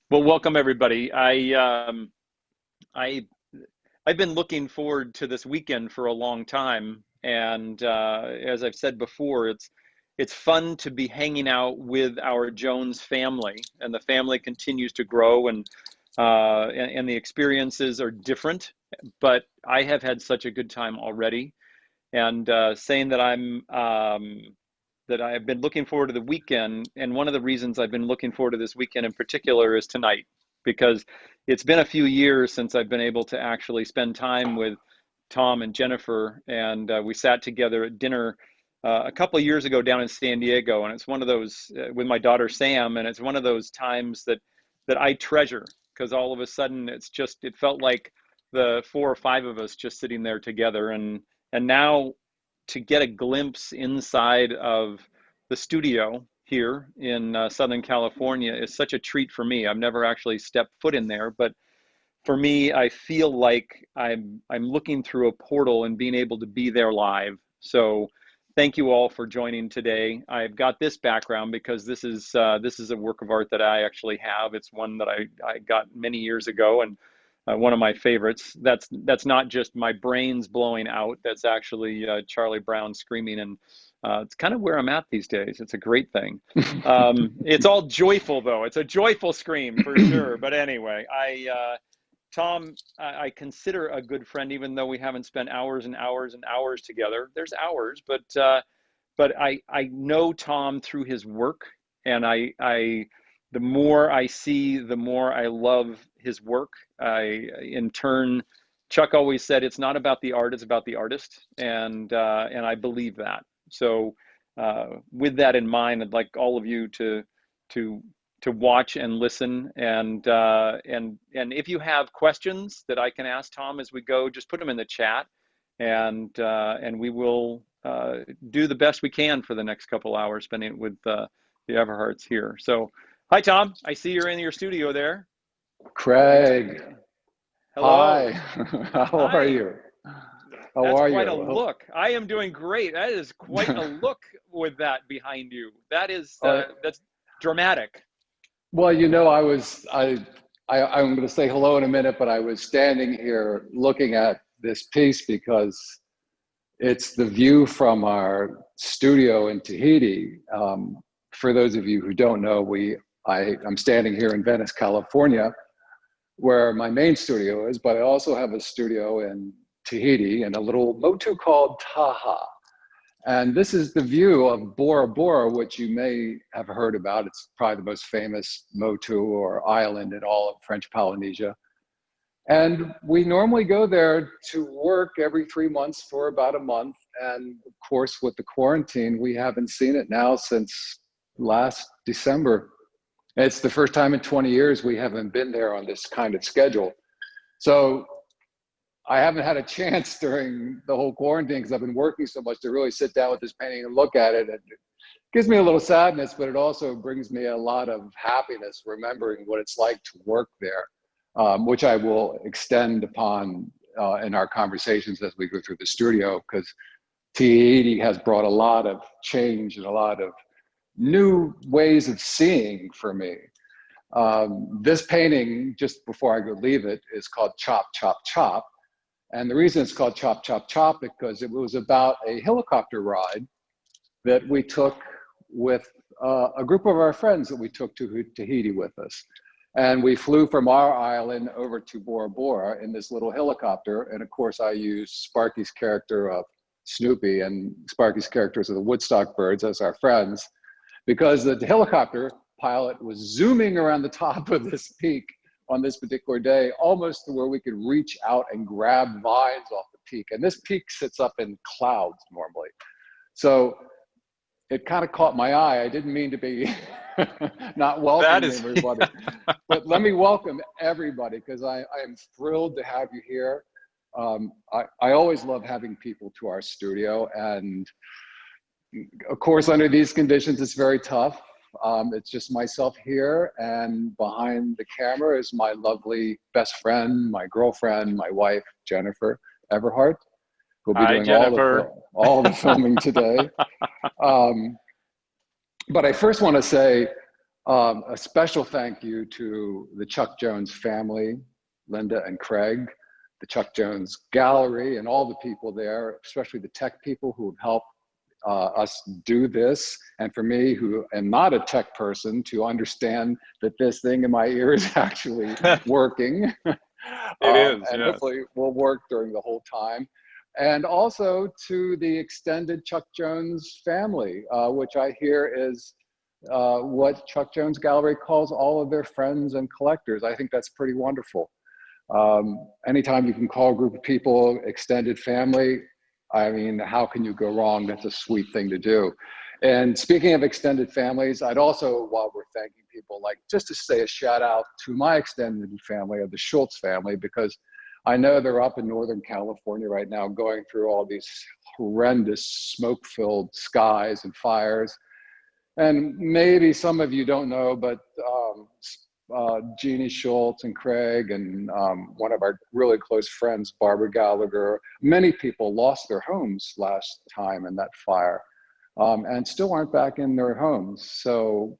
Well, welcome everybody. I I've been looking forward to this weekend for a long time, and as I've said before, it's fun to be hanging out with our Jones family, and the family continues to grow, and the experiences are different. But I have had such a good time already, and saying that that I have been looking forward to the weekend. And one of the reasons I've been looking forward to this weekend in particular is tonight, because it's been a few years since I've been able to actually spend time with Tom and Jennifer. And we sat together at dinner a couple of years ago down in San Diego. And it's one of those with my daughter Sam. And it's one of those times that I treasure, because all of a sudden it felt like the four or five of us just sitting there together. And now to get a glimpse inside of the studio here in Southern California is such a treat for me. I've never actually stepped foot in there, but for me, I feel like I'm looking through a portal and being able to be there live. So thank you all for joining today. I've got this background because this is a work of art that I actually have. It's one that I got many years ago, and one of my favorites. That's not just my brains blowing out. That's actually Charlie Brown screaming, and it's kind of where I'm at these days. It's a great thing. It's all joyful though. It's a joyful scream for sure. But anyway, Tom, I consider a good friend, even though we haven't spent hours and hours and hours together. There's hours, but I know Tom through his work, and I the more I see, the more I love his work. In turn, Chuck always said it's not about the art, it's about the artist, and I believe that. So, with that in mind, I'd like all of you to to watch and listen, and if you have questions that I can ask Tom as we go, just put them in the chat, and we will do the best we can for the next couple hours spending it with the Everharts here. So, hi Tom, I see you're in your studio there. Craig, Hello. hi. How are Hi. you? How That's are quite a you? look. I am doing great. That is quite a look with that behind you. That is Uh, that's dramatic. well, I'm going to say hello in a minute, but I was standing here looking at this piece because it's the view from our studio in Tahiti. For those of you who don't know, I'm standing here in Venice, California, where my main studio is, but I also have a studio in Tahiti in a little motu called Taha. And this is the view of Bora Bora, which you may have heard about. It's probably the most famous motu or island in all of French Polynesia. And we normally go there to work every 3 months for about a month. And of course, with the quarantine, we haven't seen it now since last December. It's the first time in 20 years we haven't been there on this kind of schedule. So I haven't had a chance during the whole quarantine, because I've been working so much, to really sit down with this painting and look at it. And it gives me a little sadness, but it also brings me a lot of happiness remembering what it's like to work there, which I will extend upon in our conversations as we go through the studio, because Tahiti has brought a lot of change and a lot of new ways of seeing for me. This painting, just before I go leave it, is called Chop, Chop, Chop. And the reason it's called Chop, Chop, Chop, because it was about a helicopter ride that we took with a group of our friends that we took to Tahiti with us. And we flew from our island over to Bora Bora in this little helicopter. And of course, I used Sparky's character of Snoopy and Sparky's characters of the Woodstock birds as our friends, because the helicopter pilot was zooming around the top of this peak on this particular day, almost to where we could reach out and grab vines off the peak. And this peak sits up in clouds normally. So it kind of caught my eye. I didn't mean to be not That welcoming is everybody, but let me welcome everybody, because I am thrilled to have you here. I always love having people to our studio, and of course, under these conditions, it's very tough. It's just myself here, and behind the camera is my lovely best friend, my girlfriend, my wife, Jennifer Everhart, who'll be Hi doing Jennifer. all the filming today. But I first want to say, A special thank you to the Chuck Jones family, Linda and Craig, the Chuck Jones Gallery, and all the people there, especially the tech people who have helped us do this. And for me, who am not a tech person, to understand that this thing in my ear is actually working. It is, and yes. hopefully will work during the whole time. And also to the extended Chuck Jones family, which I hear is what Chuck Jones Gallery calls all of their friends and collectors. I think that's pretty wonderful. Anytime you can call a group of people extended family, I mean, how can you go wrong? That's a sweet thing to do. And speaking of extended families, I'd also, while we're thanking people, like just to say a shout out to my extended family of the Schultz family, because I know they're up in Northern California right now going through all these horrendous smoke-filled skies and fires. And maybe some of you don't know, but Jeannie Schultz and Craig and one of our really close friends, Barbara Gallagher, many people lost their homes last time in that fire and still aren't back in their homes. So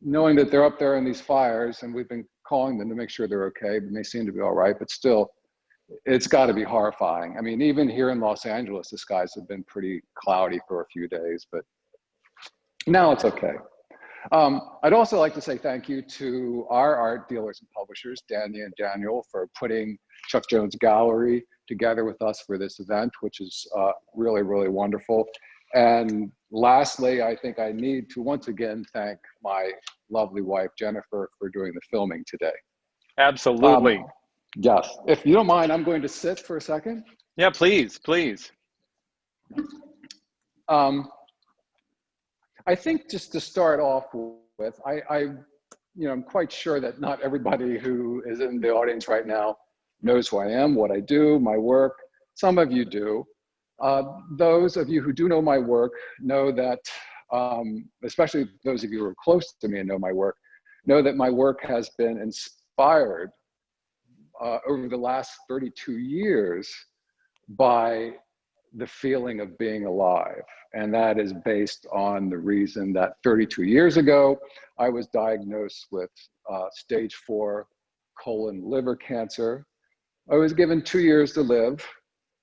knowing that they're up there in these fires, and we've been calling them to make sure they're okay, but they seem to be all right, but still, it's got to be horrifying. I mean, even here in Los Angeles, the skies have been pretty cloudy for a few days, but now it's okay. I'd also like to say thank you to our art dealers and publishers, Danny and Daniel, for putting Chuck Jones Gallery together with us for this event, which is really, really wonderful. And lastly, I think I need to once again thank my lovely wife, Jennifer, for doing the filming today. Absolutely. Yes, if you don't mind, I'm going to sit for a second. Yeah, please, please. I think just to start off with, I'm quite sure that not everybody who is in the audience right now knows who I am, what I do, my work. Some of you do. Those of you who do know my work know that, especially those of you who are close to me and know my work, know that my work has been inspired over the last 32 years by the feeling of being alive. And that is based on the reason that 32 years ago, I was diagnosed with stage 4 colon liver cancer. I was given 2 years to live,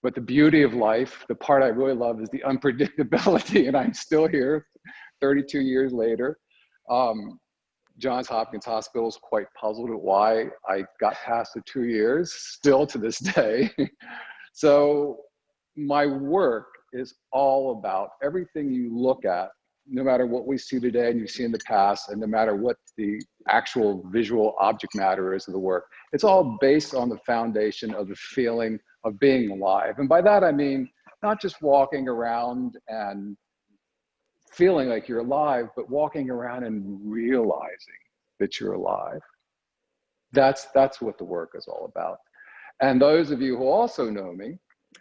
but the beauty of life, the part I really love, is the unpredictability, and I'm still here 32 years later. Johns Hopkins Hospital is quite puzzled at why I got past the 2 years, still to this day. So my work is all about everything you look at, no matter what we see today and you see in the past, and no matter what the actual visual object matter is of the work, it's all based on the foundation of the feeling of being alive. And by that, I mean, not just walking around and feeling like you're alive, but walking around and realizing that you're alive. That's what the work is all about. And those of you who also know me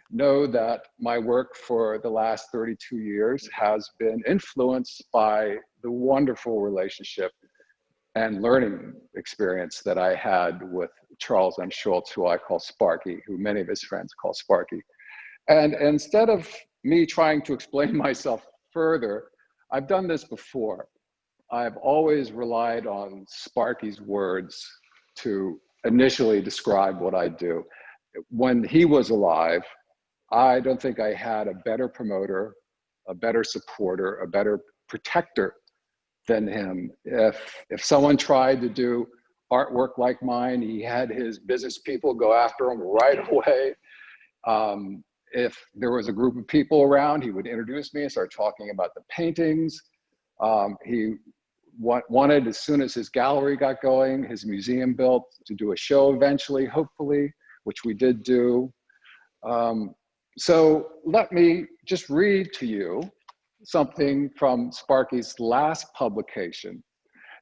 know that my work for the last 32 years has been influenced by the wonderful relationship and learning experience that I had with Charles M. Schultz, who I call Sparky, who many of his friends call Sparky. And instead of me trying to explain myself further, I've done this before. I've always relied on Sparky's words to initially describe what I do. When he was alive, I don't think I had a better promoter, a better supporter, a better protector than him. If someone tried to do artwork like mine, he had his business people go after him right away. If there was a group of people around, he would introduce me and start talking about the paintings. He wanted, as soon as his gallery got going, his museum built, to do a show eventually, hopefully, which we did do. So let me just read to you something from Sparky's last publication.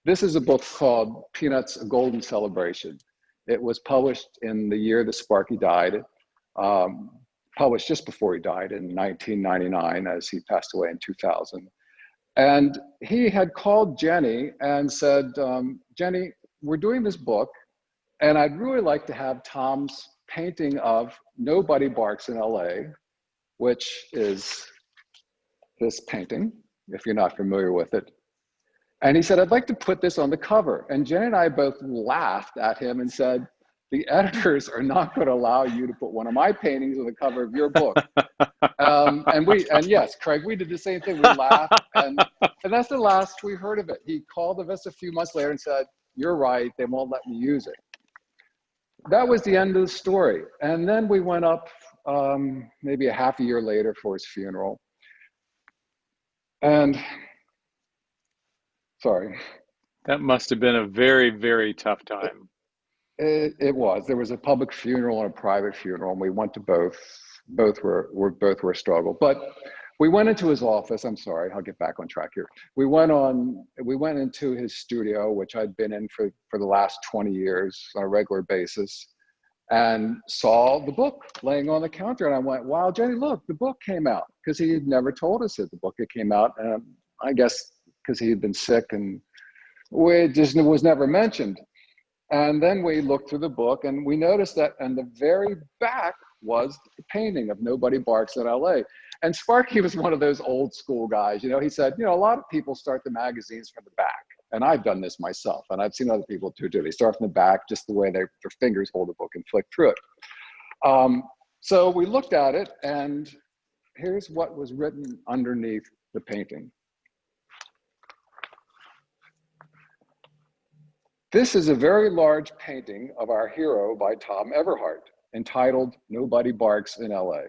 This is a book called Peanuts, A Golden Celebration. It was published in the year that Sparky died, published just before he died in 1999, as he passed away in 2000. And he had called Jenny and said, Jenny, we're doing this book, and I'd really like to have Tom's painting of Nobody Barks in LA, which is this painting, if you're not familiar with it. And he said, I'd like to put this on the cover. And Jen and I both laughed at him and said, the editors are not going to allow you to put one of my paintings on the cover of your book. And yes, Craig, we did the same thing. We laughed, and that's the last we heard of it. He called us a few months later and said, you're right, they won't let me use it. That was the end of the story. And then we went up maybe a half a year later for his funeral. And sorry. That must have been a very, very tough time. It was. There was a public funeral and a private funeral, and we went to both. Both were a struggle. But we went into his office. I'm sorry, I'll get back on track here. We went into his studio, which I'd been in for the last 20 years on a regular basis, and saw the book laying on the counter. And I went, wow, Jenny, look, the book came out, because he had never told us that the book had came out. And I guess because he had been sick and it just was never mentioned. And then we looked through the book and we noticed that on the very back was the painting of Nobody Barks in LA. And Sparky was one of those old school guys. He said, a lot of people start the magazines from the back. And I've done this myself, and I've seen other people too. They start from the back, just the way their fingers hold the book and flick through it. So we looked at it, and here's what was written underneath the painting. This is a very large painting of our hero by Tom Everhart, entitled Nobody Barks in LA.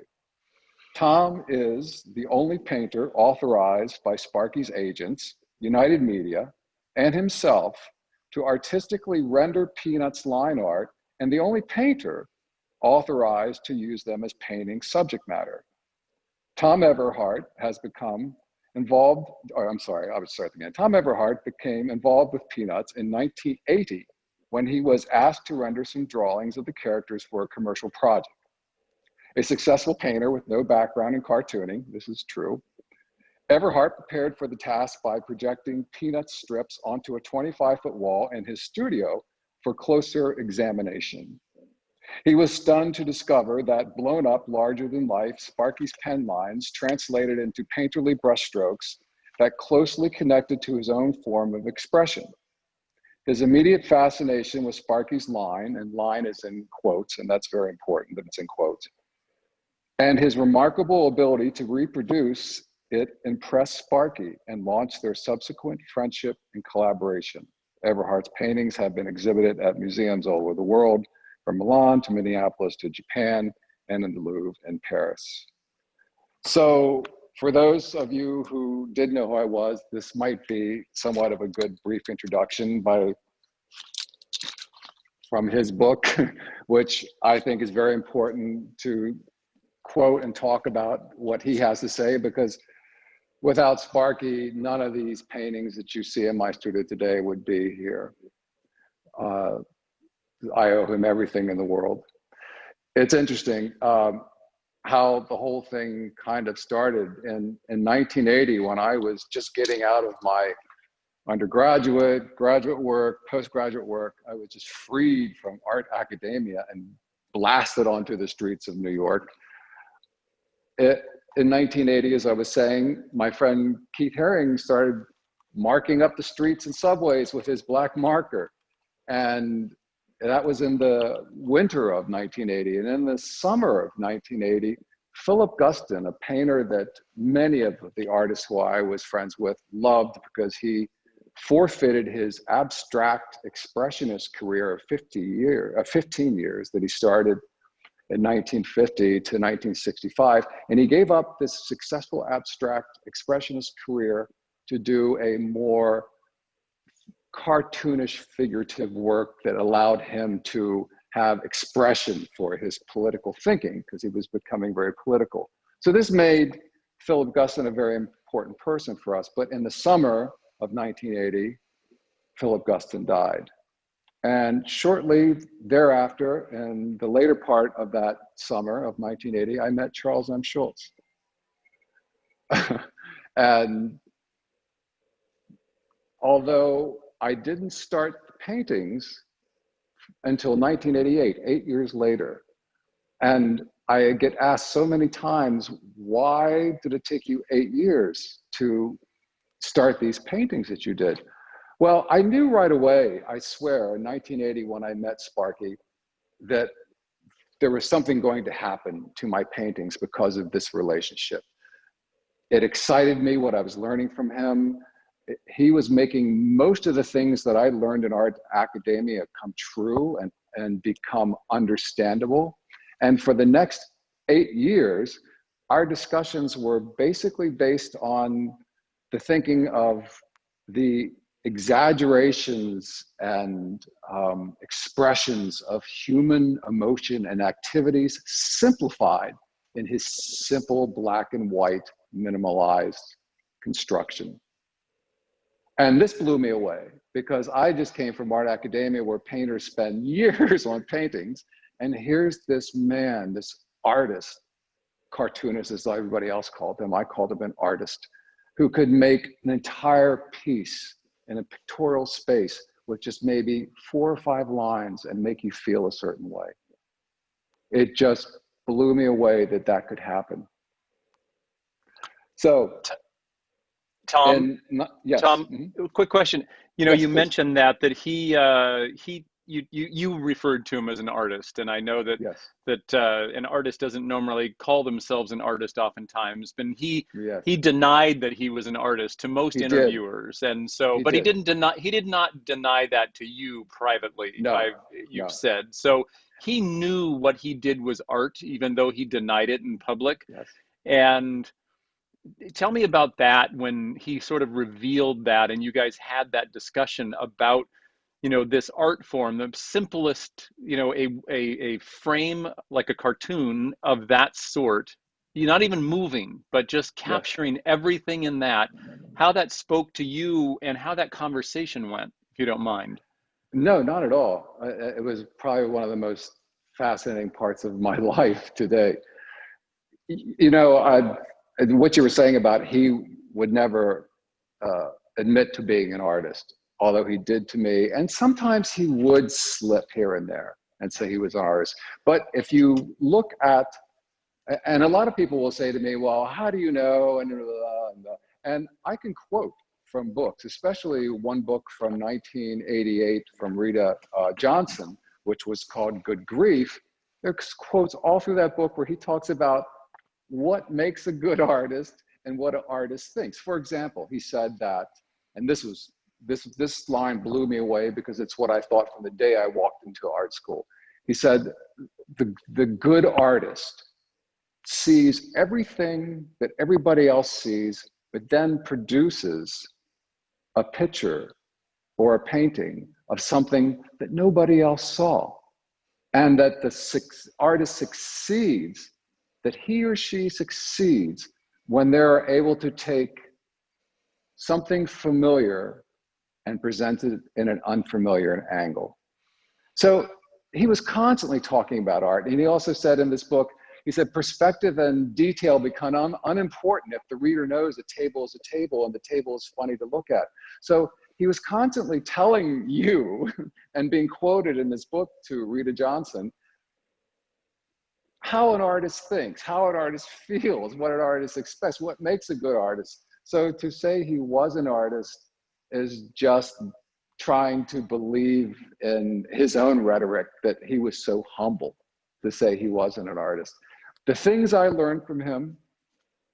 Tom is the only painter authorized by Sparky's agents, United Media, and himself to artistically render Peanuts line art, and the only painter authorized to use them as painting subject matter. Tom Everhart has become involved, Tom Everhart became involved with Peanuts in 1980 when he was asked to render some drawings of the characters for a commercial project. A successful painter with no background in cartooning, this is true, Everhart prepared for the task by projecting Peanuts strips onto a 25-foot wall in his studio for closer examination. He was stunned to discover that blown up larger than life Sparky's pen lines translated into painterly brushstrokes that closely connected to his own form of expression. His immediate fascination with Sparky's line, and line is in quotes, and that's very important that it's in quotes, and his remarkable ability to reproduce it impressed Sparky and launched their subsequent friendship and collaboration. Everhart's paintings have been exhibited at museums all over the world, from Milan to Minneapolis to Japan, and in the Louvre in Paris. So for those of you who didn't know who I was, this might be somewhat of a good brief introduction from his book, which I think is very important to quote and talk about what he has to say, because without Sparky, none of these paintings that you see in my studio today would be here. I owe him everything in the world. It's interesting how the whole thing kind of started. In 1980, when I was just getting out of my undergraduate, graduate work, postgraduate work, I was just freed from art academia and blasted onto the streets of New York. In 1980, as I was saying, my friend Keith Haring started marking up the streets and subways with his black marker. And that was in the winter of 1980. And in the summer of 1980, Philip Guston, a painter that many of the artists who I was friends with loved because he forfeited his abstract expressionist career of 15 years that he started in 1950 to 1965. And he gave up this successful abstract expressionist career to do a more cartoonish figurative work that allowed him to have expression for his political thinking, because he was becoming very political. So this made Philip Guston a very important person for us. But in the summer of 1980, Philip Guston died. And shortly thereafter, in the later part of that summer of 1980, I met Charles M. Schultz. And although I didn't start paintings until 1988, 8 years later, and I get asked so many times, why did it take you 8 years to start these paintings that you did? Well, I knew right away, I swear, in 1980 when I met Sparky, that there was something going to happen to my paintings because of this relationship. It excited me what I was learning from him. He was making most of the things that I learned in art academia come true and become understandable. And for the next 8 years, our discussions were basically based on the thinking of the exaggerations and expressions of human emotion and activities simplified in his simple black and white minimalized construction. And this blew me away because I just came from art academia where painters spend years on paintings. And here's this man, this artist, cartoonist as everybody else called him, I called him an artist, who could make an entire piece in a pictorial space with just maybe 4 or 5 lines and make you feel a certain way. It just blew me away that that could happen. So, Tom, yes. Tom, Mm-hmm. quick question. You know, Yes, you please. mentioned that you referred to him as an artist, and I know that Yes. an artist doesn't normally call themselves an artist oftentimes, but Yes. he denied that he was an artist to most He did. interviewers, and so, He but did. he did not deny that to you privately. No. You've No. said so. He knew what he did was art, even though he denied it in public. Yes. And tell me about that when he sort of revealed that and you guys had that discussion about, you know, this art form, the simplest, you know, a frame like a cartoon of that sort, you're not even moving, but just Yes. capturing everything in that, how that spoke to you and how that conversation went, if you don't mind. No, not at all. It was probably one of the most fascinating parts of my life today. You know, what you were saying about he would never admit to being an artist, although he did to me. And sometimes he would slip here and there and say he was an artist. But if you look at, and a lot of people will say to me, well, how do you know? And I can quote from books, especially one book from 1988 from Rita Johnson, which was called Good Grief. There's quotes all through that book where he talks about what makes a good artist and what an artist thinks. For example, he said that, and this line blew me away because it's what I thought from the day I walked into art school. He said, the good artist sees everything that everybody else sees, but then produces a picture or a painting of something that nobody else saw. And that the artist succeeds, that he or she succeeds when they're able to take something familiar and present it in an unfamiliar angle. So he was constantly talking about art. And he also said in this book, he said, perspective and detail become unimportant if the reader knows a table is a table and the table is funny to look at. So he was constantly telling you and being quoted in this book to Rita Johnson, how an artist thinks, how an artist feels, what an artist expects, what makes a good artist. So to say he was an artist is just trying to believe in his own rhetoric that he was so humble to say he wasn't an artist. The things I learned from him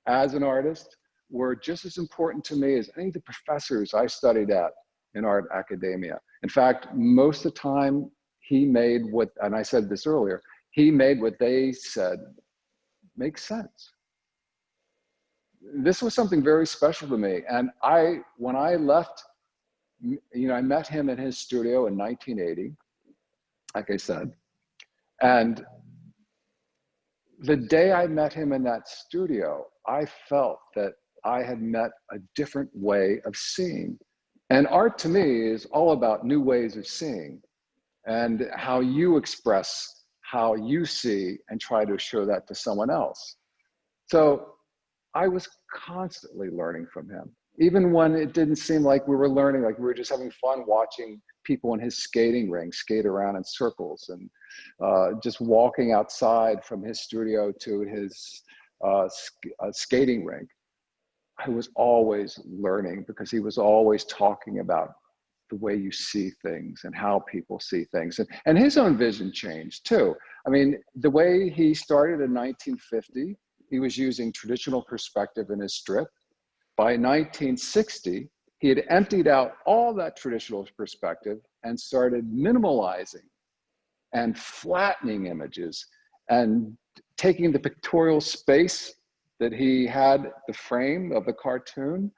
as an artist were just as important to me as any of the professors I studied at in art academia. In fact, most of the time he made what, and I said this earlier, he made what they said make sense. This was something very special to me. And when I left, you know, I met him in his studio in 1980, like I said. And the day I met him in that studio, I felt that I had met a different way of seeing. And art to me is all about new ways of seeing and how you express how you see and try to show that to someone else. So I was constantly learning from him, even when it didn't seem like we were learning, like we were just having fun watching people in his skating ring skate around in circles and just walking outside from his studio to his skating rink. I was always learning because he was always talking about the way you see things and how people see things. And his own vision changed too. I mean, the way he started in 1950, he was using traditional perspective in his strip. By 1960, he had emptied out all that traditional perspective and started minimalizing and flattening images and taking the pictorial space that he had, the frame of the cartoon,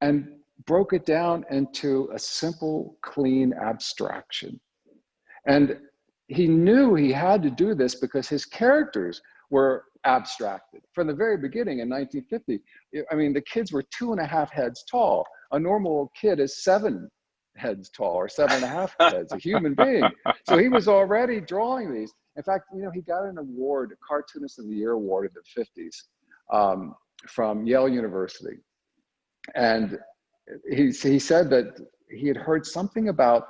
and broke it down into a simple, clean abstraction. And he knew he had to do this because his characters were abstracted. From the very beginning in 1950, I mean, the kids were 2.5 heads tall. A normal kid is 7 heads tall or 7.5 heads, a human being. So he was already drawing these. In fact, you know, he got an award, a Cartoonist of the Year award in the 50s from Yale University. And he said that he had heard something about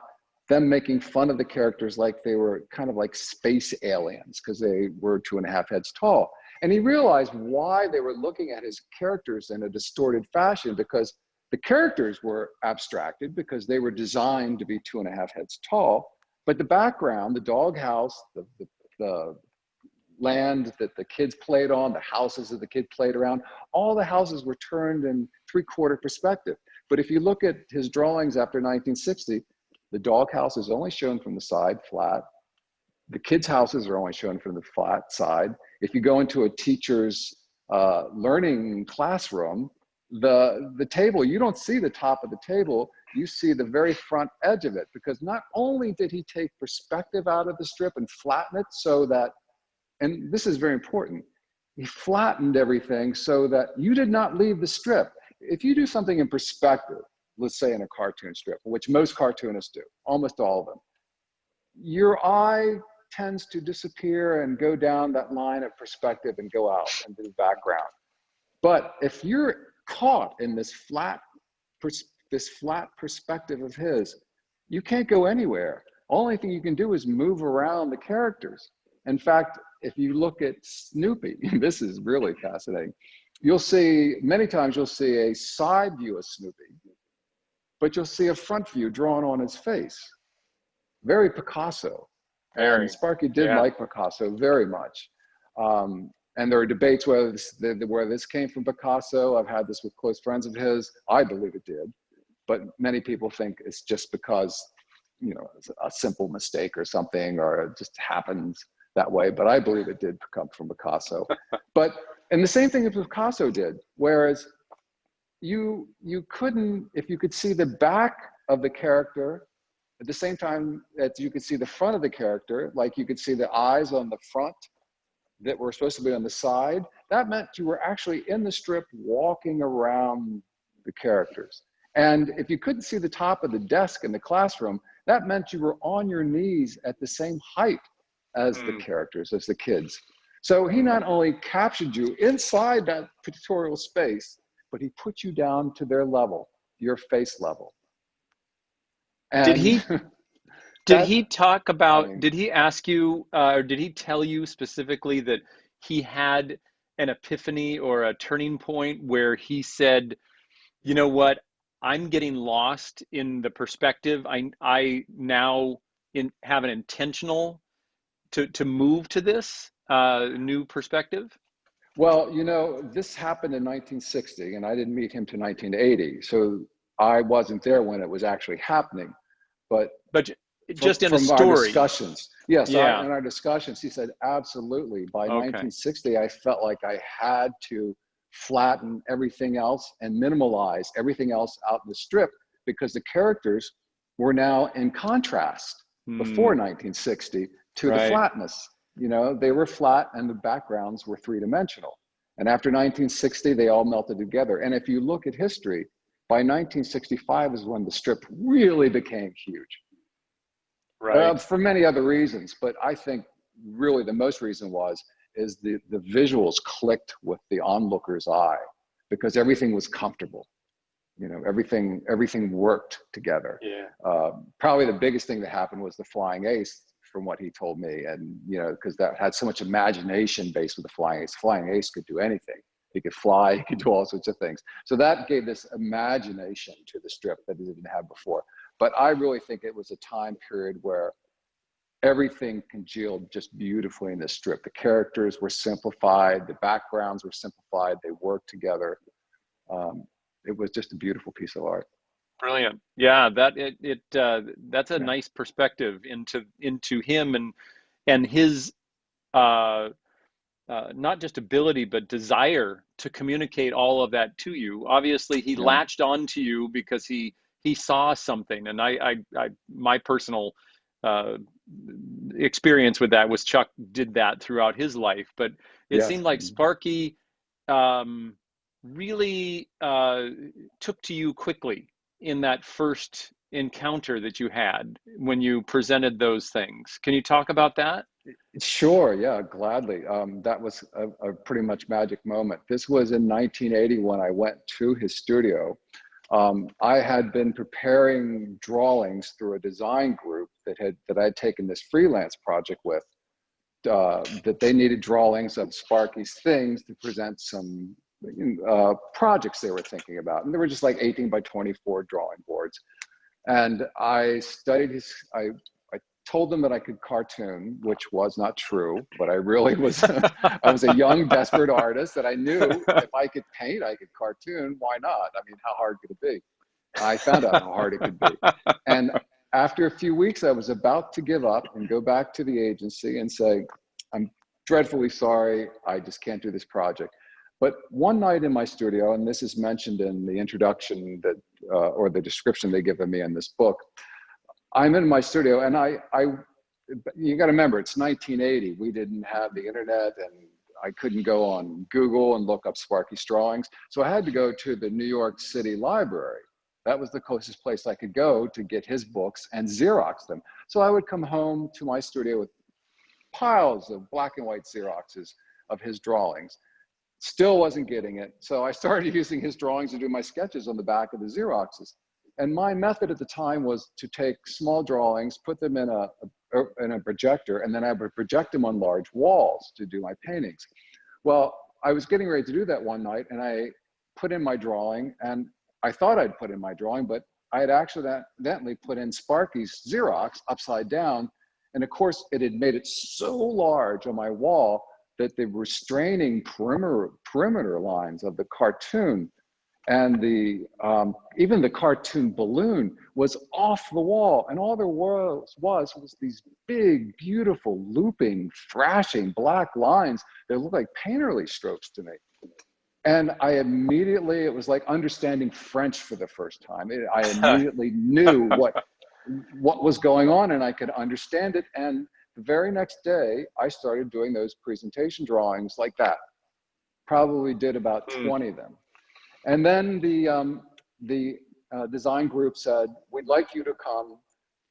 them making fun of the characters like they were kind of like space aliens because they were 2.5 heads tall. And he realized why they were looking at his characters in a distorted fashion, because the characters were abstracted because they were designed to be 2.5 heads tall. But the background, the doghouse, the land that the kids played on, the houses that the kids played around, all the houses were turned in 3/4 perspective. But if you look at his drawings after 1960, the doghouse is only shown from the side, flat. The kids' houses are only shown from the flat side. If you go into a teacher's learning classroom, the table, you don't see the top of the table, you see the very front edge of it, because not only did he take perspective out of the strip and flatten it so that, and this is very important, he flattened everything so that you did not leave the strip. If you do something in perspective, let's say in a cartoon strip, which most cartoonists do, almost all of them, your eye tends to disappear and go down that line of perspective and go out into the background. But if you're caught in this flat perspective of his, you can't go anywhere. Only thing you can do is move around the characters. In fact, if you look at Snoopy, this is really fascinating. You'll see, many times you'll see a side view of Snoopy, but you'll see a front view drawn on his face. Very Picasso. And Sparky did like Picasso very much. And there are debates whether this came from Picasso. I've had this with close friends of his. I believe it did. But many people think it's just because, you know, it's a simple mistake or something, or it just happens that way. But I believe it did come from Picasso. And the same thing that Picasso did, whereas you couldn't, if you could see the back of the character at the same time that you could see the front of the character, like you could see the eyes on the front that were supposed to be on the side, that meant you were actually in the strip walking around the characters. And if you couldn't see the top of the desk in the classroom, that meant you were on your knees at the same height as the characters, as the kids. So he not only captured you inside that pictorial space, but he put you down to their level, your face level. And did he talk about, did he ask you, or did he tell you specifically that he had an epiphany or a turning point where he said, you know what, I'm getting lost in the perspective. I now have an intentional to move to this new perspective? Well, you know, this happened in 1960 and I didn't meet him to 1980. So I wasn't there when it was actually happening. But just in a story. From our discussions. Yes, yeah. In our discussions, he said, absolutely. By 1960, I felt like I had to flatten everything else and minimalize everything else out in the strip because the characters were now in contrast before 1960 to the flatness. You know, they were flat and the backgrounds were three-dimensional. And after 1960, they all melted together. And if you look at history, by 1965 is when the strip really became huge. For many other reasons, but I think really the most reason is the visuals clicked with the onlooker's eye because everything was comfortable. You know, everything worked together. Probably the biggest thing that happened was the flying ace, from what he told me, and you know, because that had so much imagination based with the flying ace. Flying ace could do anything. He could fly, he could do all sorts of things. So that gave this imagination to the strip that he didn't have before. But I really think it was a time period where everything congealed just beautifully in this strip. The characters were simplified, the backgrounds were simplified, they worked together. It was just a beautiful piece of art. Brilliant. Yeah, that's a nice perspective into him and his not just ability but desire to communicate all of that to you. Obviously, he Yeah. latched on to you because he saw something, and I my personal experience with that was Chuck did that throughout his life, but it Yes. seemed like Sparky really took to you quickly in that first encounter that you had when you presented those things. Can you talk about that? Sure, yeah, gladly. That was a pretty much magic moment. This was in 1980 when I went to his studio. I had been preparing drawings through a design group that I had taken this freelance project with, that they needed drawings of Sparky's things to present some projects they were thinking about. And they were just like 18 by 24 drawing boards. And I studied I told them that I could cartoon, which was not true, but I really was, I was a young, desperate artist that I knew if I could paint, I could cartoon, why not? I mean, how hard could it be? I found out how hard it could be. And after a few weeks, I was about to give up and go back to the agency and say, I'm dreadfully sorry, I just can't do this project. But one night in my studio, and this is mentioned in the introduction that, or the description they give of me in this book, I'm in my studio and you got to remember, it's 1980. We didn't have the internet and I couldn't go on Google and look up Sparky's drawings. So I had to go to the New York City Library. That was the closest place I could go to get his books and Xerox them. So I would come home to my studio with piles of black and white Xeroxes of his drawings. Still wasn't getting it. So I started using his drawings to do my sketches on the back of the Xeroxes. And my method at the time was to take small drawings, put them in a projector, and then I would project them on large walls to do my paintings. Well, I was getting ready to do that one night, and I put in my drawing, and I thought I'd put in my drawing, but I had accidentally put in Sparky's Xerox upside down. And of course, it had made it so large on my wall that the restraining perimeter lines of the cartoon and even the cartoon balloon was off the wall, and all there was these big, beautiful, looping, thrashing black lines that looked like painterly strokes to me. And I immediately, it was like understanding French for the first time. I immediately knew what was going on, and I could understand it. And the very next day, I started doing those presentation drawings like that. Probably did about 20 of them. And then the design group said, we'd like you to come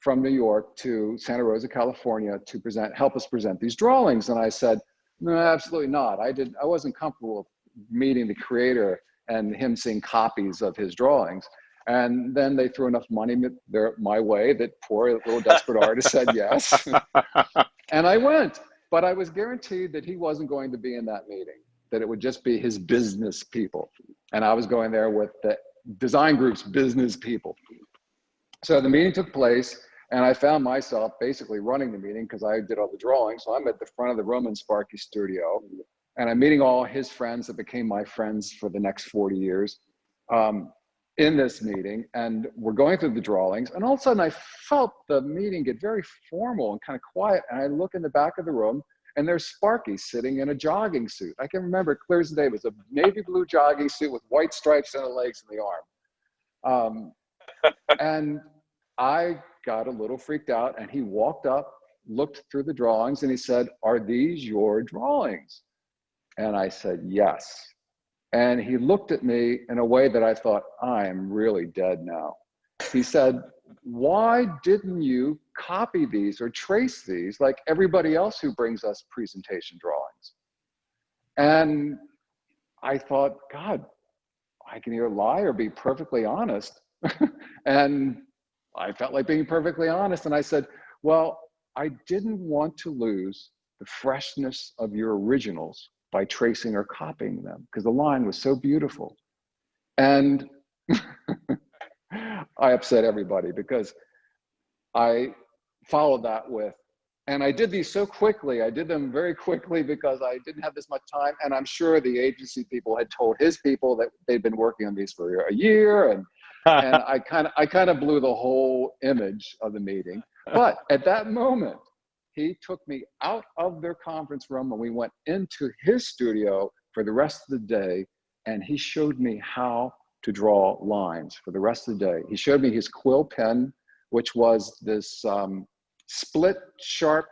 from New York to Santa Rosa, California to help us present these drawings. And I said, no, absolutely not. I wasn't comfortable meeting the creator and him seeing copies of his drawings. And then they threw enough money my way that poor little desperate artist said yes. And I went, but I was guaranteed that he wasn't going to be in that meeting, that it would just be his business people. And I was going there with the design group's business people. So the meeting took place, and I found myself basically running the meeting because I did all the drawings. So I'm at the front of the room in Sparky's studio, and I'm meeting all his friends that became my friends for the next 40 years in this meeting. And we're going through the drawings, and all of a sudden I felt the meeting get very formal and kind of quiet. And I look in the back of the room, and there's Sparky sitting in a jogging suit. I can remember it clear as day. It was a navy blue jogging suit with white stripes on the legs and the arm. And I got a little freaked out, and he walked up, looked through the drawings, and he said, "Are these your drawings?" And I said, "Yes." And he looked at me in a way that I thought, I am really dead now. He said, "Why didn't you copy these or trace these like everybody else who brings us presentation drawings?" And I thought, God, I can either lie or be perfectly honest. And I felt like being perfectly honest. And I said, well, I didn't want to lose the freshness of your originals by tracing or copying them because the line was so beautiful. And I upset everybody because I followed that with, and I did these so quickly. I did them very quickly because I didn't have this much time. And I'm sure the agency people had told his people that they'd been working on these for a year. And I kind of blew the whole image of the meeting. But at that moment, he took me out of their conference room and we went into his studio for the rest of the day. And he showed me how to draw lines for the rest of the day. He showed me his quill pen, which was this split sharp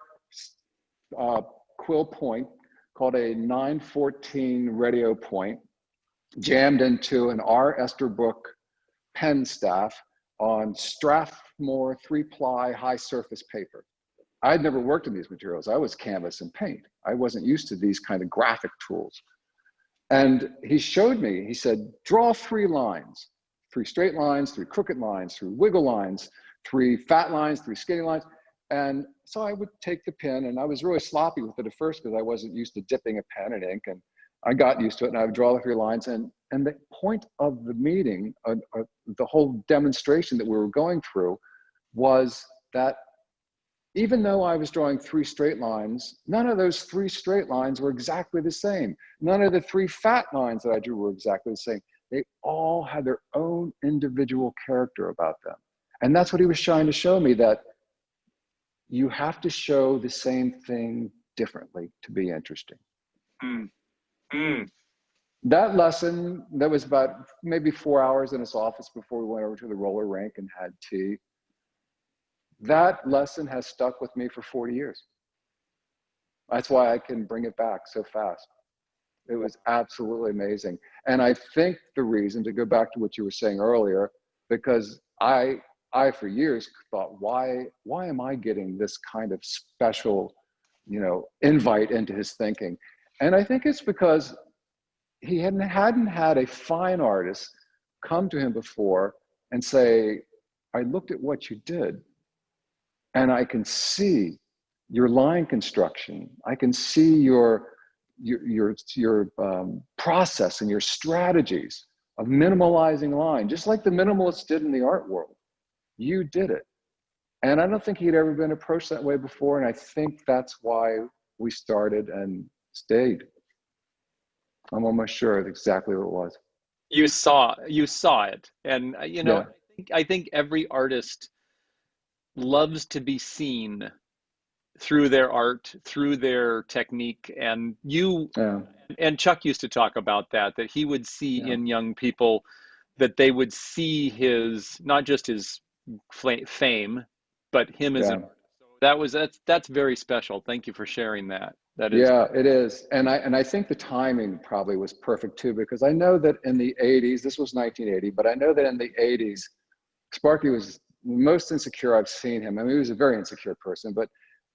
quill point called a 914 radio point, jammed into an R. Esterbrook pen staff on Strathmore 3-ply high surface paper. I had never worked in these materials. I was canvas and paint. I wasn't used to these kind of graphic tools. And he showed me, he said, draw 3 lines, 3 straight lines, 3 crooked lines, 3 wiggle lines, 3 fat lines, 3 skinny lines. And so I would take the pen, and I was really sloppy with it at first because I wasn't used to dipping a pen in ink, and I got used to it, and I would draw the 3 lines. And the point of the meeting, the whole demonstration that we were going through was that even though I was drawing 3 straight lines, none of those 3 straight lines were exactly the same. None of the 3 fat lines that I drew were exactly the same. They all had their own individual character about them. And that's what he was trying to show me, that you have to show the same thing differently to be interesting. Mm. Mm. That lesson, that was about maybe 4 hours in his office before we went over to the roller rink and had tea. That lesson has stuck with me for 40 years. That's why I can bring it back so fast. It was absolutely amazing. And I think the reason, to go back to what you were saying earlier, because I for years thought, why am I getting this kind of special, invite into his thinking? And I think it's because he hadn't had a fine artist come to him before and say, I looked at what you did, and I can see your line construction. I can see your process and your strategies of minimalizing line, just like the minimalists did in the art world. You did it. And I don't think he'd ever been approached that way before. And I think that's why we started and stayed. I'm almost sure exactly what it was. You saw it. And, Yeah. I think every artist loves to be seen through their art, through their technique. And and Chuck used to talk about that he would see in young people that they would see not just his fame, but him as an artist. So that's very special. Thank you for sharing that. That is. Yeah, it is. And I think the timing probably was perfect too, because I know that in the 80s, this was 1980, but I know that in the 80s, Sparky was the most insecure I've seen him. I mean, he was a very insecure person, but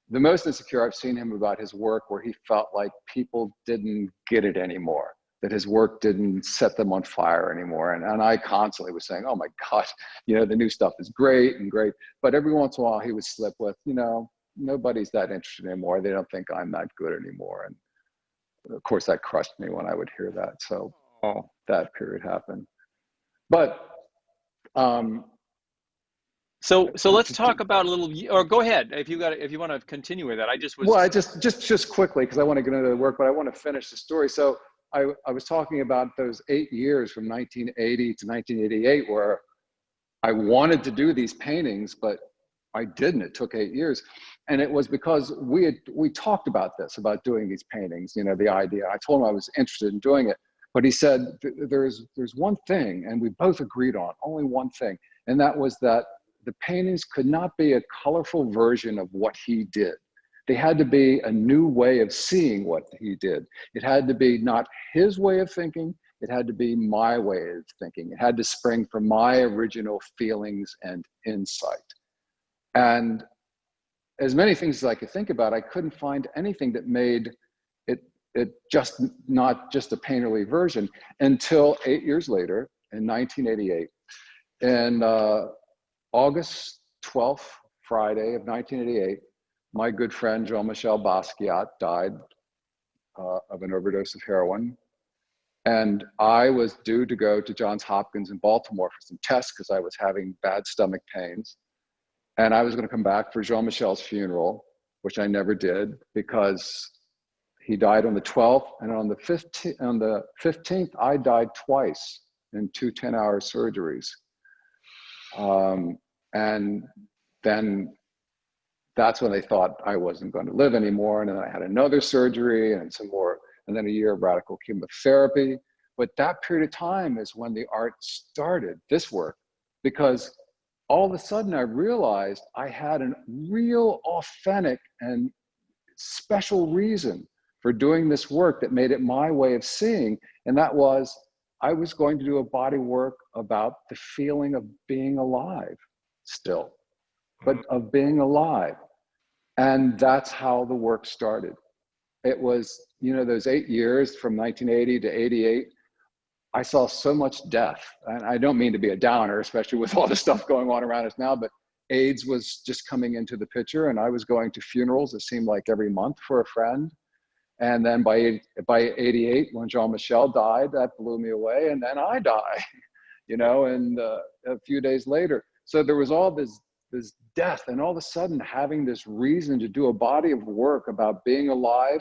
the most insecure I've seen him about his work, where he felt like people didn't get it anymore, that his work didn't set them on fire anymore. And I constantly was saying, oh my gosh, the new stuff is great. But every once in a while he would slip with, nobody's that interested anymore. They don't think I'm that good anymore. And of course that crushed me when I would hear that. So that period happened. But so let's talk about a little, or go ahead if you want to continue with that. Well, just quickly, because I want to get into the work, but I want to finish the story. So I was talking about those 8 years from 1980 to 1988 where I wanted to do these paintings, but I didn't. It took 8 years. And it was because we talked about this, about doing these paintings, the idea. I told him I was interested in doing it, but he said, there's one thing, and we both agreed on, only one thing. And that was that the paintings could not be a colorful version of what he did. They had to be a new way of seeing what he did. It had to be not his way of thinking, it had to be my way of thinking. It had to spring from my original feelings and insight. And as many things as I could think about, I couldn't find anything that made it just not just a painterly version until 8 years later in 1988. And August 12th, Friday of 1988, my good friend Jean-Michel Basquiat died of an overdose of heroin. And I was due to go to Johns Hopkins in Baltimore for some tests because I was having bad stomach pains. And I was going to come back for Jean-Michel's funeral, which I never did because he died on the 12th. And on the 15th, I died twice in 2 10-hour surgeries. And then that's when they thought I wasn't going to live anymore. And then I had another surgery and some more, and then a year of radical chemotherapy. But that period of time is when the art started, this work, because all of a sudden I realized I had a real authentic and special reason for doing this work that made it my way of seeing. And that was, I was going to do a body work about the feeling of being alive still, but of being alive. And that's how the work started. It was, you know, those 8 years from 1980 to 88, I saw so much death. And I don't mean to be a downer, especially with all the stuff going on around us now, but AIDS was just coming into the picture, and I was going to funerals, it seemed like every month, for a friend. And then by 88, when Jean-Michel died, that blew me away. And then I died, you know, and a few days later. So there was all this death, and all of a sudden having this reason to do a body of work about being alive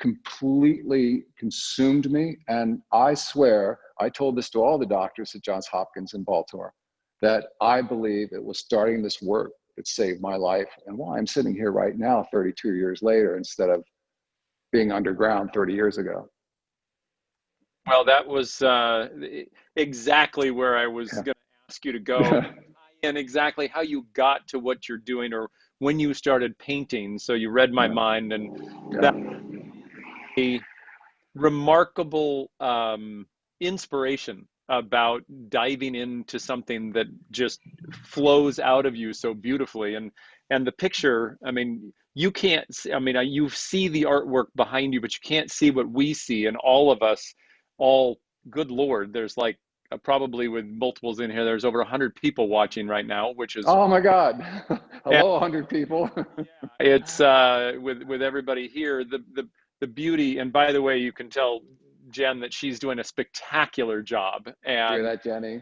completely consumed me. And I swear, I told this to all the doctors at Johns Hopkins in Baltimore, that I believe it was starting this work that saved my life and why I'm sitting here right now, 32 years later, instead of being underground 30 years ago. Well, that was exactly where I was going to ask you to go, and exactly how you got to what you're doing, or when you started painting. So you read my mind, and that a remarkable inspiration about diving into something that just flows out of you so beautifully. And the picture, I mean, you can't see, I mean, you see the artwork behind you, but you can't see what we see. And all of us, all, good Lord, there's like probably, with multiples in here, there's over 100 people watching right now, which is, oh my God. Hello, 100 people. it's with everybody here, the beauty. And by the way, you can tell Jen that she's doing a spectacular job. And hear that, Jenny?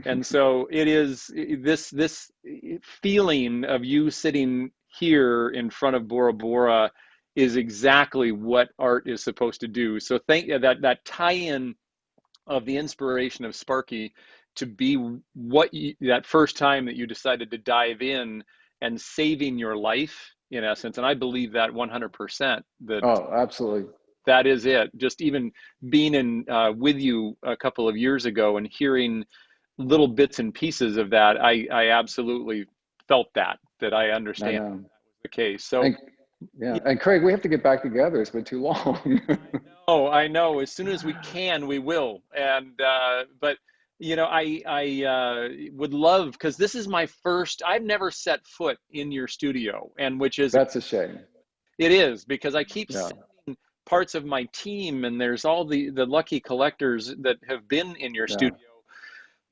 and so it is this feeling of you sitting here in front of Bora Bora is exactly what art is supposed to do. So thank you, that tie-in of the inspiration of Sparky to be what you, that first time that you decided to dive in and saving your life in essence. And I believe that 100%, that oh, absolutely, that is it. Just even being in with you a couple of years ago and hearing little bits and pieces of that, I absolutely felt that I understand that was the case. So yeah, and Craig, we have to get back together. It's been too long. I know. As soon as we can, we will. And but you know, I would love, because this is my first. I've never set foot in your studio, and which is, that's a shame. It is, because I keep sending parts of my team, and there's all the lucky collectors that have been in your studio.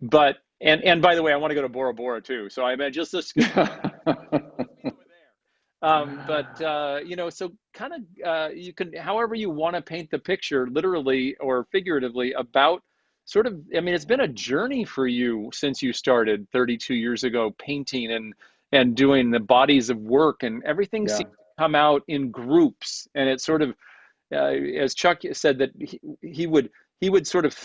But and by the way, I want to go to Bora Bora too. So I mean, just this. But you know, so kind of you can, however you want to paint the picture, literally or figuratively, about sort of, I mean, it's been a journey for you since you started 32 years ago painting and doing the bodies of work, and everything seems to come out in groups. And it's sort of as Chuck said, that he would sort of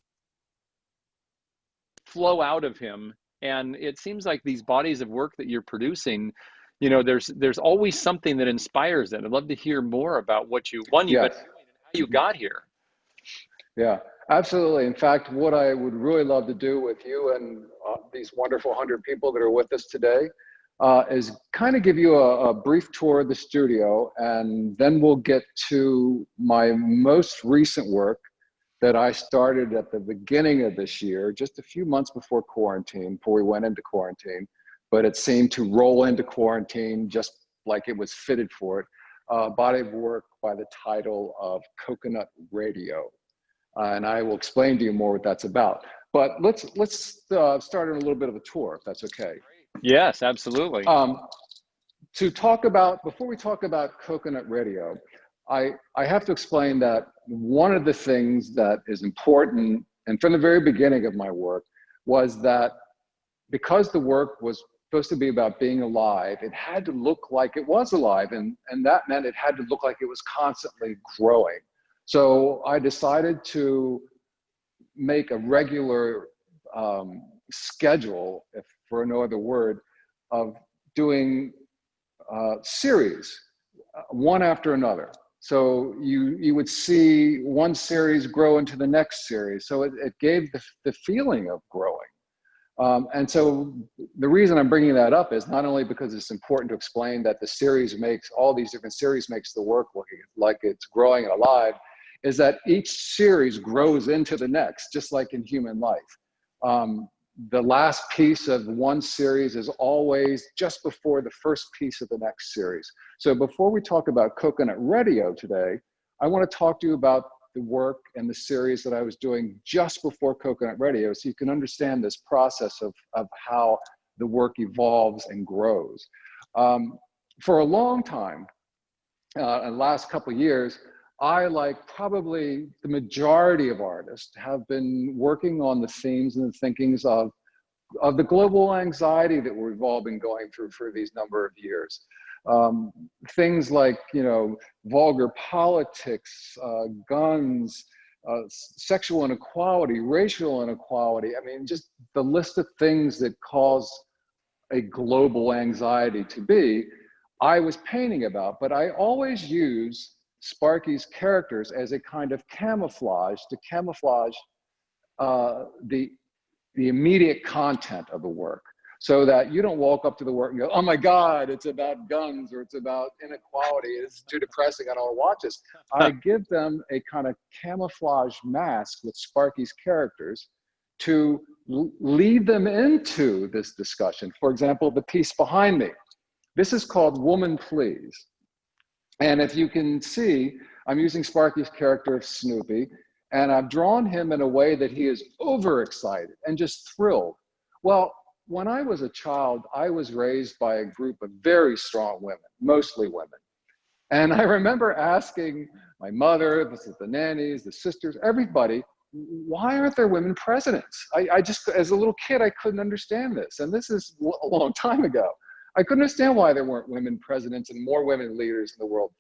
flow out of him. And it seems like these bodies of work that you're producing, you know, there's always something that inspires it. I'd love to hear more about what you've been doing and how you got here. Yeah, absolutely. In fact, what I would really love to do with you and these wonderful 100 people that are with us today is kind of give you a brief tour of the studio, and then we'll get to my most recent work that I started at the beginning of this year, just a few months before quarantine, before we went into quarantine. But it seemed to roll into quarantine just like it was fitted for it. Body of work by the title of Coconut Radio. And I will explain to you more what that's about. But let's start on a little bit of a tour, if that's okay. Yes, absolutely. To talk about, before we talk about Coconut Radio, I have to explain that one of the things that is important, and from the very beginning of my work, was that because the work was supposed to be about being alive, it had to look like it was alive, and that meant it had to look like it was constantly growing. So I decided to make a regular schedule, if for no other word, of doing series, one after another. So you would see one series grow into the next series. So it gave the feeling of growing. And so the reason I'm bringing that up is not only because it's important to explain that the series makes, all these different series makes the work look like it's growing and alive, is that each series grows into the next, just like in human life. The last piece of one series is always just before the first piece of the next series. So before we talk about Coconut Radio today, I want to talk to you about the work and the series that I was doing just before Coconut Radio, so you can understand this process of how the work evolves and grows. For a long time, in the last couple of years, I, like probably the majority of artists, have been working on the themes and the thinkings of the global anxiety that we've all been going through for these number of years. Things like, you know, vulgar politics, guns, sexual inequality, racial inequality. I mean, just the list of things that cause a global anxiety to be, I was painting about, but I always use Sparky's characters as a kind of camouflage to camouflage the immediate content of the work, so that you don't walk up to the work and go, oh my God, it's about guns or it's about inequality, it's too depressing, I don't want to watch this. I give them a kind of camouflage mask with Sparky's characters to lead them into this discussion. For example, the piece behind me, this is called Woman Please. And if you can see, I'm using Sparky's character of Snoopy, and I've drawn him in a way that he is overexcited and just thrilled. Well, when I was a child, I was raised by a group of very strong women, mostly women. And I remember asking my mother, the nannies, the sisters, everybody, why aren't there women presidents? I just, as a little kid, I couldn't understand this. And this is a long time ago. I couldn't understand why there weren't women presidents and more women leaders in the world.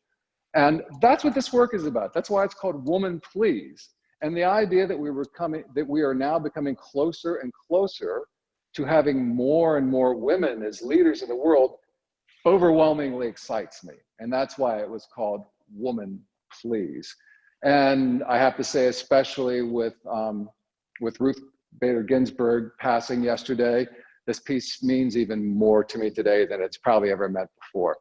And that's what this work is about. That's why it's called Woman Please. And the idea that we are now becoming closer and closer to having more and more women as leaders in the world overwhelmingly excites me. And that's why it was called Woman Please. And I have to say, especially with Ruth Bader Ginsburg passing yesterday, this piece means even more to me today than it's probably ever meant before.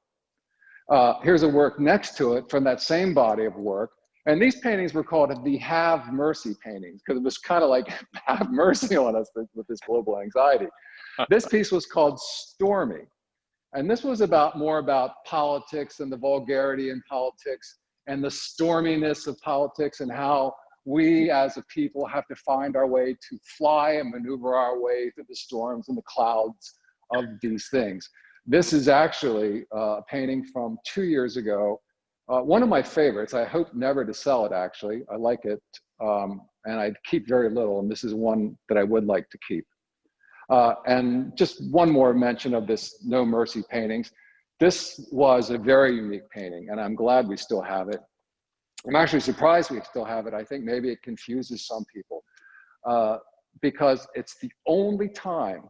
Here's a work next to it from that same body of work. And these paintings were called the Have Mercy paintings, because it was kind of like, have mercy on us with this global anxiety. This piece was called Stormy. And this was more about politics and the vulgarity in politics and the storminess of politics, and how we as a people have to find our way to fly and maneuver our way through the storms and the clouds of these things. This is actually a painting from 2 years ago. One of my favorites. I hope never to sell it, actually. I like it, and I keep very little, and this is one that I would like to keep. And just one more mention of this No Mercy paintings. This was a very unique painting, and I'm glad we still have it. I'm actually surprised we still have it. I think maybe it confuses some people, because it's the only time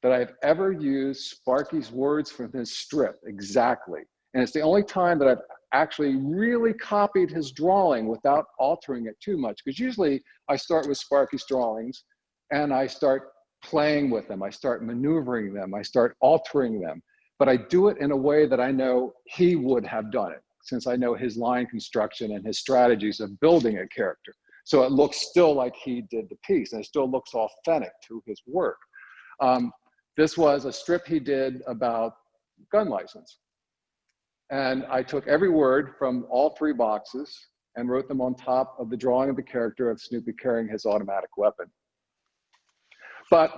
that I've ever used Sparky's words from his strip exactly. And it's the only time that I've actually really copied his drawing without altering it too much. Because usually I start with Sparky's drawings and I start playing with them. I start maneuvering them. I start altering them. But I do it in a way that I know he would have done it, since I know his line construction and his strategies of building a character. So it looks still like he did the piece, and it still looks authentic to his work. This was a strip he did about gun license. And I took every word from all 3 boxes and wrote them on top of the drawing of the character of Snoopy carrying his automatic weapon. But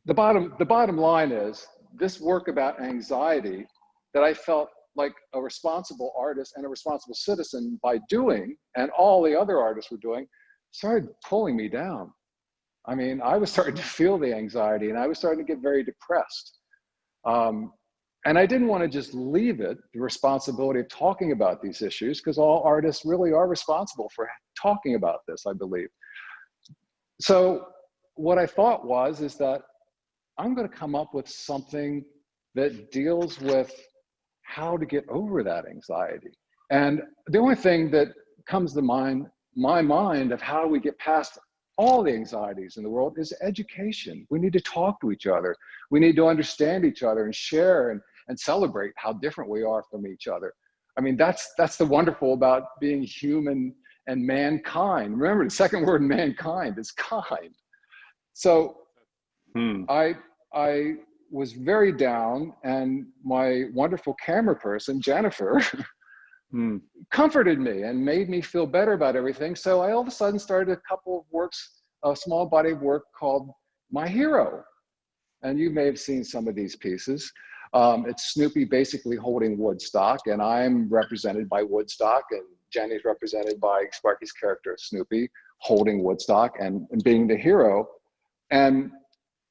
the bottom line is, this work about anxiety that I felt like a responsible artist and a responsible citizen by doing, and all the other artists were doing, started pulling me down. I mean, I was starting to feel the anxiety, and I was starting to get very depressed. And I didn't want to just leave it, the responsibility of talking about these issues, because all artists really are responsible for talking about this, I believe. So what I thought is that I'm going to come up with something that deals with how to get over that anxiety. And the only thing that comes to my mind of how we get past all the anxieties in the world is education. We need to talk to each other. We need to understand each other and share and celebrate how different we are from each other. I mean, that's the wonderful about being human and mankind. Remember, the second word in mankind is kind. So I was very down, and my wonderful camera person, Jennifer, comforted me and made me feel better about everything. So I all of a sudden started a couple of works, a small body of work called My Hero. And you may have seen some of these pieces. It's Snoopy basically holding Woodstock, and I'm represented by Woodstock, and Jenny's represented by Sparky's character, Snoopy, holding Woodstock and being the hero. And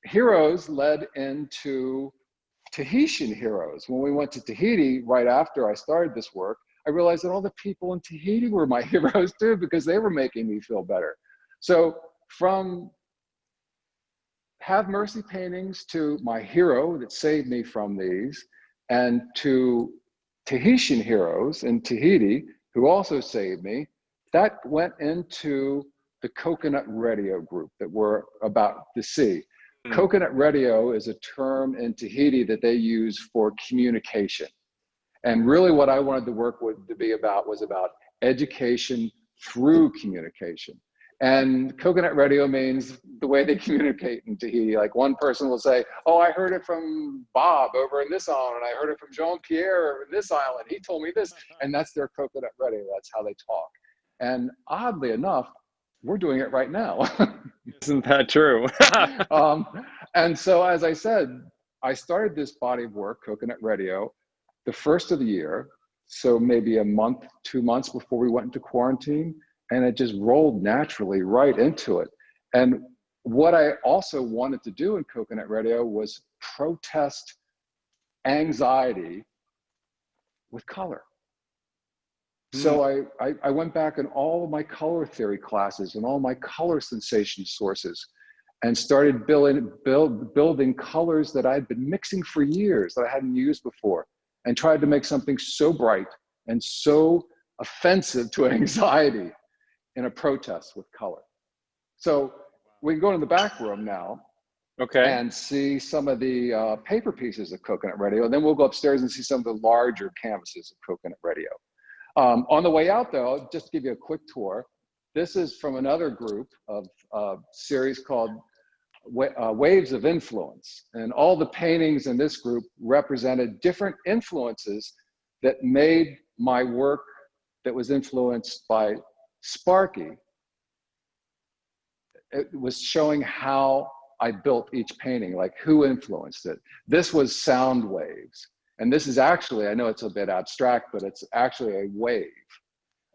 heroes led into Tahitian heroes. When we went to Tahiti, right after I started this work, I realized that all the people in Tahiti were my heroes too, because they were making me feel better. So from Have Mercy paintings to my hero that saved me from these, and to Tahitian heroes in Tahiti who also saved me, that went into the Coconut Radio group that we're about to see. Coconut Radio is a term in Tahiti that they use for communication. And really what I wanted the work to be about was about education through communication. And Coconut Radio means the way they communicate in Tahiti. Like one person will say, oh, I heard it from Bob over in this island, and I heard it from Jean-Pierre over in this island. He told me this, and that's their Coconut Radio. That's how they talk. And oddly enough, we're doing it right now. Isn't that true? And so, as I said, I started this body of work, Coconut Radio, the first of the year. So maybe a month, 2 months before we went into quarantine. And it just rolled naturally right into it. And what I also wanted to do in Coconut Radio was protest anxiety with color. So I went back in all of my color theory classes and all my color sensation sources and started building colors that I'd been mixing for years that I hadn't used before, and tried to make something so bright and so offensive to anxiety in a protest with color. So we can go in the back room now, okay, and see some of the paper pieces of Coconut Radio, and then we'll go upstairs and see some of the larger canvases of Coconut Radio. On the way out though, just to give you a quick tour, this is from another group of series called Waves of Influence. And all the paintings in this group represented different influences that made my work that was influenced by Sparky. It was showing how I built each painting, like who influenced it. This was sound waves. And this is actually, I know it's a bit abstract, but it's actually a wave.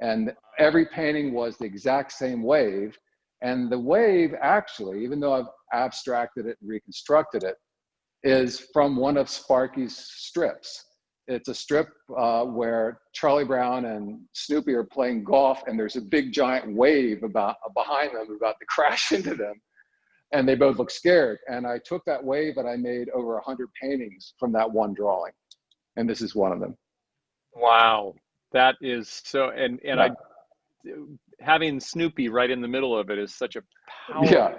And every painting was the exact same wave. And the wave actually, even though I've abstracted it and reconstructed it, is from one of Sparky's strips. It's a strip where Charlie Brown and Snoopy are playing golf, and there's a big giant wave behind them about to crash into them. And they both look scared. And I took that wave and I made over 100 paintings from that one drawing. And this is one of them. Wow. That is so, and yeah. Having Snoopy right in the middle of it is such a powerful. Yeah.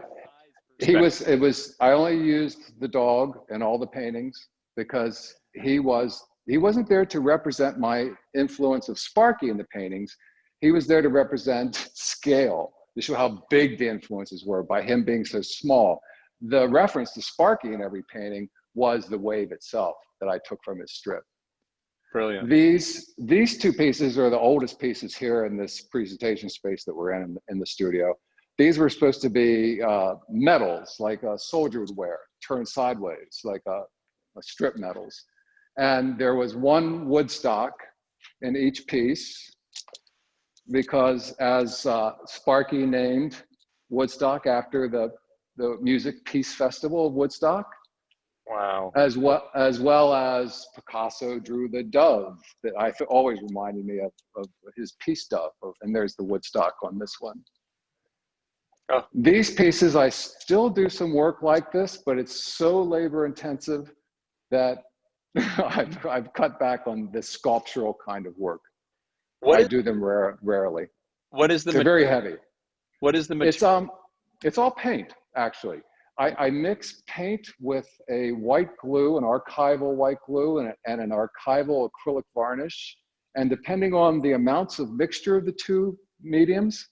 I only used the dog in all the paintings because he wasn't there to represent my influence of Sparky in the paintings. He was there to represent scale, to show how big the influences were by him being so small. The reference to Sparky in every painting was the wave itself that I took from his strip. Brilliant. These two pieces are the oldest pieces here in this presentation space that we're in the studio. These were supposed to be medals, like a soldier would wear, turned sideways, like a strip medals. And there was one Woodstock in each piece because as Sparky named Woodstock after the Music Peace Festival of Woodstock. Wow. As well as Picasso drew the dove that always reminded me of his peace dove. And there's the Woodstock on this one. Oh. These pieces, I still do some work like this, but it's so labor intensive that I've cut back on this sculptural kind of work. I do them rarely. What is the They're very heavy. What is the material? It's all paint, actually. I mix paint with a white glue, an archival white glue, and an archival acrylic varnish. And depending on the amounts of mixture of the two mediums,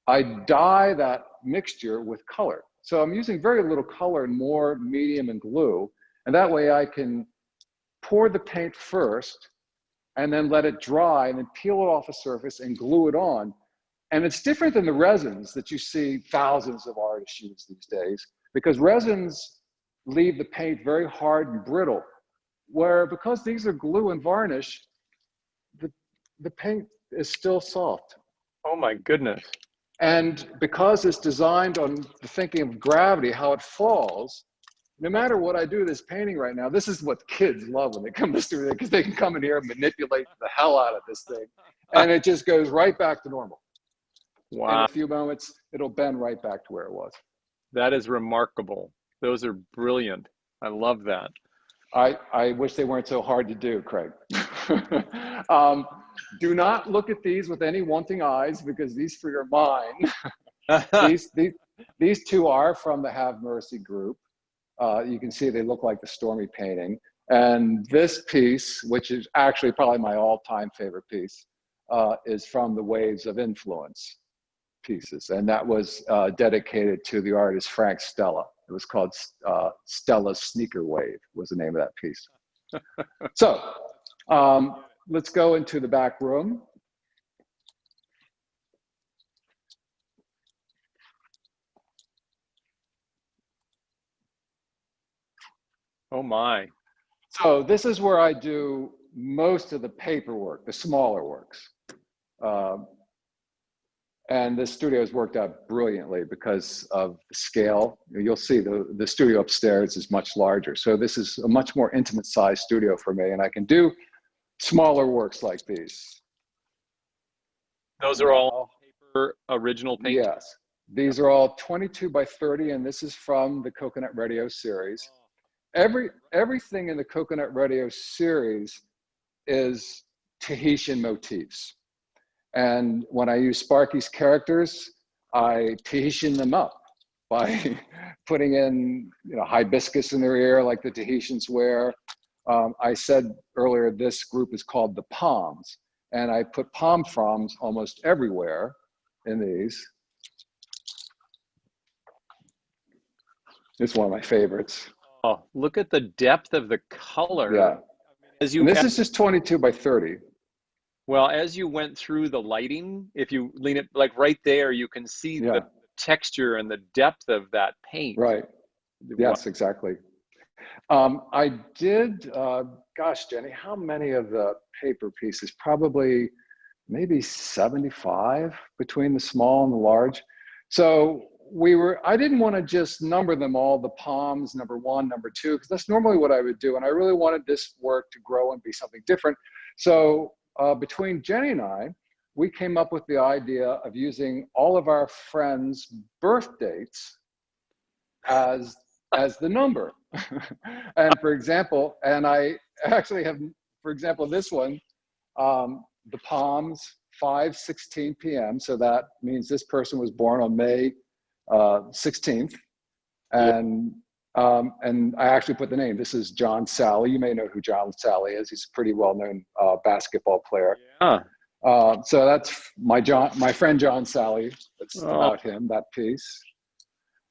I dye that mixture with color. So I'm using very little color and more medium and glue. And that way I can pour the paint first and then let it dry and then peel it off the surface and glue it on. And it's different than the resins that you see thousands of artists use these days, because resins leave the paint very hard and brittle, where because these are glue and varnish, the paint is still soft. Oh my goodness. And because it's designed on the thinking of gravity, how it falls, no matter what I do this painting right now, this is what kids love when they come to studio, because they can come in here and manipulate the hell out of this thing. And it just goes right back to normal. Wow. In a few moments, it'll bend right back to where it was. That is remarkable. Those are brilliant. I love that. I wish they weren't so hard to do, Craig. Do not look at these with any wanting eyes, because these for your mind. These two are from the Have Mercy group. You can see they look like the Stormy painting. And this piece, which is actually probably my all-time favorite piece, is from the Waves of Influence pieces. And that was dedicated to the artist Frank Stella. It was called Stella's Sneaker Wave was the name of that piece. So let's go into the back room. Oh my. So this is where I do most of the paperwork, the smaller works. And the studio has worked out brilliantly because of the scale. You'll see the studio upstairs is much larger. So this is a much more intimate sized studio for me, and I can do smaller works like these. Those are all paper original paintings? Yes. These are all 22 by 30, and this is from the Coconut Radio series. Everything in the Coconut Radio series is Tahitian motifs. And when I use Sparky's characters, I Tahitian them up by putting in, hibiscus in their ear like the Tahitians wear. I said earlier, this group is called the Palms, and I put palm fronds almost everywhere in these. It's one of my favorites. Oh, look at the depth of the color. Yeah. And this is just 22 by 30. Well, as you went through the lighting, if you lean it like right there, you can see the texture and the depth of that paint. Right. Yes, exactly. I did, gosh, Jenny, how many of the paper pieces? Probably maybe 75 between the small and the large. So I didn't want to just number them all, the Palms, number 1, number 2, because that's normally what I would do. And I really wanted this work to grow and be something different. So between Jenny and I, we came up with the idea of using all of our friends' birth dates as the number. And for example, and I actually have, for example, this one, the Palms, 5:16 p.m. So that means this person was born on May 16th. And I actually put the name. This is John Sally. You may know who John Sally is. He's a pretty well-known basketball player. Yeah. So that's my friend John Sally. That's about him, that piece.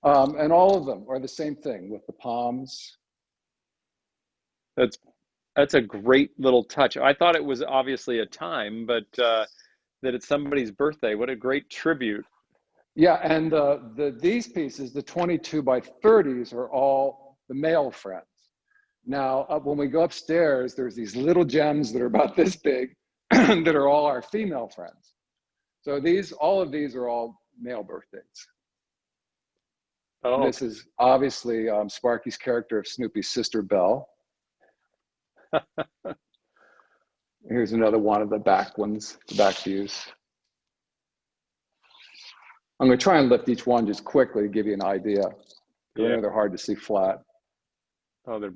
And all of them are the same thing with the Palms. That's a great little touch. I thought it was obviously a time, but that it's somebody's birthday. What a great tribute. Yeah, and these pieces, the 22 by 30s, are all the male friends. Now, when we go upstairs, there's these little gems that are about this big that are all our female friends. So all of these are all male birth dates. Oh, This is obviously Sparky's character of Snoopy's sister, Belle. Here's another one of the back ones, the back views. I'm going to try and lift each one just quickly to give you an idea. I know they're hard to see flat. Oh, they're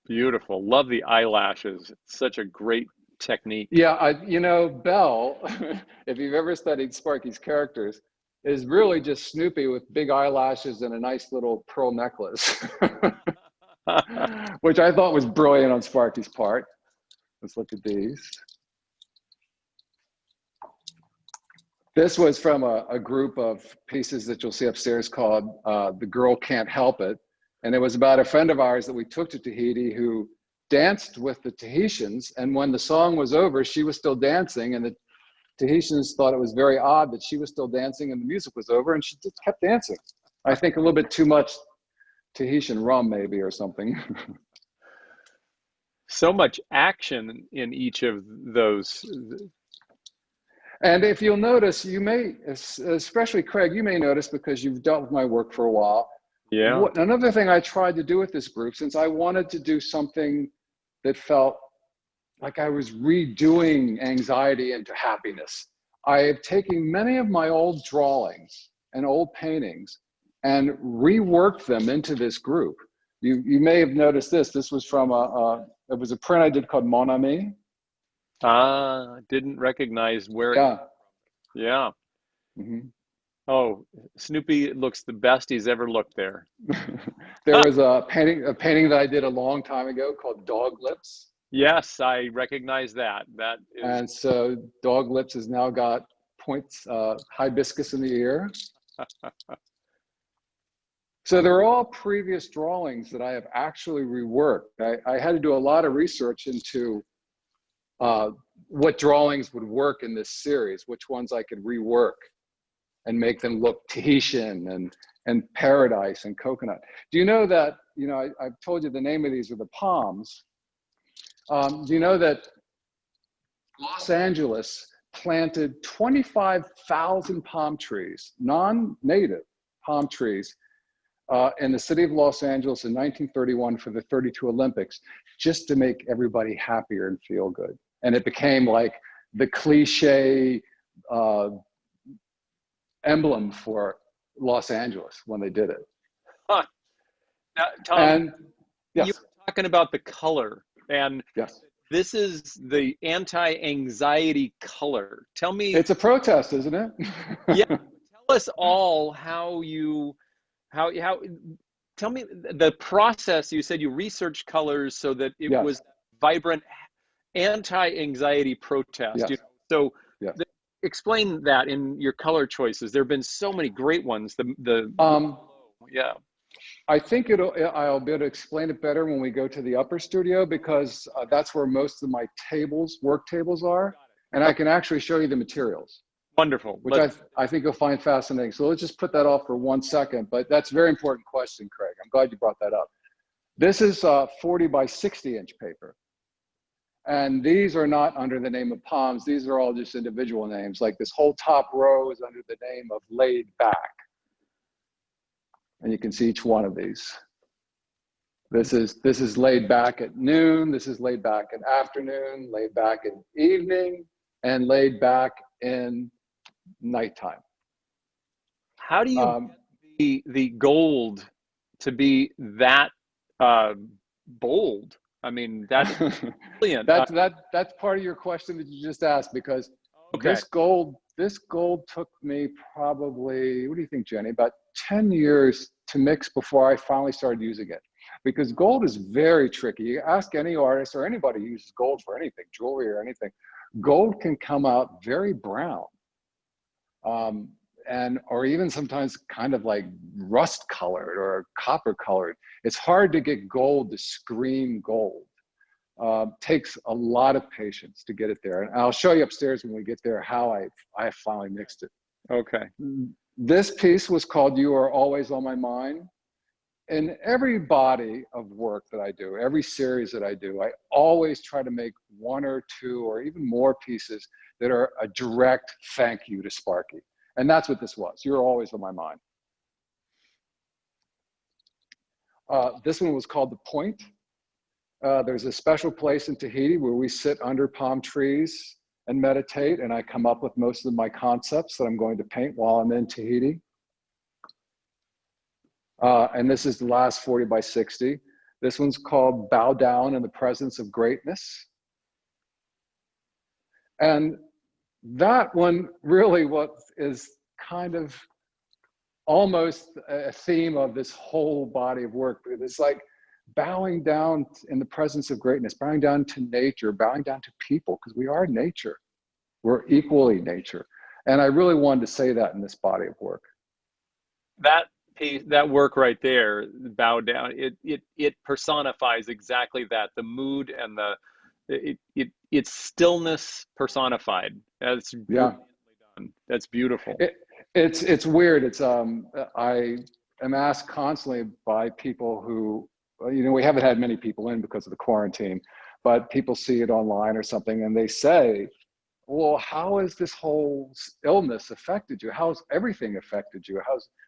beautiful. Love the eyelashes. It's such a great technique. Yeah, you know, Belle, if you've ever studied Sparky's characters, is really just Snoopy with big eyelashes and a nice little pearl necklace, which I thought was brilliant on Sparky's part. Let's look at these. This was from a group of pieces that you'll see upstairs called The Girl Can't Help It. And it was about a friend of ours that we took to Tahiti who danced with the Tahitians. And when the song was over, she was still dancing. And the Tahitians thought it was very odd that she was still dancing and the music was over, and she just kept dancing. I think a little bit too much Tahitian rum maybe or something. So much action in each of those. And if you'll notice, you may, especially Craig, you may notice because you've dealt with my work for a while. Yeah. Another thing I tried to do with this group, since I wanted to do something that felt like I was redoing anxiety into happiness, I have taken many of my old drawings and old paintings and reworked them into this group. You may have noticed this. This was from it was a print I did called Mon Ami. Didn't recognize where. Yeah. Yeah. Mm-hmm. Oh, Snoopy looks the best he's ever looked there. There was a painting that I did a long time ago called Dog Lips. Yes, I recognize that. That is. And so Dog Lips has now got points, hibiscus in the ear. So they're all previous drawings that I have actually reworked. I had to do a lot of research into what drawings would work in this series, which ones I could rework and make them look Tahitian and paradise and coconut. Do you know that, you know, I've told you the name of these are the palms. Do you know that Los Angeles planted 25,000 palm trees, non-native palm trees, in the city of Los Angeles in 1931 for the 32 Olympics, just to make everybody happier and feel good. And it became like the cliche emblem for Los Angeles when they did it. Huh. Now, Tom, and yes. You were talking about the color, and yes. This is the anti-anxiety color. Tell me. It's a protest, isn't it? Yeah. Tell us all how tell me the process. You said you researched colors so that it was vibrant anti-anxiety protest. Yes. You know? So explain that in your color choices. There have been so many great ones. Yeah. I think I'll be able to explain it better when we go to the upper studio, because that's where most of my work tables are. And I can actually show you the materials. Wonderful. Which I think you'll find fascinating. So let's just put that off for 1 second, but that's a very important question, Craig. I'm glad you brought that up. This is 40 by 60 inch paper. And these are not under the name of palms. These are all just individual names. Like this whole top row is under the name of Laid Back. And you can see each one of these. This is laid back at noon. This is laid back at afternoon, laid back in evening, and laid back in nighttime. How do you get the gold to be that bold? I mean, that's brilliant. That's part of your question that you just asked, because this gold took me probably, what do you think, Jenny, about 10 years to mix before I finally started using it. Because gold is very tricky. You ask any artist or anybody who uses gold for anything, jewelry or anything, gold can come out very brown. Or even sometimes kind of like rust colored or copper colored. It's hard to get gold to scream gold. Takes a lot of patience to get it there. And I'll show you upstairs when we get there how I finally mixed it. Okay. This piece was called You Are Always on My Mind. in every body of work that I do, every series that I do, I always try to make one or two or even more pieces that are a direct thank you to Sparky. And that's what this was. You're always on my mind. This one was called The Point. There's a special place in Tahiti where we sit under palm trees and meditate, and I come up with most of my concepts that I'm going to paint while I'm in Tahiti. And this is the last 40 by 60. This one's called Bow Down in the Presence of Greatness. And that one really is kind of almost a theme of this whole body of work. It's like bowing down in the presence of greatness, bowing down to nature, bowing down to people, because we are nature. We're equally nature. And I really wanted to say that in this body of work. That piece, that work right there, Bow Down, it personifies exactly that, the mood and it's stillness personified. That's brilliantly done. That's beautiful. It's weird. It's I am asked constantly by people who, you know, we haven't had many people in because of the quarantine, but people see it online or something and they say, well, how has this whole illness affected you? How's everything affected you?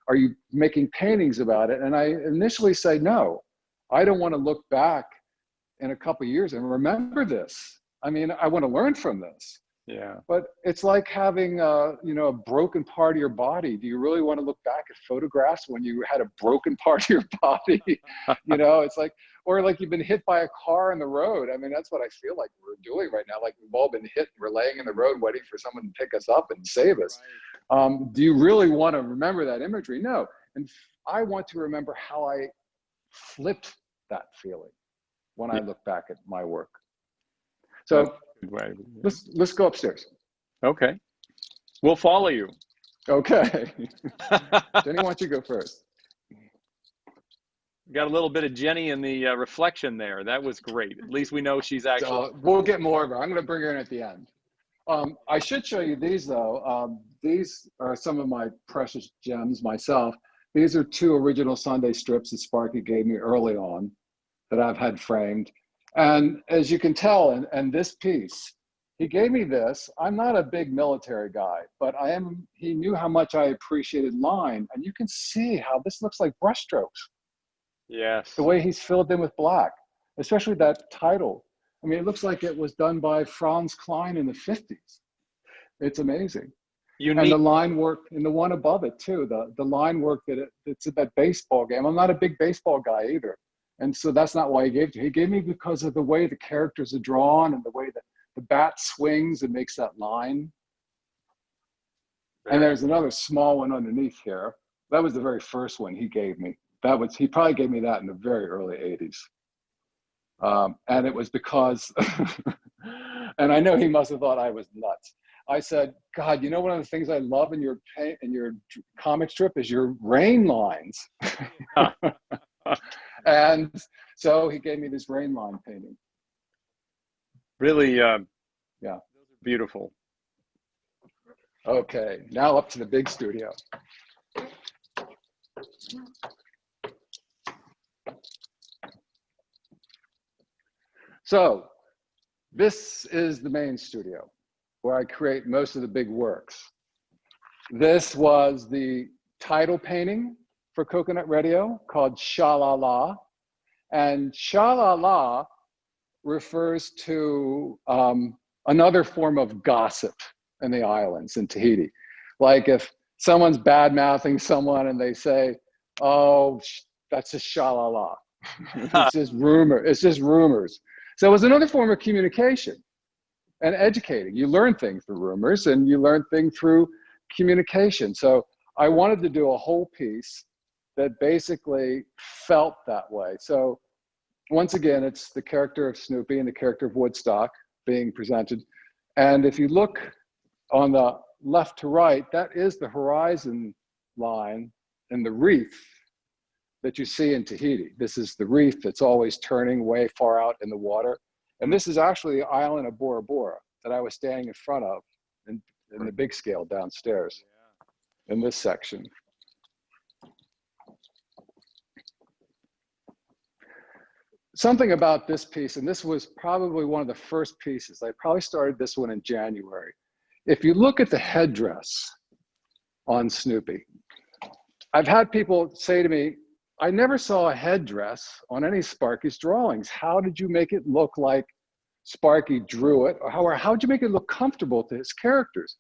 Are you making paintings about it? And I initially say, no, I don't want to look back in a couple of years and remember this. I mean, I want to learn from this. Yeah. But it's like having you know, a broken part of your body. Do you really want to look back at photographs when you had a broken part of your body? You know, it's like, or like you've been hit by a car on the road. I mean, that's what I feel like we're doing right now. Like we've all been hit and we're laying in the road waiting for someone to pick us up and save us. Right. Do you really want to remember that imagery? No. And I want to remember how I flipped that feeling when I look back at my work. So let's go upstairs. Okay. We'll follow you. Okay. Jenny, why don't you go first? Got a little bit of Jenny in the reflection there. That was great. At least we know she's actually. We'll get more of her. I'm going to bring her in at the end. I should show you these though. These are some of my precious gems myself. These are 2 original Sunday strips that Sparky gave me early on that I've had framed. And as you can tell in this piece, he gave me this. I'm not a big military guy, but he knew how much I appreciated line. And you can see how this looks like brushstrokes. Yes. The way he's filled in with black, especially that title. I mean, it looks like it was done by Franz Klein in the 50s. It's amazing. Unique. And the line work, and the one above it too, the line work it's at that baseball game. I'm not a big baseball guy either. And so that's not why he gave it to me. He gave me because of the way the characters are drawn and the way that the bat swings and makes that line. And there's another small one underneath here. That was the very first one he gave me. He probably gave me that in the very early 80s. And it was because, and I know he must have thought I was nuts. I said, God, you know, one of the things I love in your comic strip is your rain lines. And so he gave me this rain line painting. Really, yeah, beautiful. Okay, now up to the big studio. So this is the main studio where I create most of the big works. This was the title painting for Coconut Radio called Sha La La. And Sha La La refers to another form of gossip in the islands in Tahiti. Like if someone's bad-mouthing someone and they say, oh, that's a Sha La La. It's just rumor. It's just rumors. So it was another form of communication and educating. You learn things through rumors and you learn things through communication. So I wanted to do a whole piece that basically felt that way. So once again, it's the character of Snoopy and the character of Woodstock being presented. And if you look on the left to right, that is the horizon line and the reef that you see in Tahiti. This is the reef that's always turning way far out in the water. And this is actually the island of Bora Bora that I was standing in front of in the big scale downstairs in this section. something about this piece, and this was probably one of the first pieces. I probably started this one in January. If you look at the headdress on Snoopy, I've had people say to me, I never saw a headdress on any Sparky's drawings. How did you make it look like Sparky drew it? Or how'd you make it look comfortable to his characters?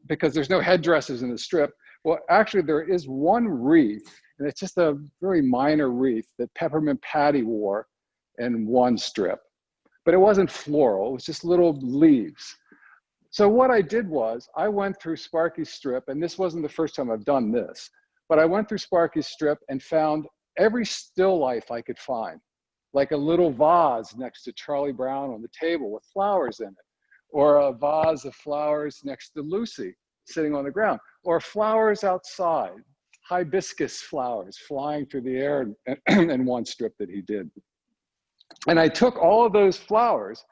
Because there's no headdresses in the strip. Well, actually there is one wreath, and it's just a very minor wreath that Peppermint Patty wore in one strip. But it wasn't floral, it was just little leaves. So what I did was, I went through Sparky's strip, and this wasn't the first time I've done this, but I went through Sparky's strip and found every still life I could find, like a little vase next to Charlie Brown on the table with flowers in it, or a vase of flowers next to Lucy sitting on the ground, or flowers outside, hibiscus flowers flying through the air in one strip that he did. And I took all of those flowers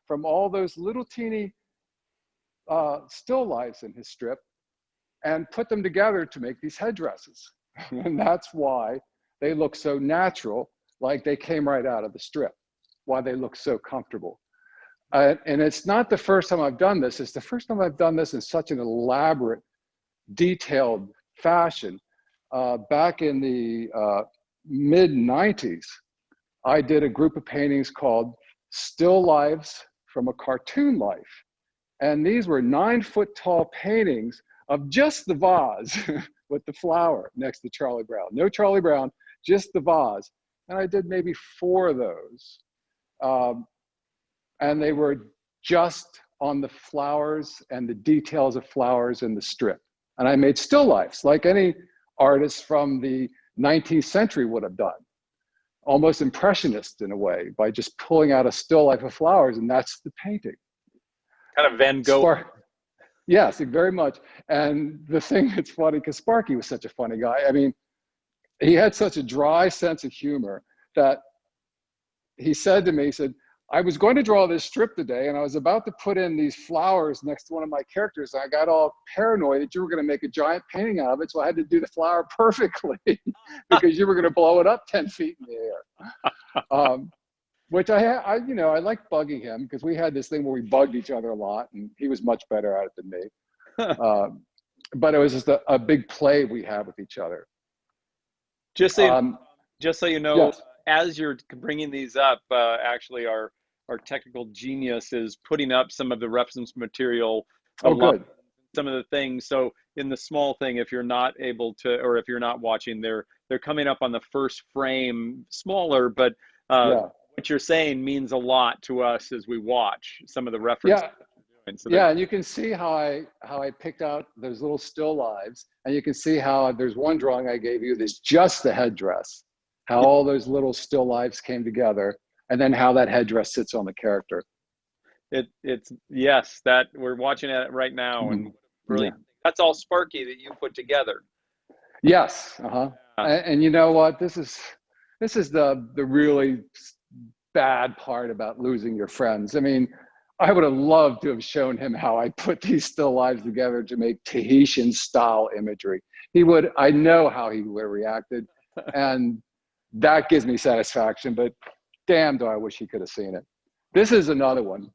from all those little teeny still lifes in his strip and put them together to make these headdresses. And that's why they look so natural, like they came right out of the strip, why they look so comfortable. And it's not the first time I've done this, it's the first time I've done this in such an elaborate, detailed fashion. Back in the mid-90s, I did a group of paintings called Still Lives from a Cartoon Life. And these were 9-foot tall paintings of just the vase with the flower next to Charlie Brown. No Charlie Brown, just the vase. And I did maybe 4 of those. And they were just on the flowers and the details of flowers in the strip. And I made still lifes like any artist from the 19th century would have done. Almost impressionist in a way, by just pulling out a still life of flowers, and that's the painting. Kind of Van Gogh. Yes, very much. And the thing that's funny, because Sparky was such a funny guy. I mean, he had such a dry sense of humor that he said to me, he said, I was going to draw this strip today, and I was about to put in these flowers next to one of my characters. And I got all paranoid that you were going to make a giant painting out of it. So I had to do the flower perfectly because you were going to blow it up 10 feet in the air. Which I like bugging him, because we had this thing where we bugged each other a lot, and he was much better at it than me. But it was just a big play we had with each other. Just so you know, yes. As you're bringing these up, actually our technical genius is putting up some of the reference material. Oh, good. Some of the things. So in the small thing, if you're not able to, or if you're not watching, they're coming up on the first frame, smaller, but what you're saying means a lot to us as we watch some of the references. Yeah, so yeah, and you can see how I picked out those little still lives, and you can see how there's one drawing I gave you that's just the headdress, how all those little still lives came together, and then how that headdress sits on the character. It's yes, that we're watching it right now, and really, that's all Sparky that you put together. Yes, and you know what? This is the really bad part about losing your friends. I mean, I would have loved to have shown him how I put these still lives together to make Tahitian style imagery. I know how he would have reacted, and that gives me satisfaction, but damn, do I wish he could have seen it. This is another one.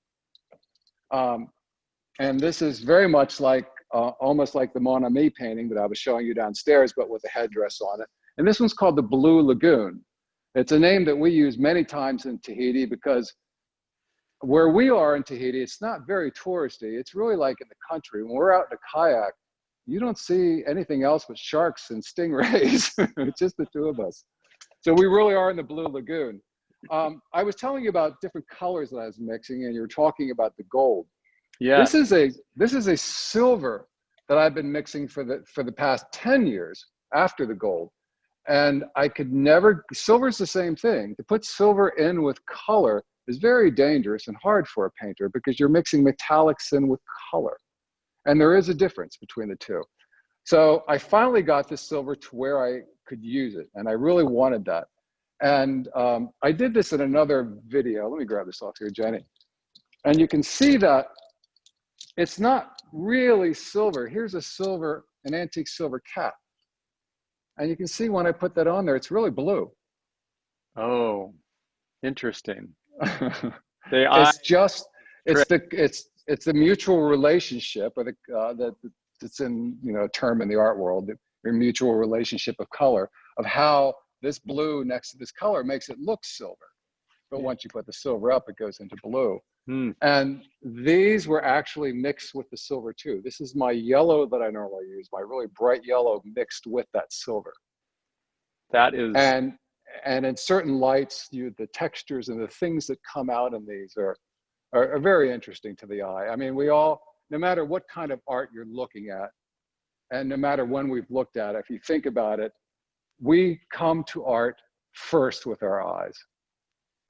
And this is very much like, almost like the Mon Ami painting that I was showing you downstairs, but with a headdress on it. And this one's called the Blue Lagoon. It's a name that we use many times in Tahiti, because where we are in Tahiti, it's not very touristy. It's really like in the country. When we're out in a kayak, you don't see anything else but sharks and stingrays. It's just the two of us. So we really are in the Blue Lagoon. I was telling you about different colors that I was mixing, and you were talking about the gold. Yeah. This is a silver that I've been mixing for the past 10 years after the gold. And I could never, silver's the same thing. To put silver in with color is very dangerous and hard for a painter, because you're mixing metallics in with color. And there is a difference between the two. So I finally got this silver to where I could use it, and I really wanted that. And I did this in another video. Let me grab this off here, Jenny. And you can see that it's not really silver. Here's an antique silver cat. And you can see when I put that on there, it's really blue. Oh. Interesting. The eye It's just, trick. it's the mutual relationship, or that it's in, you know, a term in the art world, your mutual relationship of color, of how this blue next to this color makes it look silver. But once you put the silver up, it goes into blue. Hmm. And these were actually mixed with the silver too. This is my yellow that I normally use, my really bright yellow mixed with that silver. That is, And in certain lights, the textures and the things that come out in these are very interesting to the eye. I mean, we all, no matter what kind of art you're looking at, and no matter when we've looked at it, if you think about it, we come to art first with our eyes.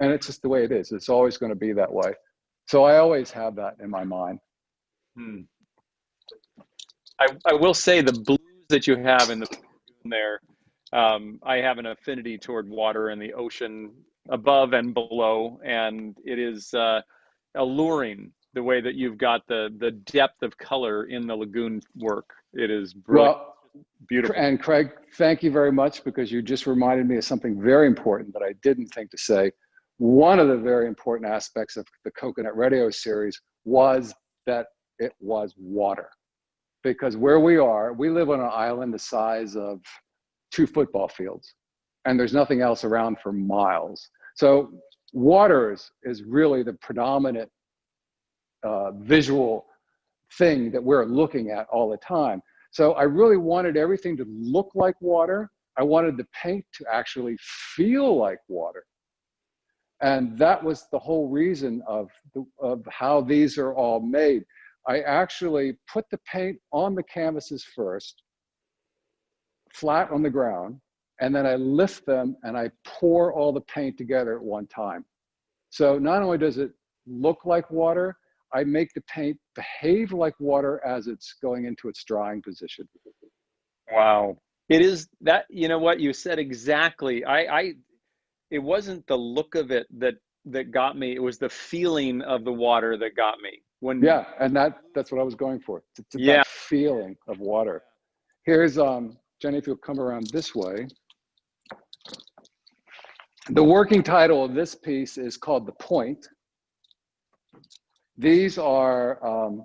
And it's just the way it is. It's always going to be that way. So I always have that in my mind. hmm. I will say the blues that you have in the there, I have an affinity toward water and the ocean above and below, and it is alluring the way that you've got the depth of color in the lagoon work. It is brilliant, Well, beautiful. and Craig, thank you very much, because you just reminded me of something very important that I didn't think to say. One of the very important aspects of the Coconut Radio series was that it was water. Because where we are, we live on an island the size of 2 football fields, and there's nothing else around for miles. So water is really the predominant visual thing that we're looking at all the time. So I really wanted everything to look like water. I wanted the paint to actually feel like water. And that was the whole reason of how these are all made. I actually put the paint on the canvases first, flat on the ground, and then I lift them and I pour all the paint together at one time. So not only does it look like water, I make the paint behave like water as it's going into its drying position. Wow. It is that, you know what you said exactly. It wasn't the look of it that got me. It was the feeling of the water that got me. Yeah, and that's what I was going for. It's Yeah. that feeling of water. Here's Jenny, if you'll come around this way. The working title of this piece is called The Point. These are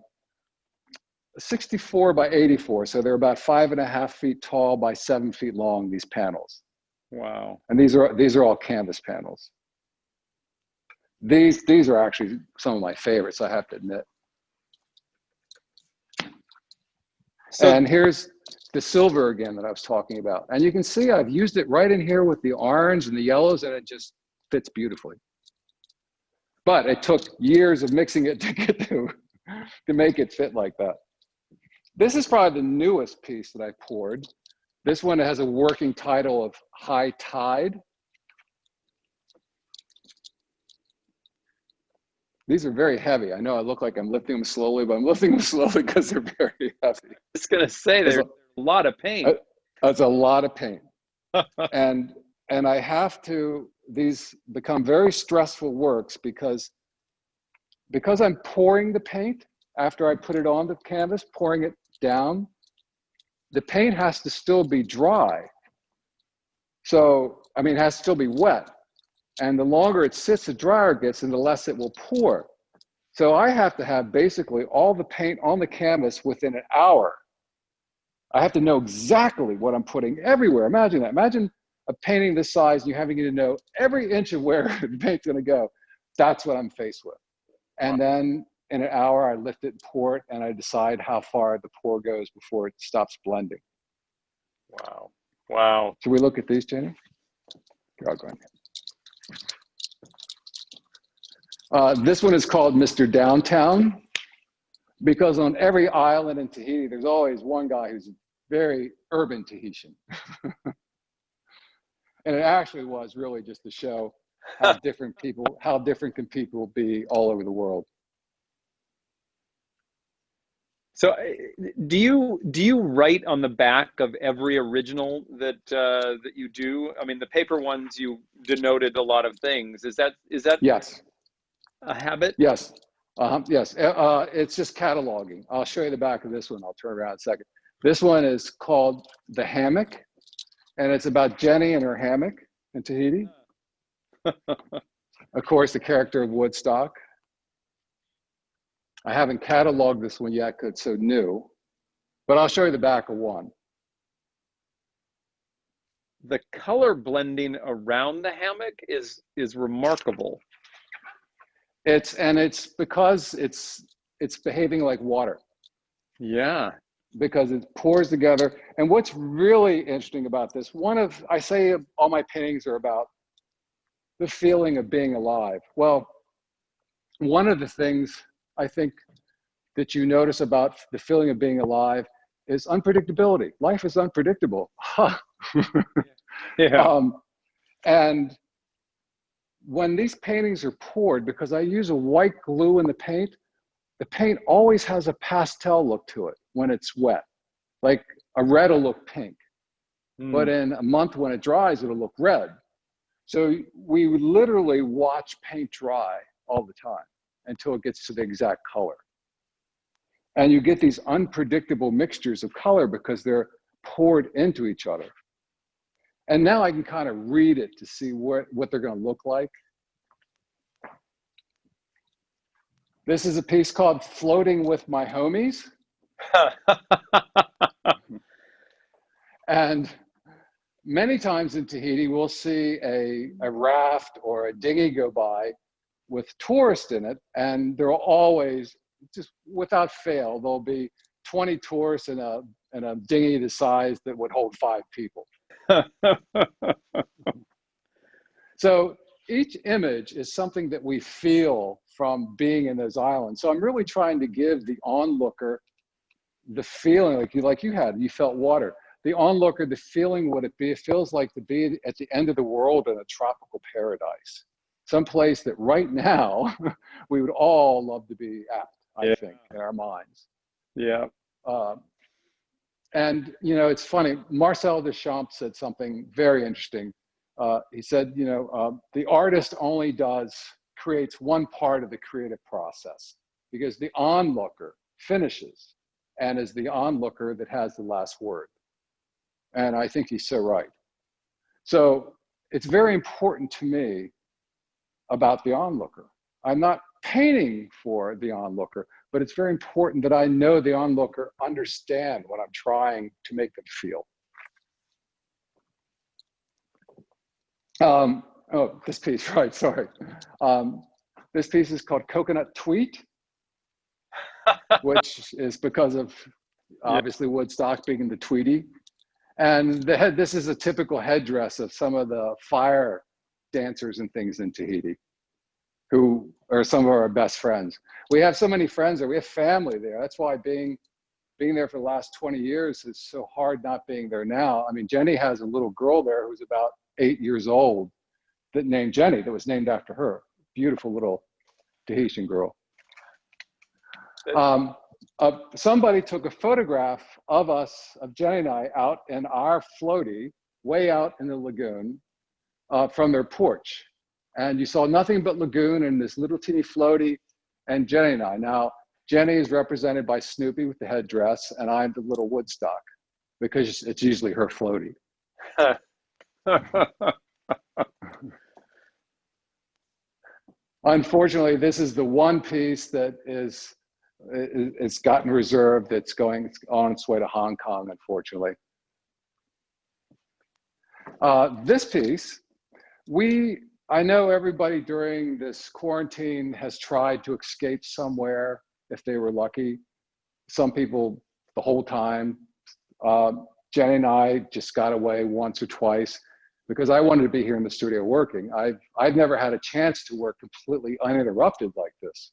64 by 84, so they're about 5.5 feet tall by 7 feet long, these panels. Wow. And these are all canvas panels. These are actually some of my favorites, I have to admit. So, and here's the silver again that I was talking about. And you can see I've used it right in here with the orange and the yellows, and it just fits beautifully. But it took years of mixing it to get to make it fit like that. This is probably the newest piece that I poured. This one has a working title of High Tide. These are very heavy. I know I look like I'm lifting them slowly, but I'm lifting them slowly because they're very heavy. I was going to say there's a lot of paint. That's a lot of paint. and I have to, these become very stressful works because I'm pouring the paint after I put it on the canvas, pouring it down, the paint has to still be dry. So, I mean, it has to still be wet. And the longer it sits, the drier it gets and the less it will pour. So I have to have basically all the paint on the canvas within an hour. I have to know exactly what I'm putting everywhere. Imagine that. Imagine a painting this size and you having to know every inch of where the paint's gonna go. That's what I'm faced with. And then in an hour, I lift it and pour it, and I decide how far the pour goes before it stops blending. Wow. Wow. Should we look at these, Jenny? Here, I'll go in. This one is called Mr. Downtown, because on every island in Tahiti, there's always one guy who's very urban Tahitian. And it actually was really just to show how different can people be all over the world. So do you write on the back of every original that that you do? I mean, the paper ones, you denoted a lot of things. Is that Yes. a habit? Yes. Yes. It's just cataloging. I'll show you the back of this one. I'll turn around in a second. This one is called The Hammock, and it's about Jenny and her hammock in Tahiti. Of course, the character of Woodstock. I haven't cataloged this one yet because it's so new, but I'll show you the back of one. The color blending around the hammock is remarkable. It's because it's behaving like water. Yeah. Because it pours together. And what's really interesting about this, I say all my paintings are about the feeling of being alive. Well, one of the things I think that you notice about the feeling of being alive is unpredictability. Life is unpredictable. Yeah. And when these paintings are poured, because I use a white glue in the paint always has a pastel look to it when it's wet. Like a red will look pink, but in a month when it dries, it'll look red. So we would literally watch paint dry all the time until it gets to the exact color. And you get these unpredictable mixtures of color because they're poured into each other. And now I can kind of read it to see what they're going to look like. This is a piece called Floating with My Homies. And many times in Tahiti, we'll see a raft or a dinghy go by with tourists in it, and there will always, just without fail, there'll be 20 tourists in a dinghy the size that would hold 5 people. So each image is something that we feel from being in those islands. So I'm really trying to give the onlooker the feeling like you had, you felt water. The onlooker, the feeling what it feels like to be at the end of the world in a tropical paradise. Someplace that right now we would all love to be at, I think, in our minds. Yeah. And, you know, it's funny, Marcel Duchamp said something very interesting. He said, you know, the artist only creates one part of the creative process because the onlooker finishes and is the onlooker that has the last word. And I think he's so right. So it's very important to me about the onlooker. I'm not painting for the onlooker, but it's very important that I know the onlooker understand what I'm trying to make them feel. Oh, this piece, right, sorry. This piece is called Coconut Tweet, which is because of obviously Woodstock being in the Tweety. And this is a typical headdress of some of the fire dancers and things in Tahiti, who are some of our best friends. We have so many friends there, we have family there. That's why being there for the last 20 years is so hard not being there now. I mean, Jenny has a little girl there who's about 8 years old that was named after her. Beautiful little Tahitian girl. Somebody took a photograph of us, of Jenny and I, out in our floaty, way out in the lagoon from their porch. And you saw nothing but lagoon and this little teeny floaty and Jenny and I. Now, Jenny is represented by Snoopy with the headdress, and I'm the little Woodstock because it's usually her floaty. Unfortunately, this is the one piece that it's gotten reserved. It's on its way to Hong Kong, unfortunately. This piece, I know everybody during this quarantine has tried to escape somewhere if they were lucky. Some people the whole time. Jenny and I just got away once or twice because I wanted to be here in the studio working. I've never had a chance to work completely uninterrupted like this.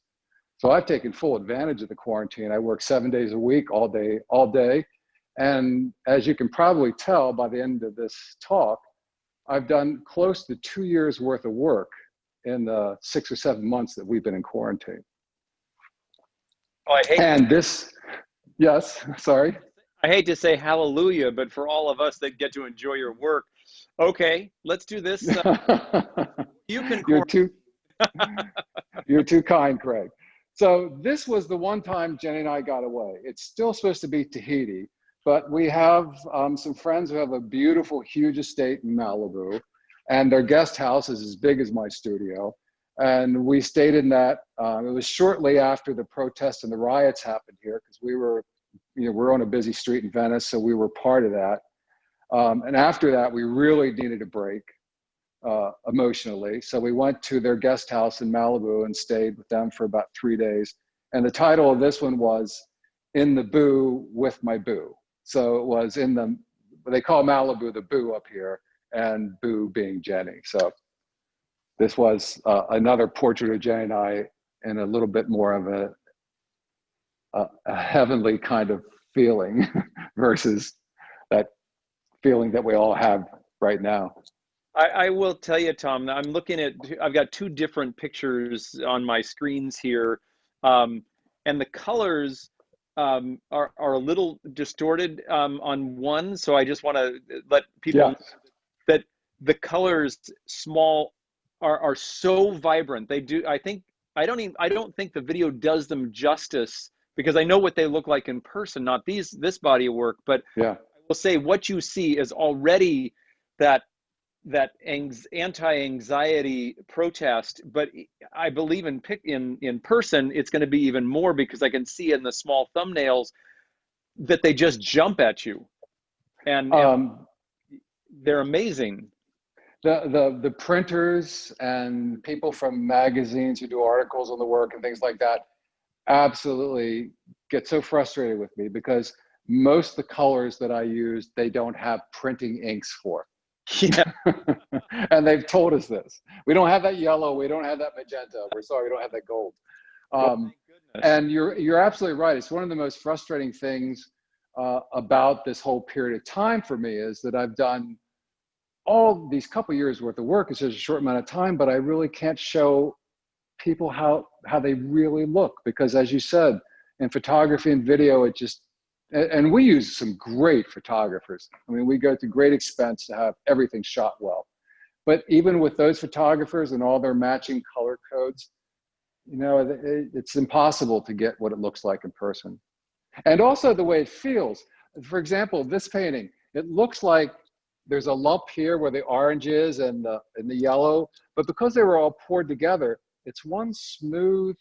So I've taken full advantage of the quarantine. I work 7 days a week, all day. And as you can probably tell by the end of this talk, I've done close to 2 years worth of work in the 6 or 7 months that we've been in quarantine. Oh, yes, sorry. I hate to say hallelujah, but for all of us that get to enjoy your work, okay, let's do this. You can. You're too kind, Craig. So this was the one time Jenny and I got away. It's still supposed to be Tahiti, but we have some friends who have a beautiful, huge estate in Malibu, and their guest house is as big as my studio. And we stayed in that. It was shortly after the protests and the riots happened here, because we were, we're on a busy street in Venice, so we were part of that. And after that, we really needed a break emotionally. So we went to their guest house in Malibu and stayed with them for about 3 days. And the title of this one was "In the Boo with My Boo." So it was they call Malibu the Boo up here, and Boo being Jenny. So this was another portrait of Jenny and I in a little bit more of a heavenly kind of feeling versus that feeling that we all have right now. I will tell you, Tom, I'm looking at, I've got two different pictures on my screens here. And the colors are a little distorted on one. So I just want to let people know that the colors are so vibrant. They do, I don't think the video does them justice, because I know what they look like in person, not this body of work, but yeah. I will say what you see is already that anti-anxiety protest, but I believe in person it's going to be even more, because I can see in the small thumbnails that they just jump at you, and they're amazing. The printers and people from magazines who do articles on the work and things like that absolutely get so frustrated with me, because most of the colors that I use, they don't have printing inks for. Yeah. And they've told us this. We don't have that yellow. We don't have that magenta. We're sorry, we don't have that gold. And you're absolutely right. It's one of the most frustrating things about this whole period of time for me, is that I've done all these couple years worth of work in such a short amount of time, but I really can't show people how they really look, because as you said, in photography and video, it just, and we use some great photographers. I mean, we go to great expense to have everything shot well. But even with those photographers and all their matching color codes, it's impossible to get what it looks like in person. And also the way it feels. For example, this painting, it looks like there's a lump here where the orange is and the yellow, but because they were all poured together, it's one smooth,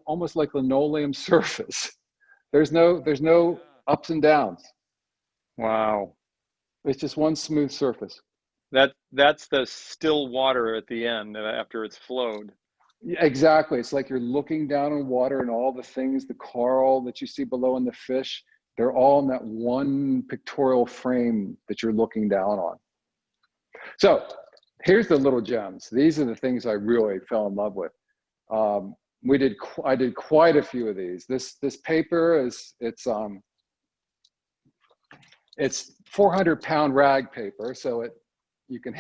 almost like linoleum surface. There's no ups and downs. Wow. It's just one smooth surface. That's the still water at the end after it's flowed. Yeah, exactly. It's like you're looking down on water, and all the things, the coral that you see below and the fish, they're all in that one pictorial frame that you're looking down on. So here's the little gems. These are the things I really fell in love with. I did quite a few of these. This paper it's 400-pound rag paper, so you can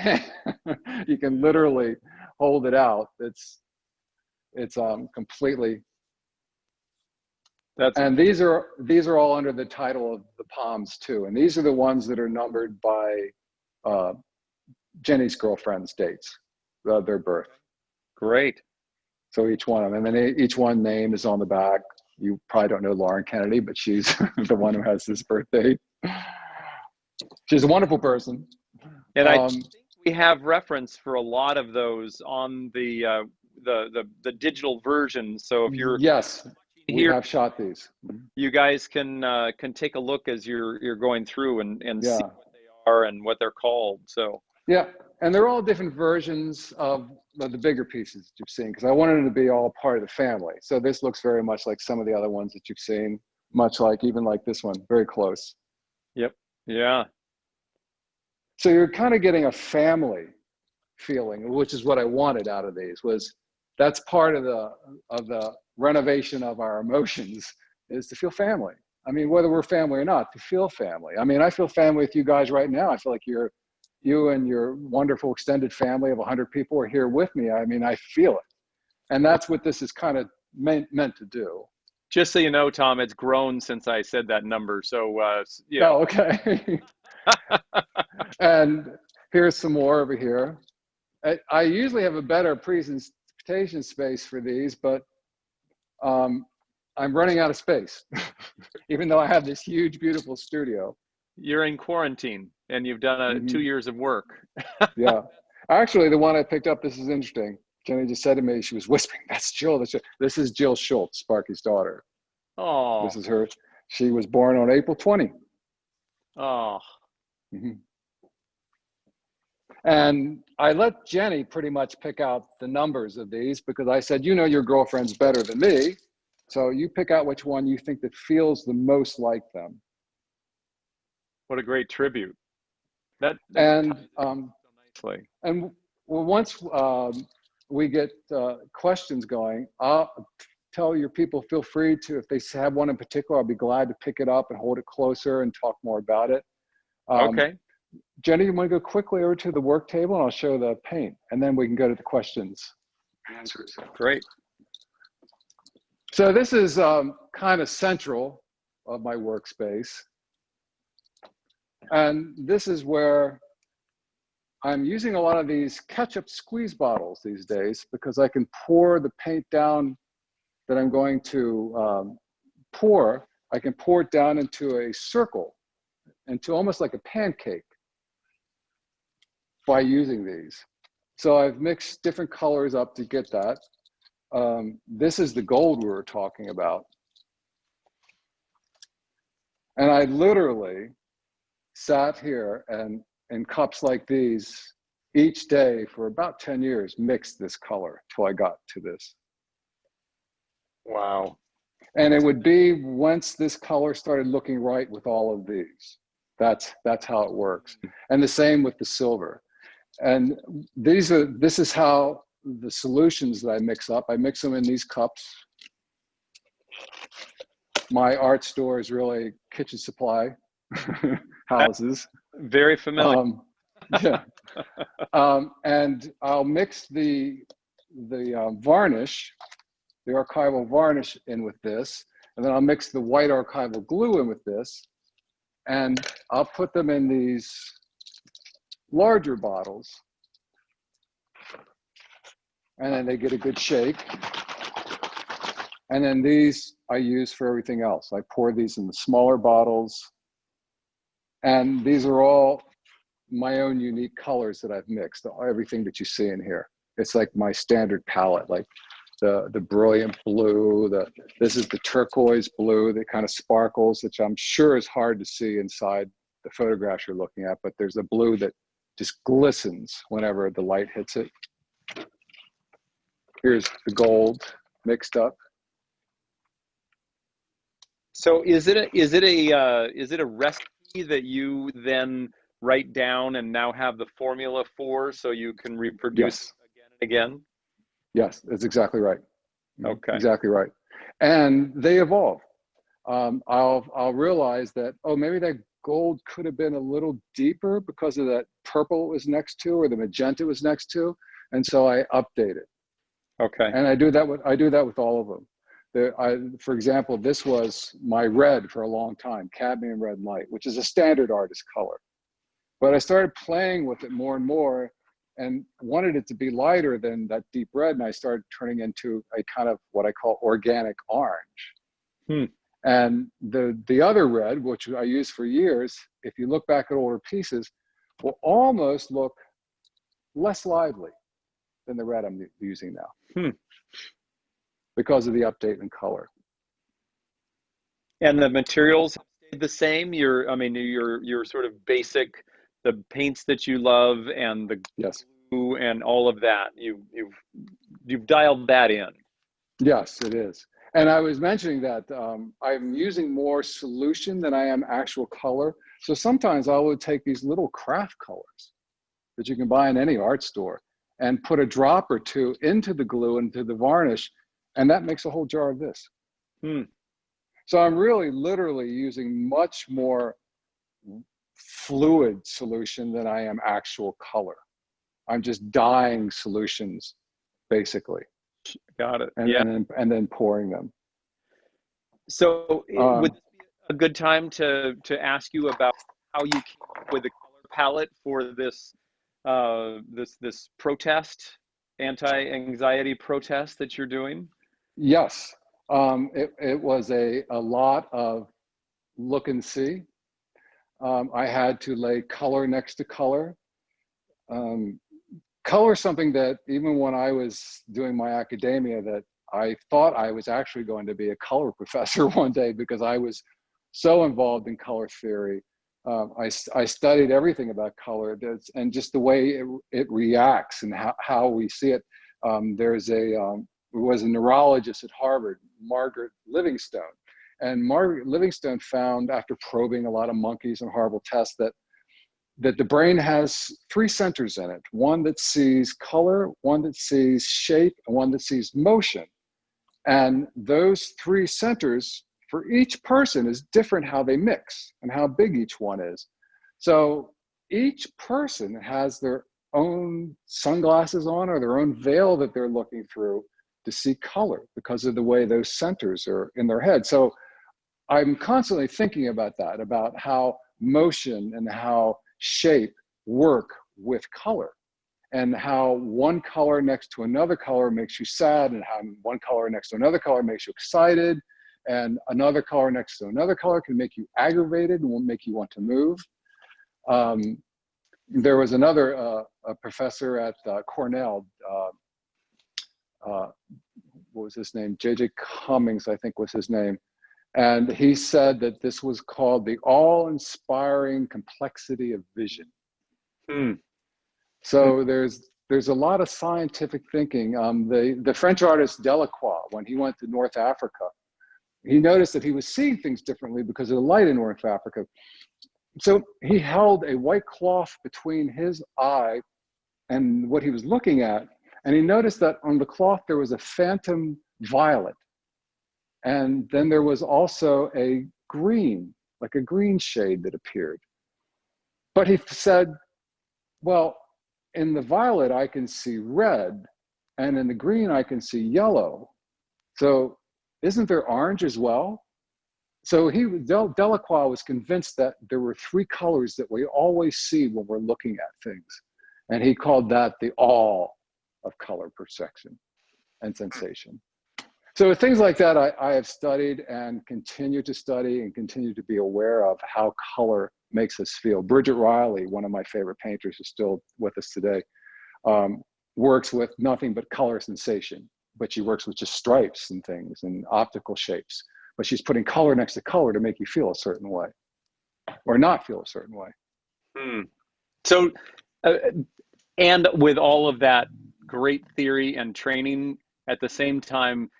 you can literally hold it out. It's completely. And these are all under the title of the palms too, and these are the ones that are numbered by Jenny's girlfriend's dates, their birth. Great. So each one of them, and then each one name is on the back. You probably don't know Lauren Kennedy, but she's the one who has this birthday. She's a wonderful person. And I think we have reference for a lot of those on the digital version. So if you're we have shot these. You guys can take a look as you're going through and see what they are and what they're called. So yeah, and they're all different versions of the bigger pieces that you've seen, because I wanted them to be all part of the family. So this looks very much like some of the other ones that you've seen, much like even like this one, very close. Yep. Yeah. So you're kind of getting a family feeling, which is what I wanted out of these. That's part of the renovation of our emotions, is to feel family. I mean, whether we're family or not, to feel family. I mean, I feel family with you guys right now. I feel like you and your wonderful extended family of 100 people are here with me. I mean, I feel it. And that's what this is kind of meant to do. Just so you know, Tom, it's grown since I said that number. So, yeah. Oh, okay. And here's some more over here. I usually have a better presentation space for these, but I'm running out of space, even though I have this huge, beautiful studio. You're in quarantine and you've done 2 years of work. Yeah. Actually, the one I picked up, this is interesting. Jenny just said to me, she was whispering, "That's Jill. That's Jill." This is Jill Schultz, Sparky's daughter. Oh. This is her. She was born on April 20. Oh. Mm-hmm. And I let Jenny pretty much pick out the numbers of these because I said, you know your girlfriend's better than me. So you pick out which one you think that feels the most like them. What a great tribute. That and so nicely. And well, once we get questions going, I'll tell your people, feel free to, if they have one in particular, I'll be glad to pick it up and hold it closer and talk more about it. Okay. Jenny, you want to go quickly over to the work table and I'll show the paint, and then we can go to the questions and answers. Great. So this is kind of central of my workspace. And this is where I'm using a lot of these ketchup squeeze bottles these days because I can pour the paint down that I'm going to pour. I can pour it down into a circle, into almost like a pancake by using these. So I've mixed different colors up to get that. This is the gold we were talking about. And I literally sat here and in cups like these each day for about 10 years, mixed this color till I got to this. Wow. And it would be once this color started looking right with all of these. That's how it works. And the same with the silver. And this is how the solutions that I mix up. I mix them in these cups. My art store is really kitchen supply houses. Very familiar. Yeah. And I'll mix the varnish, the archival varnish in with this, and then I'll mix the white archival glue in with this, and I'll put them in these larger bottles, and then they get a good shake. And then these I use for everything else. I pour these in the smaller bottles, and these are all my own unique colors that I've mixed, everything that you see in here. It's like my standard palette, like the brilliant blue, this is the turquoise blue that kind of sparkles, which I'm sure is hard to see inside the photographs you're looking at, but there's a blue that just glistens whenever the light hits it. Here's the gold mixed up. So is it a recipe that you then write down and now have the formula for, so you can reproduce again and again? Yes, that's exactly right. Okay. Exactly right. And they evolve. I'll realize that, oh, maybe that gold could have been a little deeper because of that purple it was next to, or the magenta it was next to, and so I update it. Okay. And I do that with all of them. For example, this was my red for a long time, cadmium red light, which is a standard artist color. But I started playing with it more and more and wanted it to be lighter than that deep red. And I started turning into a kind of what I call organic orange. And the other red, which I used for years, if you look back at older pieces, will almost look less lively than the red I'm using now. Because of the update in color. And the materials stayed the same? Your sort of basic, the paints that you love and the glue and all of that. You've dialed that in. Yes, it is. And I was mentioning that I'm using more solution than I am actual color. So sometimes I would take these little craft colors that you can buy in any art store and put a drop or two into the glue, into the varnish, and that makes a whole jar of this. So I'm really literally using much more fluid solution than I am actual color. I'm just dyeing solutions, basically. Got it. And then pouring them. So would this be a good time to ask you about how you came up with a color palette for this this protest, anti-anxiety protest that you're doing? Yes, it was a lot of look and see. I had to lay color next to color. color is something that even when I was doing my academia, that I thought I was actually going to be a color professor one day, because I was so involved in color theory. I studied everything about color and just the way it reacts and how we see it. There was a neurologist at Harvard, Margaret Livingstone. And Margaret Livingstone found, after probing a lot of monkeys and horrible tests, that the brain has three centers in it: one that sees color, one that sees shape, and one that sees motion. And those three centers for each person is different how they mix and how big each one is. So each person has their own sunglasses on or their own veil that they're looking through to see color, because of the way those centers are in their head. So I'm constantly thinking about that, about how motion and how shape work with color, and how one color next to another color makes you sad, and how one color next to another color makes you excited, and another color next to another color can make you aggravated and will make you want to move. There was another a professor at Cornell, what was his name? J.J. Cummings, I think was his name. And he said that this was called the all-inspiring complexity of vision. So there's a lot of scientific thinking. The French artist Delacroix, when he went to North Africa, he noticed that he was seeing things differently because of the light in North Africa. So he held a white cloth between his eye and what he was looking at, and he noticed that on the cloth there was a phantom violet. And then there was also a green, like a green shade that appeared. But he said, well, in the violet, I can see red, and in the green, I can see yellow. So isn't there orange as well? So Delacroix was convinced that there were three colors that we always see when we're looking at things. And he called that the all of color perception and sensation. So things like that, I have studied and continue to study and continue to be aware of how color makes us feel. Bridget Riley, one of my favorite painters who's still with us today, works with nothing but color sensation, but she works with just stripes and things and optical shapes. But she's putting color next to color to make you feel a certain way or not feel a certain way. So, and with all of that great theory and training, at the same time,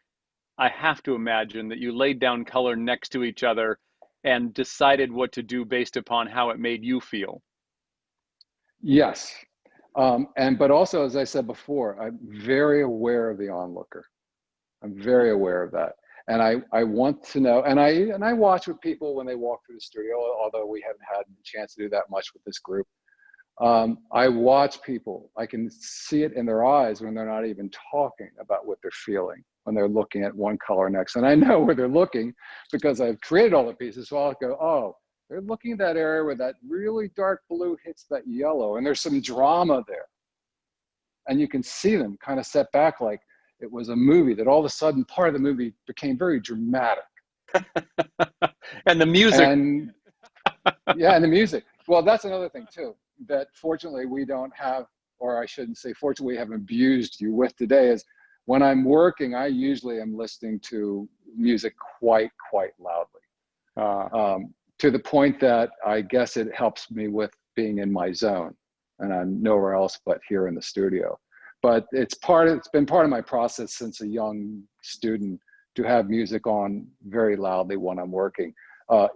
I have to imagine that you laid down color next to each other and decided what to do based upon how it made you feel. Yes. But also, as I said before, I'm very aware of the onlooker. I'm very aware of that. And I want to know, and I watch with people when they walk through the studio, although we haven't had a chance to do that much with this group. I watch people. I can see it in their eyes when they're not even talking about what they're feeling, when they're looking at one color next. And I know where they're looking because I've created all the pieces. So I'll go, oh, they're looking at that area where that really dark blue hits that yellow, and there's some drama there. And you can see them kind of set back like it was a movie, that all of a sudden part of the movie became very dramatic. And the music. And yeah, and the music. Well, that's another thing too, that fortunately we don't have, or I shouldn't say fortunately we haven't abused you with today, is when I'm working, I usually am listening to music quite loudly. To the point that I guess it helps me with being in my zone, and I'm nowhere else but here in the studio. But it's been part of my process since a young student to have music on very loudly when I'm working,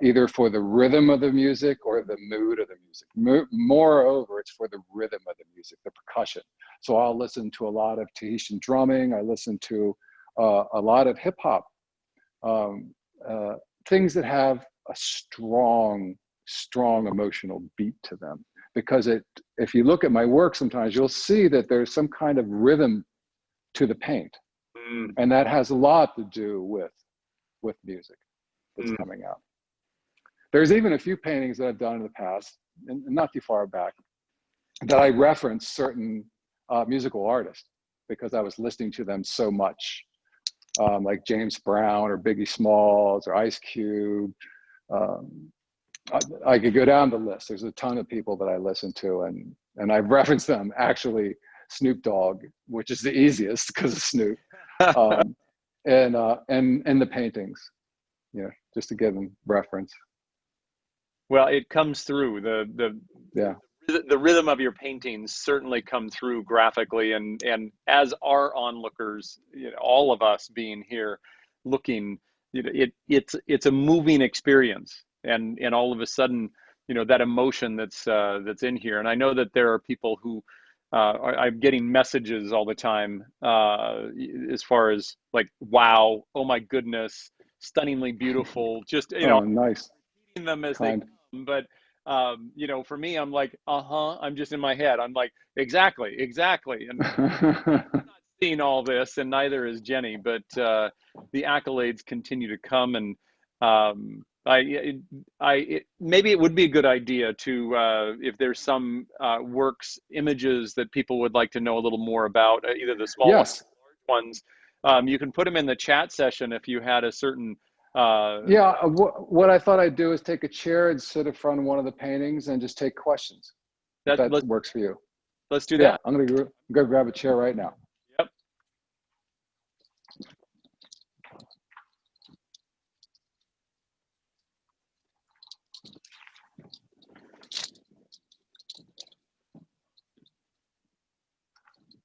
either for the rhythm of the music or the mood of the music. Moreover, it's for the rhythm of the music, the percussion. So I'll listen to a lot of Tahitian drumming. I listen to a lot of hip hop, things that have a strong emotional beat to them. Because if you look at my work, sometimes you'll see that there's some kind of rhythm to the paint. And that has a lot to do with music that's coming out. There's even a few paintings that I've done in the past, and not too far back, that I reference certain musical artists because I was listening to them so much, like James Brown or Biggie Smalls or Ice Cube. I could go down the list. There's a ton of people that I listen to, and I've referenced them actually Snoop Dogg, which is the easiest because of Snoop, um, and the paintings, just to give them reference. Well, it comes through the rhythm of your paintings certainly come through graphically, and as our onlookers, all of us being here looking, it's a moving experience, and all of a sudden, that emotion that's in here. And I know that there are people who I'm getting messages all the time as far as like, wow, oh my goodness, stunningly beautiful, just Oh, nice. them as Kind. they come. But for me, I'm like, I'm just in my head. I'm like, exactly, and not seeing all this, and neither is Jenny. But the accolades continue to come, and maybe it would be a good idea to, if there's some works images that people would like to know a little more about, either the small Yes. ones, you can put them in the chat session if you had a certain. What I thought I'd do is take a chair and sit in front of one of the paintings and just take questions. That works for you. Let's do that. I'm gonna go grab a chair right now. Yep.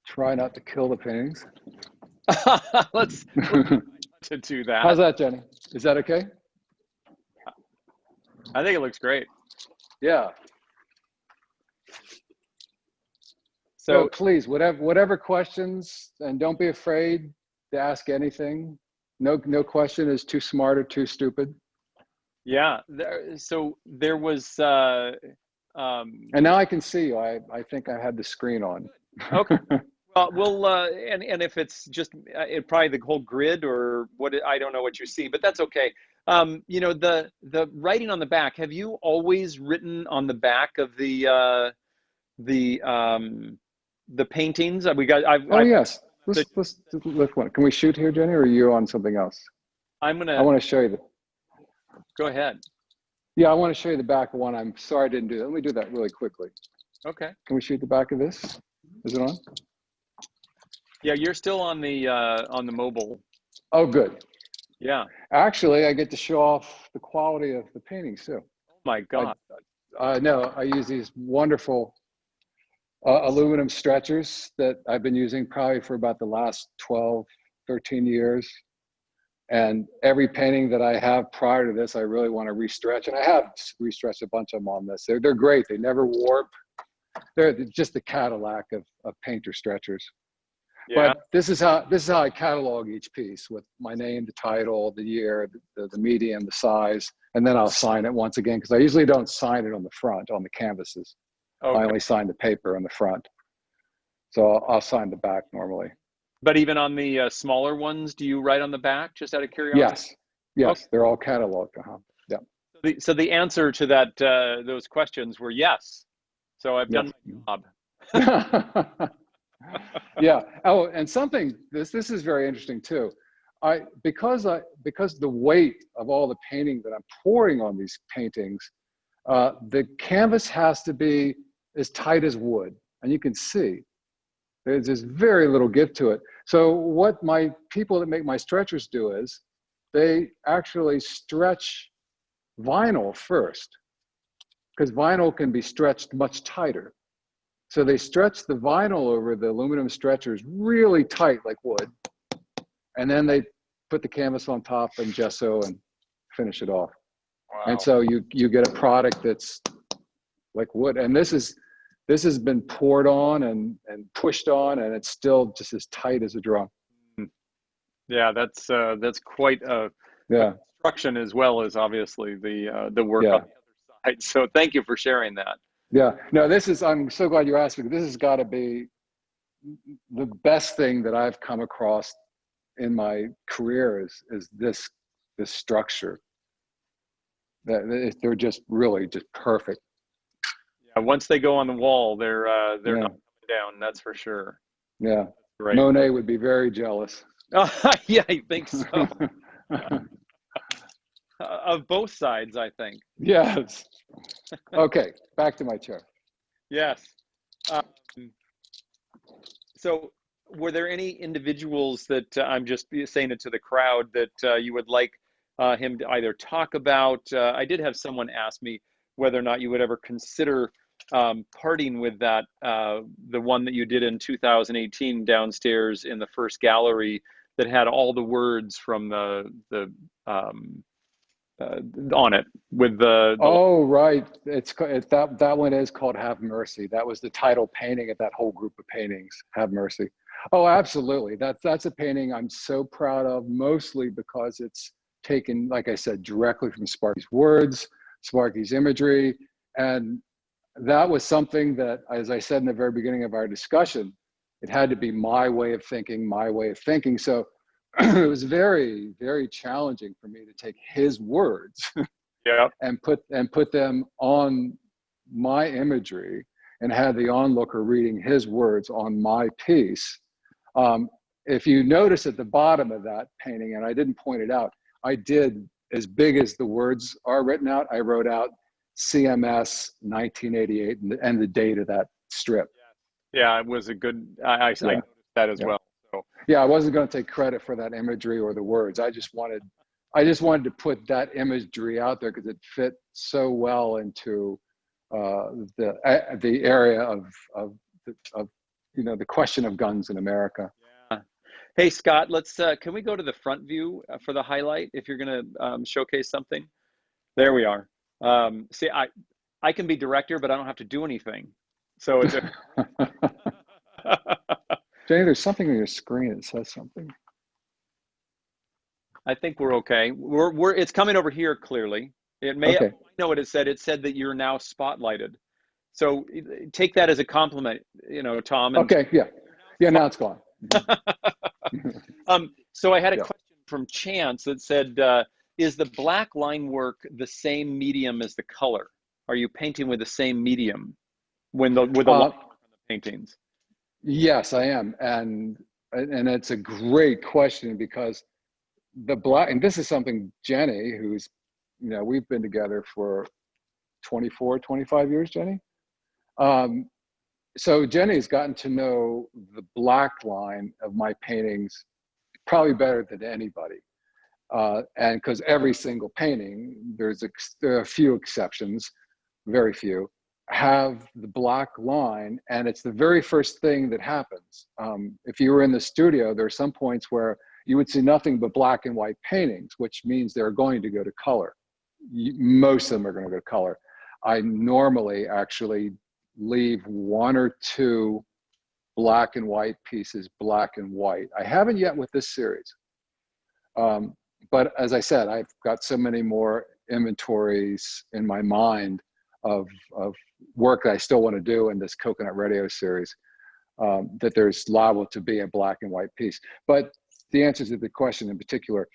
Try not to kill the paintings. Let's to do that. How's that, Jenny? Is that okay? I think it looks great. Yeah. So please, whatever questions, and don't be afraid to ask anything. No question is too smart or too stupid. Yeah. So there was. And now I can see you. I think I had the screen on. Okay. Well, and if it's just probably the whole grid or what, I don't know what you see, but that's okay. The writing on the back. Have you always written on the back of the paintings? Yes. Let's one. Can we shoot here, Jenny, or are you on something else? I want to show you Go ahead. Yeah, I want to show you the back of one. I'm sorry I didn't do that. Let me do that really quickly. Okay. Can we shoot the back of this? Is it on? Yeah, you're still on the mobile. Oh, good. Yeah. Actually, I get to show off the quality of the paintings too. Oh my God. No, I use these wonderful aluminum stretchers that I've been using probably for about the last 12, 13 years. And every painting that I have prior to this, I really want to restretch. And I have restretched a bunch of them on this. They're great. They never warp. They're just the Cadillac of painter stretchers. Yeah. But this is how I catalog each piece with my name, the title, the year, the medium, the size, and then I'll sign it once again, because I usually don't sign it on the front on the canvases. Okay. I only sign the paper on the front. So I'll sign the back normally. But even on the smaller ones, do you write on the back, just out of curiosity? Yes, okay. They're all cataloged. Yeah. So the answer to that those questions were yes. So I've done my job. Yeah. Oh, and something this is very interesting too. Because the weight of all the painting that I'm pouring on these paintings, the canvas has to be as tight as wood, and you can see there's just very little give to it. So what my people that make my stretchers do is they actually stretch vinyl first, because vinyl can be stretched much tighter. So they stretch the vinyl over the aluminum stretchers really tight like wood, and then they put the canvas on top and gesso and finish it off. Wow. And so you get a product that's like wood. And this has been poured on and pushed on, and it's still just as tight as a drum. Yeah, that's quite a construction, as well as obviously the work on the other side. So thank you for sharing that. Yeah, no, I'm so glad you asked me. This has got to be the best thing that I've come across in my career is this structure. They're just really just perfect. Yeah, once they go on the wall, they're not coming down. That's for sure. Yeah, great. Monet would be very jealous. Yeah, I think so. Of both sides, I think. Yes. Okay, back to my chair. Yes. So were there any individuals that I'm just saying it to the crowd that you would like him to either talk about? I did have someone ask me whether or not you would ever consider parting with that, the one that you did in 2018 downstairs in the first gallery that had all the words from the on it with the Oh, right. That one is called Have Mercy. That was the title painting of that whole group of paintings, Have Mercy. Oh, absolutely. That's a painting I'm so proud of, mostly because it's taken, like I said, directly from Sparky's words, Sparky's imagery. And that was something that, as I said in the very beginning of our discussion, it had to be my way of thinking, my way of thinking. So it was very, very challenging for me to take his words yeah. and put them on my imagery and have the onlooker reading his words on my piece. If you notice at the bottom of that painting, and I didn't point it out, I did, as big as the words are written out, I wrote out CMS 1988 and the date of that strip. Yeah, it was a good, I noticed that as well. So. Yeah, I wasn't going to take credit for that imagery or the words. I just wanted to put that imagery out there because it fit so well into the area of the question of guns in America. Yeah. Hey Scott, let's can we go to the front view for the highlight if you're going to showcase something? There we are. See, I can be director, but I don't have to do anything. So it's Jenny, there's something on your screen that says something. I think we're okay. It's coming over here clearly. It may, okay. I know what it said. It said that you're now spotlighted. So take that as a compliment, Tom. And okay, yeah. Yeah, now it's gone. So I had a question from Chance that said, is the black line work the same medium as the color? Are you painting with the same medium with the line on the paintings? Yes, I am. And it's a great question because the black, and this is something Jenny, who's, we've been together for 24, 25 years, Jenny. So Jenny's gotten to know the black line of my paintings probably better than anybody. And because every single painting, there are a few exceptions, very few, have the black line, and it's the very first thing that happens. If you were in the studio, there are some points where you would see nothing but black and white paintings, which means they're going to go to color. Most of them are going to go to color. I normally actually leave one or two black and white pieces, black and white. I haven't yet with this series. But as I said, I've got so many more inventories in my mind of work that I still want to do in this Coconut Radio series, that there's liable to be a black and white piece. But the answer to the question in particular,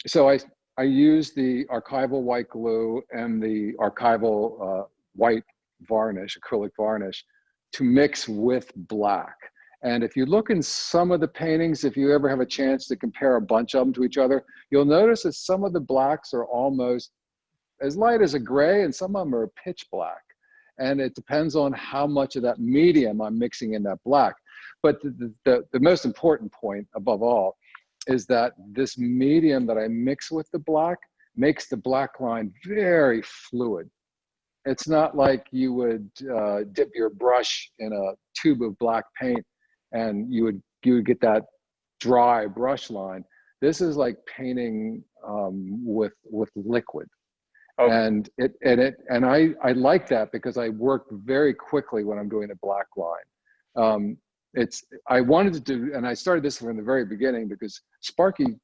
so I use the archival white glue and the archival white varnish, acrylic varnish, to mix with black. And if you look in some of the paintings, if you ever have a chance to compare a bunch of them to each other, you'll notice that some of the blacks are almost as light as a gray and some of them are pitch black. And it depends on how much of that medium I'm mixing in that black. But the most important point above all is that this medium that I mix with the black makes the black line very fluid. It's not like you would dip your brush in a tube of black paint and you would get that dry brush line. This is like painting with liquid. Oh. And I like that because I work very quickly when I'm doing the black line. I wanted to do, and I started this from the very beginning because Sparky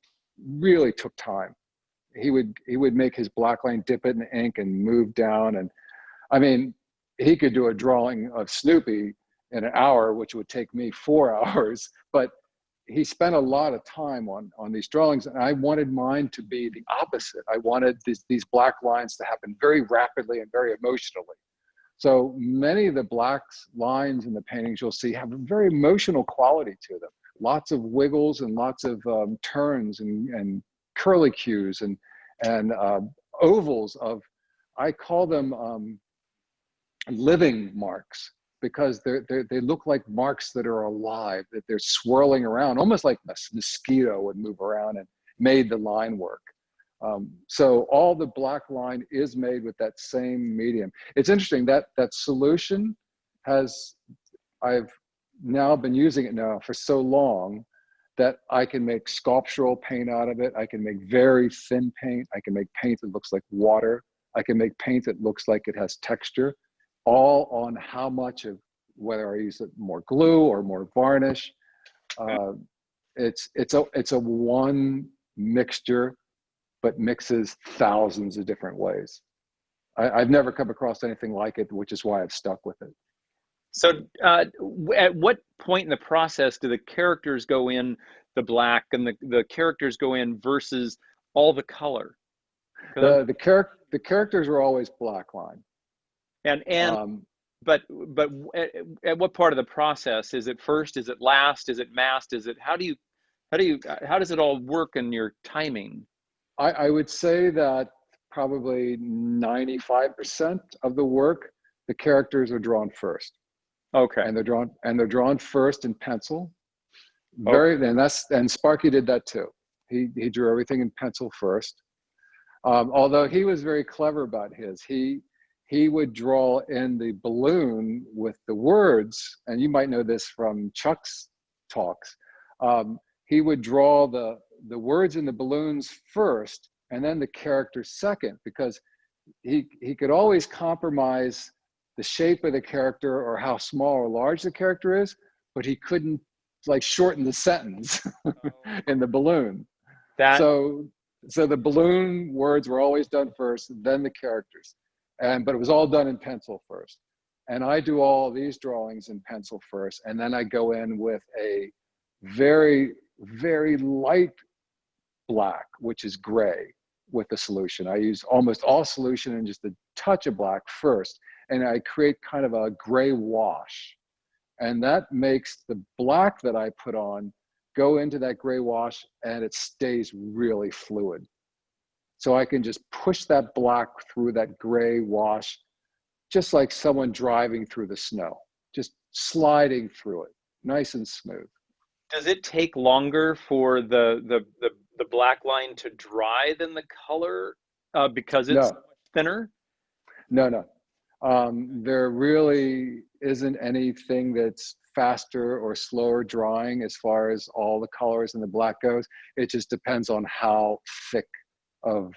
really took time. He would make his black line, dip it in ink and move down. And I mean, he could do a drawing of Snoopy in an hour, which would take me 4 hours, but he spent a lot of time on these drawings, and I wanted mine to be the opposite. I wanted these black lines to happen very rapidly and very emotionally. So many of the black lines in the paintings you'll see have a very emotional quality to them. Lots of wiggles and lots of turns and curlicues and ovals of, I call them living marks, because they look like marks that are alive, that they're swirling around, almost like a mosquito would move around, and made the line work. So all the black line is made with that same medium. It's interesting that that solution has, I've now been using it now for so long that I can make sculptural paint out of it. I can make very thin paint. I can make paint that looks like water. I can make paint that looks like it has texture, all on how much of, whether I use more glue or more varnish. It's a one mixture, but mixes thousands of different ways. I've never come across anything like it, which is why I've stuck with it. So at what point in the process do the characters go in the black and the characters go in versus all the color? The characters are always black line. But at what part of the process? Is it first? Is it last? Is it masked? Is it, how does it all work in your timing? I would say that probably 95% of the work, the characters are drawn first. Okay. And they're drawn first in pencil. Okay. And Sparky did that too. He drew everything in pencil first. Although he was very clever about his. He would draw in the balloon with the words, and you might know this from Chuck's talks. He would draw the words in the balloons first, and then the characters second, because he could always compromise the shape of the character or how small or large the character is, but he couldn't like shorten the sentence in the balloon. So the balloon words were always done first, then the characters. But it was all done in pencil first. And I do all these drawings in pencil first, and then I go in with a very, very light black, which is gray, with the solution. I use almost all solution and just a touch of black first, and I create kind of a gray wash. And that makes the black that I put on go into that gray wash, and it stays really fluid. So I can just push that black through that gray wash, just like someone driving through the snow, just sliding through it, nice and smooth. Does it take longer for the black line to dry than the color because it's much thinner? No. There really isn't anything that's faster or slower drying as far as all the colors in the black goes. It just depends on how thick of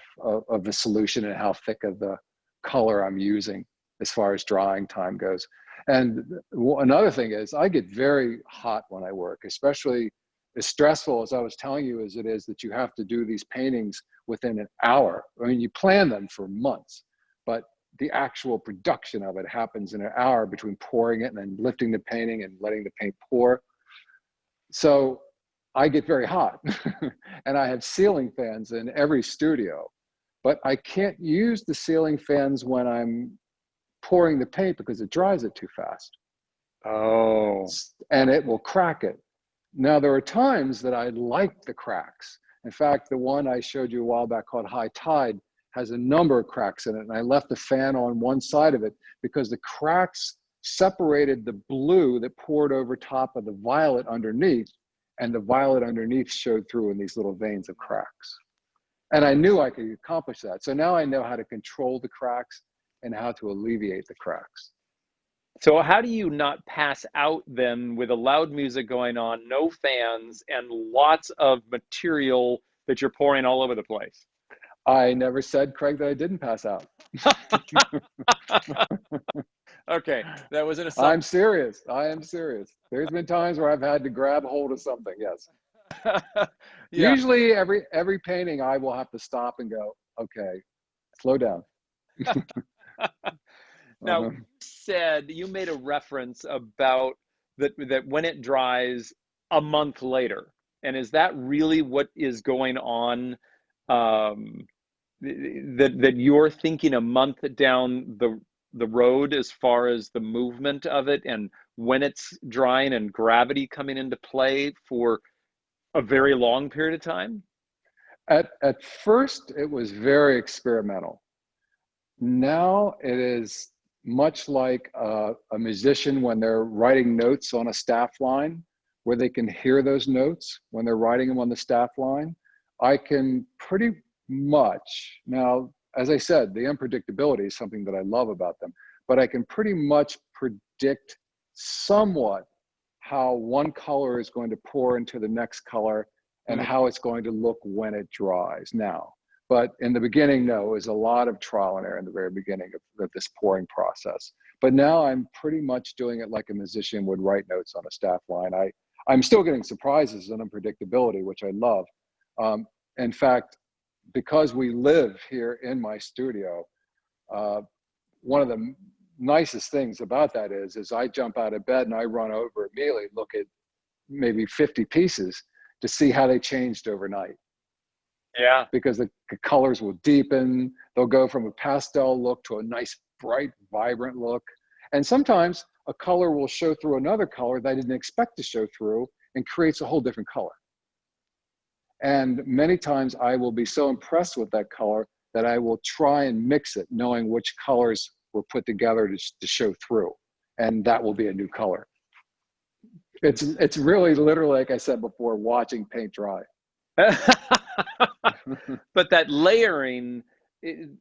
the solution and how thick of the color I'm using as far as drying time goes. And another thing is I get very hot when I work, especially as stressful as I was telling you as it is that you have to do these paintings within an hour. I mean, you plan them for months, but the actual production of it happens in an hour between pouring it and then lifting the painting and letting the paint pour. So I get very hot and I have ceiling fans in every studio, but I can't use the ceiling fans when I'm pouring the paint because it dries it too fast. Oh. And it will crack it. Now, there are times that I like the cracks. In fact, the one I showed you a while back called High Tide has a number of cracks in it. And I left the fan on one side of it because the cracks separated the blue that poured over top of the violet underneath, and the violet underneath showed through in these little veins of cracks. And I knew I could accomplish that. So now I know how to control the cracks and how to alleviate the cracks. So how do you not pass out then with a loud music going on, no fans, and lots of material that you're pouring all over the place? I never said, Craig, that I didn't pass out. Okay, that was an assumption. I'm serious. I am serious. There's been times where I've had to grab hold of something, yes. Yeah. Usually every painting I will have to stop and go, okay, slow down. Now, you said, you made a reference about that when it dries a month later. And is that really what is going on? That you're thinking a month down the road as far as the movement of it and when it's drying and gravity coming into play for a very long period of time? At first, it was very experimental. Now it is much like a musician when they're writing notes on a staff line, where they can hear those notes when they're writing them on the staff line. I can pretty much, now, as I said, the unpredictability is something that I love about them, but I can pretty much predict somewhat how one color is going to pour into the next color and how it's going to look when it dries now. But in the beginning, no, it was a lot of trial and error in the very beginning of this pouring process. But now I'm pretty much doing it like a musician would write notes on a staff line. I'm still getting surprises and unpredictability, which I love. In fact, because we live here in my studio, one of the nicest things about that is I jump out of bed and I run over immediately, look at maybe 50 pieces to see how they changed overnight. Yeah. Because the colors will deepen. They'll go from a pastel look to a nice, bright, vibrant look. And sometimes a color will show through another color that I didn't expect to show through and creates a whole different color. And many times I will be so impressed with that color that I will try and mix it, knowing which colors were put together to show through. And that will be a new color. It's really literally, like I said before, watching paint dry. But that layering,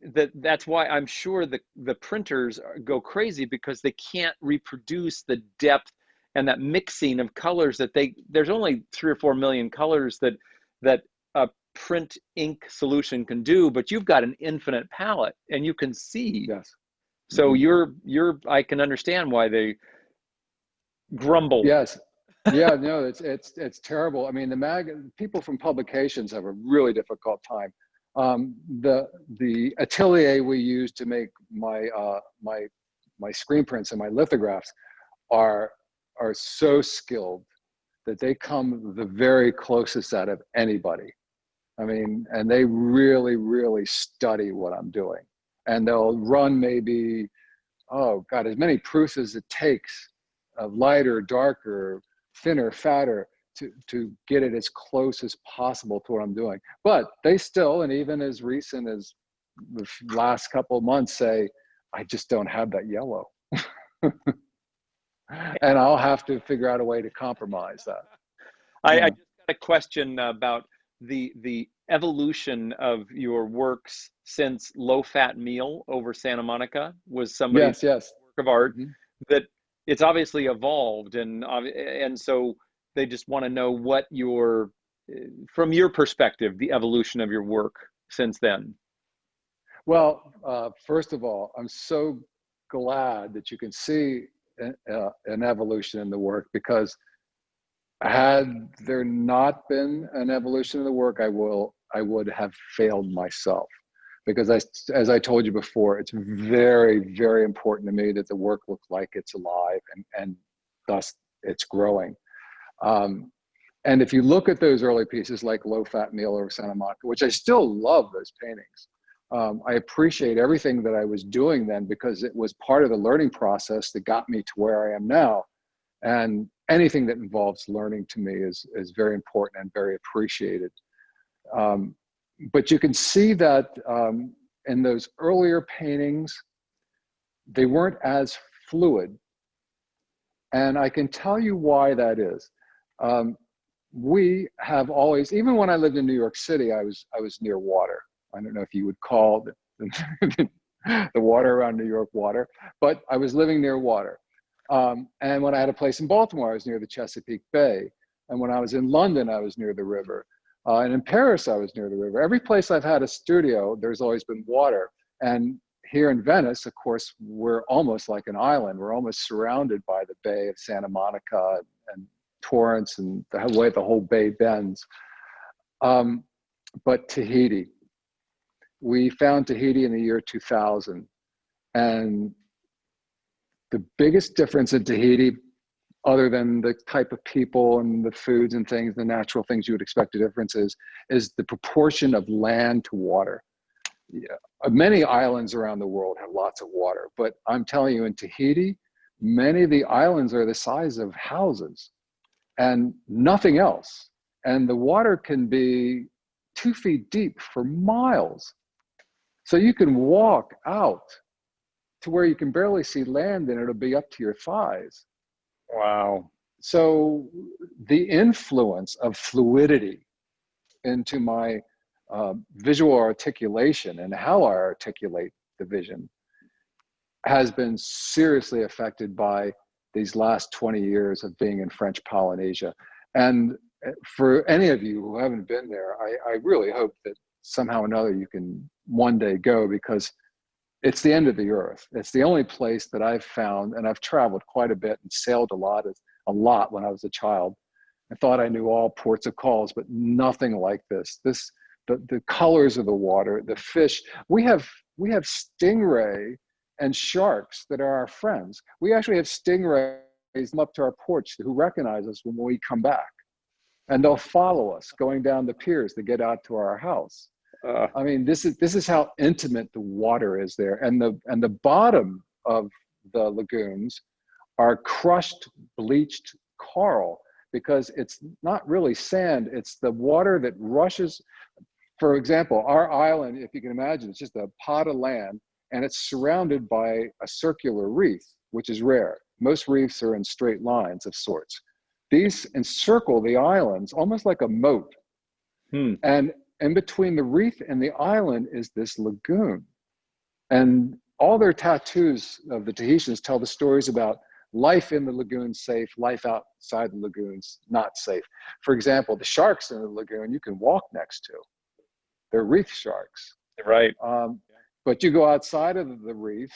that's why I'm sure the printers go crazy, because they can't reproduce the depth and that mixing of colors that there's only 3 or 4 million colors that a print ink solution can do, but you've got an infinite palette and you can see. Yes. So I can understand why they grumble. Yes. Yeah, no, it's terrible. I mean, people from publications have a really difficult time. The atelier we use to make my screen prints and my lithographs are so skilled that they come the very closest out of anybody. I mean, and they really, really study what I'm doing. And they'll run maybe, oh God, as many proofs as it takes, lighter, darker, thinner, fatter, to get it as close as possible to what I'm doing. But they still, and even as recent as the last couple of months, say, I just don't have that yellow. And I'll have to figure out a way to compromise that. I just got a question about the evolution of your works since Low Fat Meal over Santa Monica was somebody's work of art, that it's obviously evolved, and so they just want to know what from your perspective, the evolution of your work since then. Well, first of all, I'm so glad that you can see an evolution in the work, because had there not been an evolution in the work, I would have failed myself. Because as I told you before, it's very, very important to me that the work looks like it's alive, and thus it's growing. And if you look at those early pieces like Low Fat Meal over Santa Monica, which I still love those paintings, I appreciate everything that I was doing then, because it was part of the learning process that got me to where I am now. And anything that involves learning to me is very important and very appreciated. But you can see that in those earlier paintings, they weren't as fluid. And I can tell you why that is. We have always, even when I lived in New York City, I was near water. I don't know if you would call the water around New York water, but I was living near water. And when I had a place in Baltimore, I was near the Chesapeake Bay. And when I was in London, I was near the river. And in Paris, I was near the river. Every place I've had a studio, there's always been water. And here in Venice, of course, we're almost like an island. We're almost surrounded by the Bay of Santa Monica and Torrance and the way the whole bay bends. But Tahiti, we found Tahiti in the year 2000. And the biggest difference in Tahiti, other than the type of people and the foods and things, the natural things you would expect a difference is the proportion of land to water. Yeah. Many islands around the world have lots of water, but I'm telling you, in Tahiti, many of the islands are the size of houses and nothing else. And the water can be 2 feet deep for miles. So you can walk out to where you can barely see land and it'll be up to your thighs. Wow. So the influence of fluidity into my visual articulation and how I articulate the vision has been seriously affected by these last 20 years of being in French Polynesia. And for any of you who haven't been there, I really hope that somehow or another you can one day go, because it's the end of the earth. It's the only place that I've found, and I've traveled quite a bit and sailed a lot when I was a child. I thought I knew all ports of calls, but nothing like this. The colors of the water, the fish. We have stingray and sharks that are our friends. We actually have stingrays up to our porch who recognize us when we come back, and they'll follow us going down the piers to get out to our house. I mean, this is how intimate the water is there, and the bottom of the lagoons are crushed, bleached coral, because it's not really sand, it's the water that rushes. For example, our island, if you can imagine, it's just a pot of land, and it's surrounded by a circular reef, which is rare. Most reefs are in straight lines of sorts. These encircle the islands almost like a moat. And in between the reef and the island is this lagoon. And all their tattoos of the Tahitians tell the stories about life in the lagoon safe, life outside the lagoons not safe. For example, the sharks in the lagoon you can walk next to. They're reef sharks. Right. But you go outside of the reef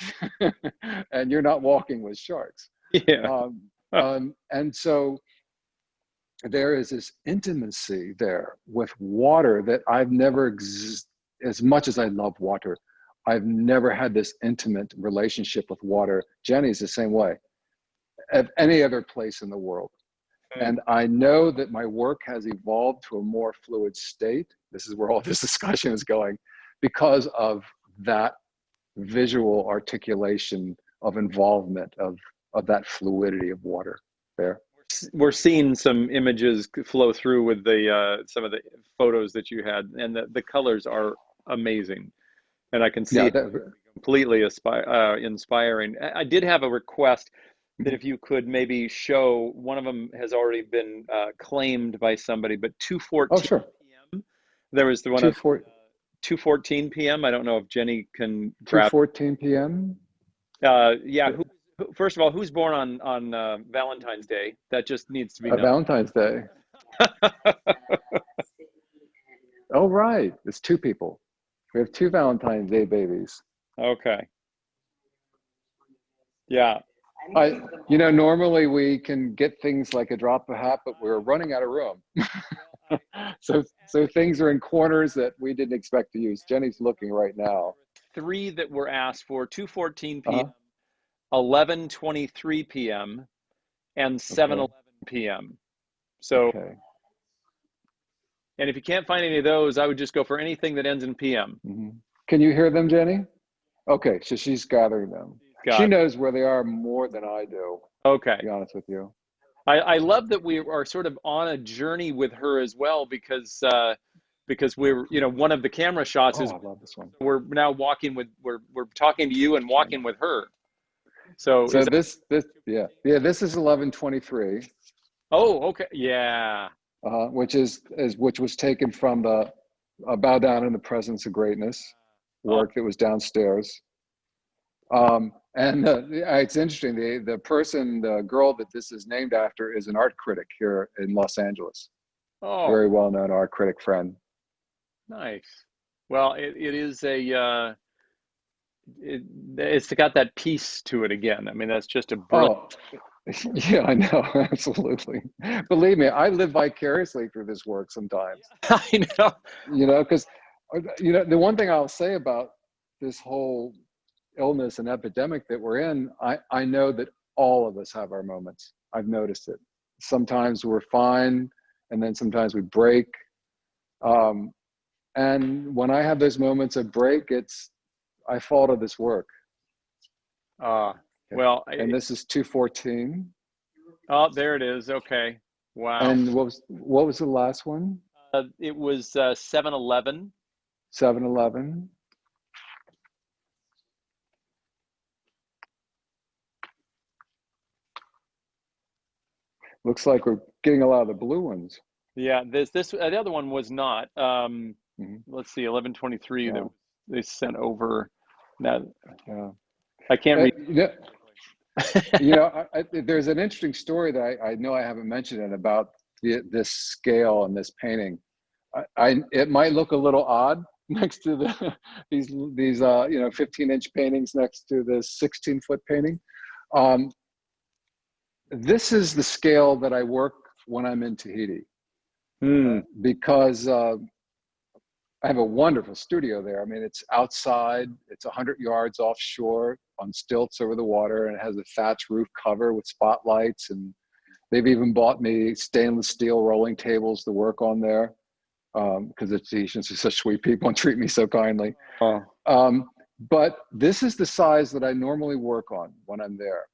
and you're not walking with sharks. Yeah. And so there is this intimacy there with water that I've never, as much as I love water, I've never had this intimate relationship with water. Jenny's the same way, of any other place in the world. And I know that my work has evolved to a more fluid state. This is where all this discussion is going, because of that visual articulation of involvement of that fluidity of water there. We're seeing some images flow through with the some of the photos that you had, and the colors are amazing, and I can see it completely inspiring. I did have a request that if you could maybe show, one of them has already been claimed by somebody, but 2:14 p.m. There was the one at 2:14 p.m. I don't know if Jenny can grab 2:14 p.m. Yeah. First of all, who's born on Valentine's Day? That just needs to be known. Valentine's Day. Oh, right. It's two people. We have two Valentine's Day babies. Okay. Yeah. Normally we can get things like a drop of a hat, but we're running out of room. So things are in corners that we didn't expect to use. Jenny's looking right now. 3 that were asked for: 2:14 p.m., 11:23 p.m., and 7:11 p.m. So, and if you can't find any of those, I would just go for anything that ends in p.m. Can you hear them, Jenny? Okay, so she's gathering them. She knows where they are more than I do. Okay. To be honest with you. I love that we are sort of on a journey with her as well, because we're, one of the camera shots is, I love this one. We're now walking with, we're talking to you and walking with her. So this is 11:23. Oh, okay. Yeah. Which was taken from the Bow Down in the Presence of Greatness work that was downstairs. And it's interesting, the girl that this is named after is an art critic here in Los Angeles. Oh, very well-known art critic friend. Nice. Well, it is it's got that piece to it again. I mean, that's just a brilliant. Yeah, I know. Absolutely. Believe me, I live vicariously through this work sometimes. I know. Because the one thing I'll say about this whole illness and epidemic that we're in, I know that all of us have our moments. I've noticed it. Sometimes we're fine, and then sometimes we break. And when I have those moments of break, I fall to this work. Well, and this is 2:14. Oh, there it is. Okay. Wow. And what was the last one? It was 7:11. 7:11. Looks like we're getting a lot of the blue ones. Yeah, the other one was not. Mhm. Let's see, 1123 Yeah. that they sent over. Now Yeah. I can't read. There's an interesting story that I know I haven't mentioned it about this scale and this painting. It might look a little odd next to these 15-inch paintings next to this 16-foot painting. This is the scale that I work when I'm in Tahiti, because I have a wonderful studio there. I mean, it's outside, it's 100 yards offshore on stilts over the water, and it has a thatch roof cover with spotlights, and they've even bought me stainless steel rolling tables to work on there, because the Tahitians are such sweet people and treat me so kindly. But this is the size that I normally work on when I'm there.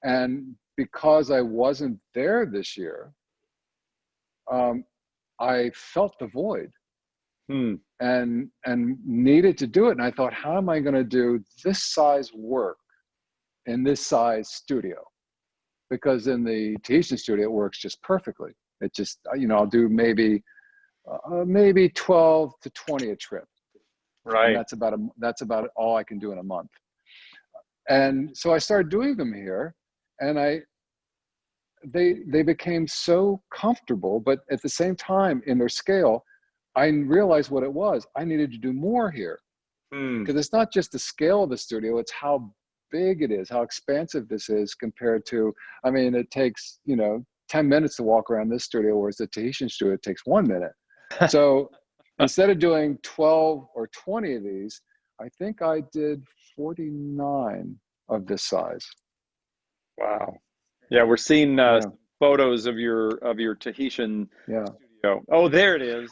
And because I wasn't there this year, I felt the void. And needed to do it. And I thought, how am I going to do this size work in this size studio? Because in the Tahitian studio, it works just perfectly. It just, I'll do maybe 12 to 20 a trip. Right. And that's about all I can do in a month. And so I started doing them here, and they became so comfortable, but at the same time in their scale, I realized what it was. I needed to do more here, because it's not just the scale of the studio, it's how big it is, how expansive this is compared to, it takes, 10 minutes to walk around this studio, whereas the Tahitian studio, it takes 1 minute. So instead of doing 12 or 20 of these, I think I did 49 of this size. Wow. Yeah, we're seeing photos of your Tahitian studio. Oh, there it is.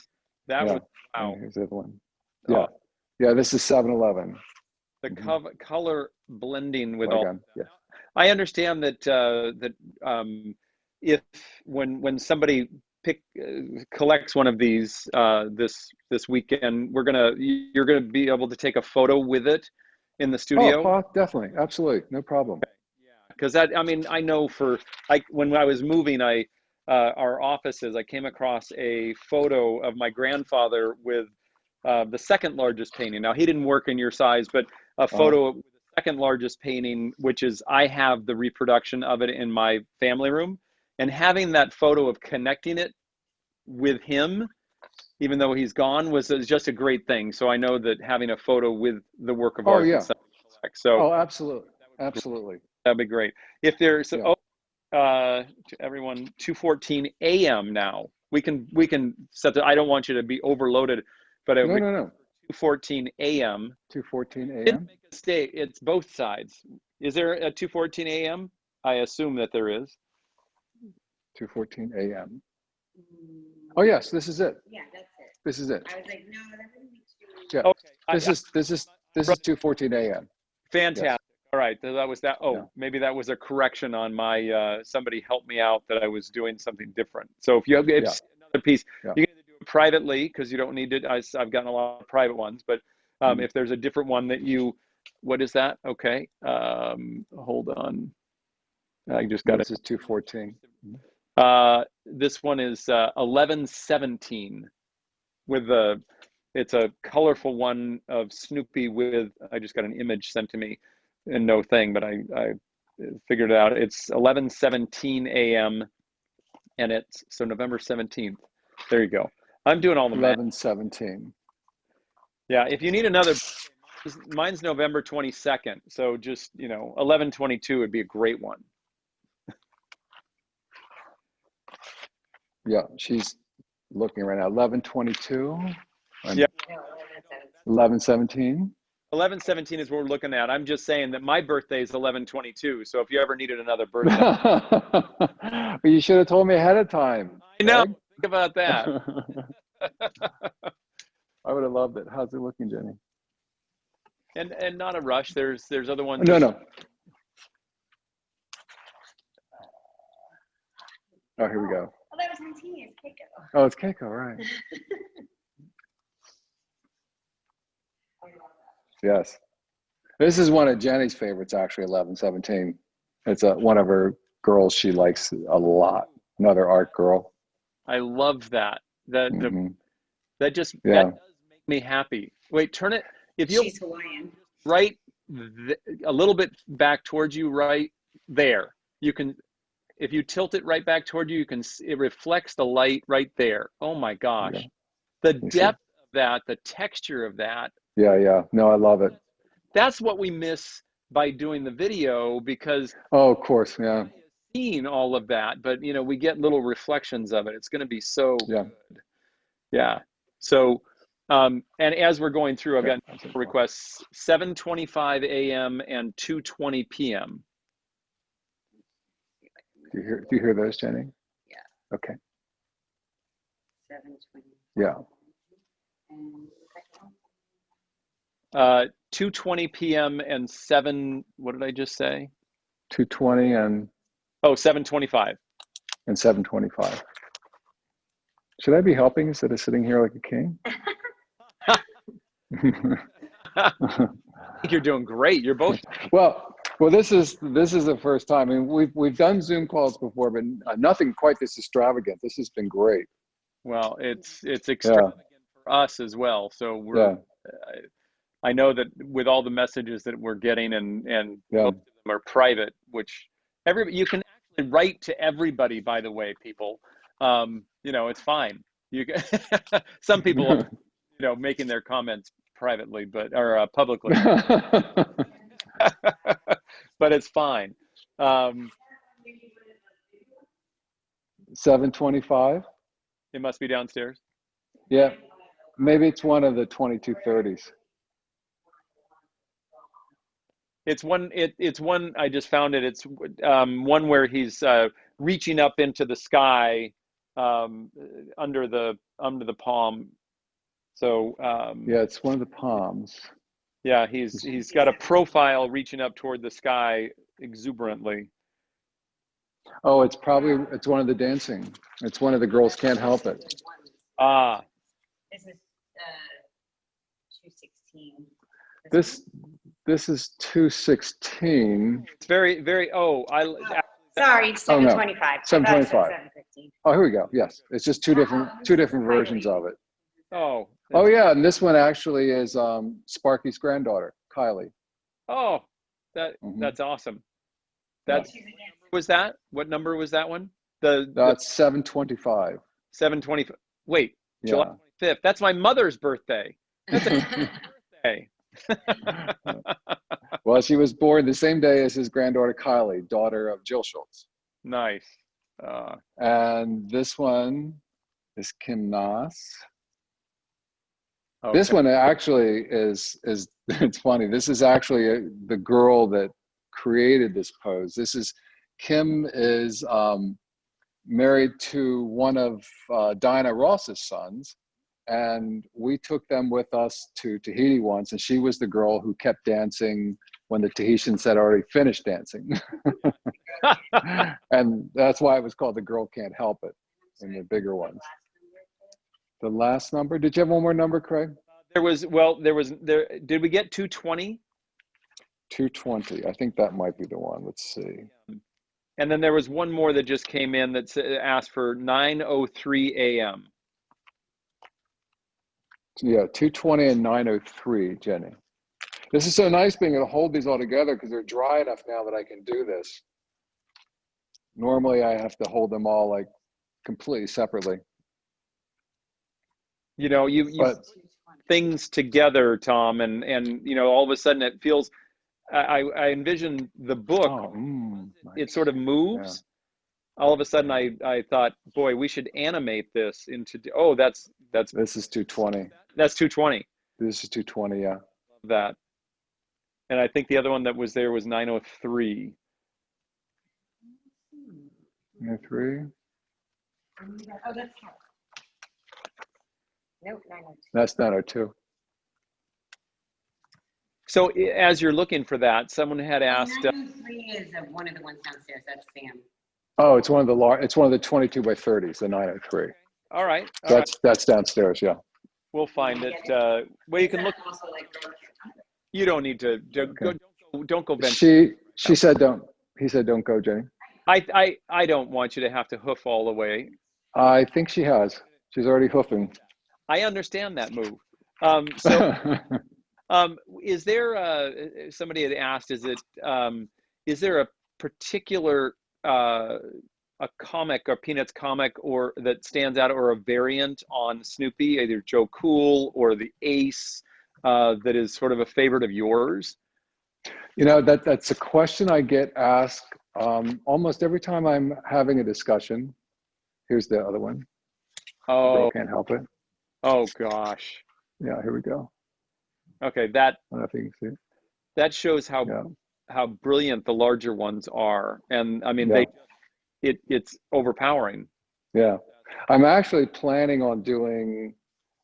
That was, wow. Here's the other one. Yeah. Yeah, this is 7-Eleven. The color blending with all. I understand that if when somebody collects one of these this weekend, you're gonna be able to take a photo with it in the studio. Oh, definitely, absolutely, no problem. Because I know when I was moving, our offices, I came across a photo of my grandfather with the second largest painting. Now, he didn't work in your size, but a photo of the second largest painting, which is, I have the reproduction of it in my family room, and having that photo of connecting it with him, even though he's gone, was just a great thing. So I know that having a photo with the work of art. So absolutely, absolutely. That'd be great. If there's to everyone, 2:14 a.m. now. We can set the, I don't want you to be overloaded, but no. 2:14 a.m. 2:14 a.m. Didn't make a mistake. It's both sides. Is there a 2:14 a.m.? I assume that there is. 2:14 a.m. Oh yes, this is it. Yeah, that's it. This is it. I was like, no, that doesn't make sense. Yeah. Okay. This is 2:14 a.m. Fantastic. Yes. All right, that was that. Oh, maybe that was a correction on my. Somebody helped me out that I was doing something different. So if you have another piece, you can either do it privately, because you don't need it. I've gotten a lot of private ones, but if there's a different one that you, what is that? Okay, hold on. I just got it. This is 2:14. This one is 11:17 with the. It's a colorful one of Snoopy with. I just got an image sent to me. And no thing, but I figured it out. It's 11:17 a.m. and it's so November 17th. There you go. I'm doing all the 11:17. Yeah, if you need another, mine's November 22nd. So just 11:22 would be a great one. Yeah, she's looking right now. 11:22. Yeah. 11:17. 11:17 is what we're looking at. I'm just saying that my birthday is 11:22. So if you ever needed another birthday, well, you should have told me ahead of time. I know. Think about that. I would have loved it. How's it looking, Jenny? And not a rush. There's other ones. No. Oh, here we go. Oh, that was Antini's Keiko. Oh, it's Keiko, right? Yes. This is one of Jenny's favorites, actually, 11:17. It's one of her girls she likes a lot. Another art girl. I love that. That Mm-hmm. that just Yeah. that does make me happy. Wait, turn it. If you'll She's Hawaiian. right a little bit back towards you, right there. You can, if you tilt it right back toward you, you can. It reflects the light right there. Oh my gosh, Yeah. the You see? depth of that, the texture of that. Yeah, yeah. No, I love it. That's what we miss by doing the video, because Oh, of course. Yeah. seeing all of that, but you know, we get little reflections of it. It's going to be so Yeah. good. Yeah. So, and as we're going through, I've Yeah. got requests 7:25 a.m. and 2:20 p.m. Do you hear those, Jenny? Yeah. Okay. 7:20. Yeah. And the second one? 2:20 p.m. and 7, what did I just say? 220 and Oh, 7:25. 725. Should I be helping instead of sitting here like a king? I think you're doing great. You're both. Well, this is the first time. I mean, we've done Zoom calls before, but nothing quite this extravagant. This has been great. Well, it's extravagant for us as well. So we're. I know that with all the messages that we're getting, and most of them are private, which you can actually write to everybody. By the way, people, you know, it's fine. You can, some people, you know, making their comments privately, or publicly, but it's fine. 725. It must be downstairs. Yeah, maybe it's one of the 2230s. It's one. It's one. I just found it. It's one where he's reaching up into the sky, under the palm. So yeah, it's one of the palms. Yeah, he's got a profile reaching up toward the sky exuberantly. Oh, it's one of the dancing. It's one of the girls can't help it. Ah. This is 216. This is 216. It's very, very. Sorry, 725. 725. Oh, here we go. Yes, it's just two different versions of it. Oh. Oh yeah, and this one actually is Sparky's granddaughter, Kylie. Oh, that's awesome. What number was that one? That's 725. 725. Wait, Yeah. July 25th. That's my mother's birthday. That's a birthday. Well, she was born the same day as his granddaughter Kylie, daughter of Jill Schultz. Nice. And this one is Kim Nass. Okay. This one actually is it's funny. This is actually the girl that created this pose. Kim is married to one of Diana Ross's sons, and we took them with us to Tahiti once, and she was the girl who kept dancing when the Tahitians had already finished dancing. And that's why it was called The Girl Can't Help It in the bigger ones. The last number, did you have one more number, Craig? Did we get 220? 220, I think that might be the one, let's see. And then there was one more that just came in that asked for 9:03 a.m. Yeah, 220 and 9:03, Jenny. This is so nice being able to hold these all together because they're dry enough now that I can do this. Normally I have to hold them all like completely separately. You know, you things together, Tom, and you know, all of a sudden it feels. I envision the book. Nice. It sort of moves. Yeah. All of a sudden, I thought, boy, we should animate this into. Oh, that's. This is 220. That's 220. This is 220. Yeah. Love that. And I think the other one that was there was 903. 903. Oh, that's not. Nope, 902. That's 902. So as you're looking for that, someone had asked. 903 is one of the ones downstairs. That's Sam. Oh, it's one of the 22 by 30s. The 903. All right. That's downstairs. Yeah. We'll find it. Well, you can look. You don't need to. Don't go. She said don't. He said don't go, Jenny. I don't want you to have to hoof all the way. I think she has. She's already hoofing. I understand that move. So is there somebody had asked, is there a particular a comic or Peanuts comic or that stands out, or a variant on Snoopy, either Joe Cool or the Ace, that is sort of a favorite of yours? You know, that's a question I get asked almost every time I'm having a discussion. Here's the other one. The girl Oh, can't help it. oh gosh. Yeah, here we go. Okay, that I don't know if you can see it. that shows Yeah, how brilliant the larger ones are, and I mean yeah, it's overpowering. yeah. I'm actually planning on doing